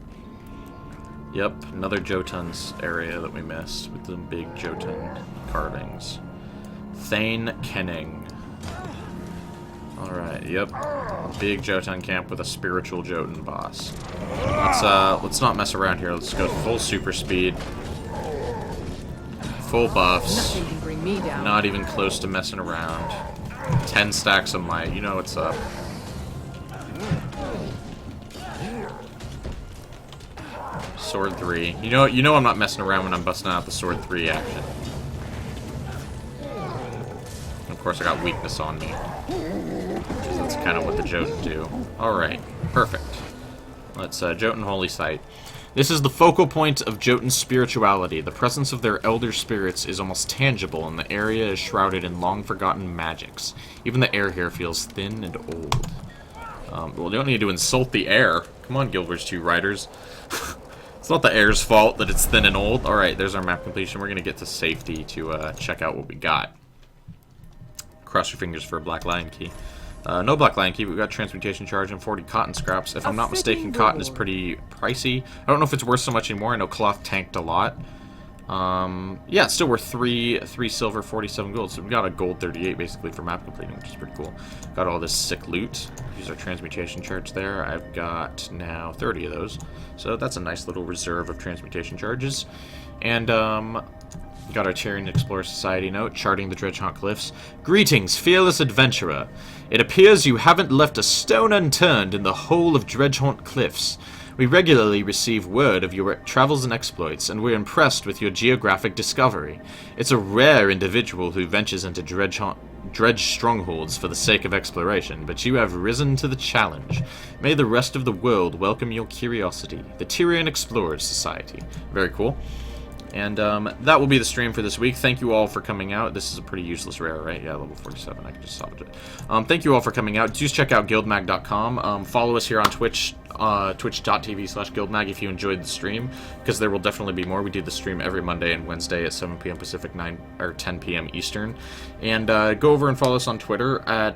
Yep, another Jotun's area that we missed with the big Jotun carvings. Thane Kenning. Alright, yep. Big Jotun camp with a spiritual Jotun boss. Let's not mess around here. Let's go full super speed. Full buffs. Nothing can bring me down. Not even close to messing around. 10 stacks of might. You know what's up. Sword 3. You know I'm not messing around when I'm busting out the Sword 3 action. Of course, I got weakness on me. Because that's kind of what the Jotun do. Alright, perfect. Let's, Jotun Holy Site. This is the focal point of Jotun spirituality. The presence of their elder spirits is almost tangible, and the area is shrouded in long-forgotten magics. Even the air here feels thin and old. Well, you don't need to insult the air. Come on, Guild Wars 2 riders. It's not the air's fault that it's thin and old. Alright, there's our map completion. We're going to get to safety to check out what we got. Cross your fingers for a Black Lion Key. No Black Lion Key, but we got Transmutation Charge and 40 cotton scraps. If I'm not mistaken, cotton is pretty pricey. I don't know if it's worth so much anymore. I know cloth tanked a lot. Yeah, it's still worth 3 silver, 47 gold. So we got a gold 38 basically for map completing, which is pretty cool. Got all this sick loot. Use our Transmutation Charge there. I've got now 30 of those. So that's a nice little reserve of Transmutation Charges. And, got our Tyrian Explorer Society note, charting the Dredgehaunt Cliffs. Greetings, fearless adventurer. It appears you haven't left a stone unturned in the whole of Dredgehaunt Cliffs. We regularly receive word of your travels and exploits, and we're impressed with your geographic discovery. It's a rare individual who ventures into dredge strongholds for the sake of exploration, but you have risen to the challenge. May the rest of the world welcome your curiosity. The Tyrian Explorers Society. Very cool. And that will be the stream for this week. Thank you all for coming out. This is a pretty useless rare, right? Yeah, level 47. I can just salvage it. Thank you all for coming out. Just check out guildmag.com. Follow us here on Twitch, twitch.tv/guildmag if you enjoyed the stream, because there will definitely be more. We do the stream every Monday and Wednesday at 7 p.m. Pacific, 10 p.m. Eastern. And go over and follow us on Twitter at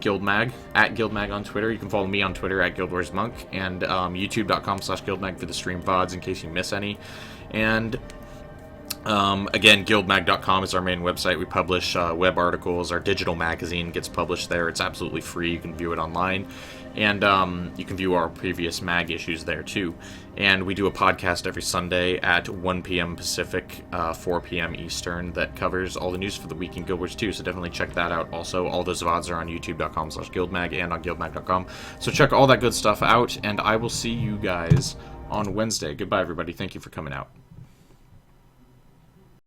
guildmag, at guildmag on Twitter. You can follow me on Twitter at guildwarsmonk, and youtube.com/guildmag for the stream VODs in case you miss any. And again, guildmag.com is our main website. We publish web articles. Our digital magazine gets published there. It's absolutely free. You can view it online. And you can view our previous mag issues there, too. And we do a podcast every Sunday at 1 p.m. Pacific, 4 p.m. Eastern that covers all the news for the week in Guild Wars 2. So definitely check that out. Also, all those VODs are on youtube.com/guildmag and on guildmag.com. So check all that good stuff out. And I will see you guys on Wednesday. Goodbye, everybody. Thank you for coming out.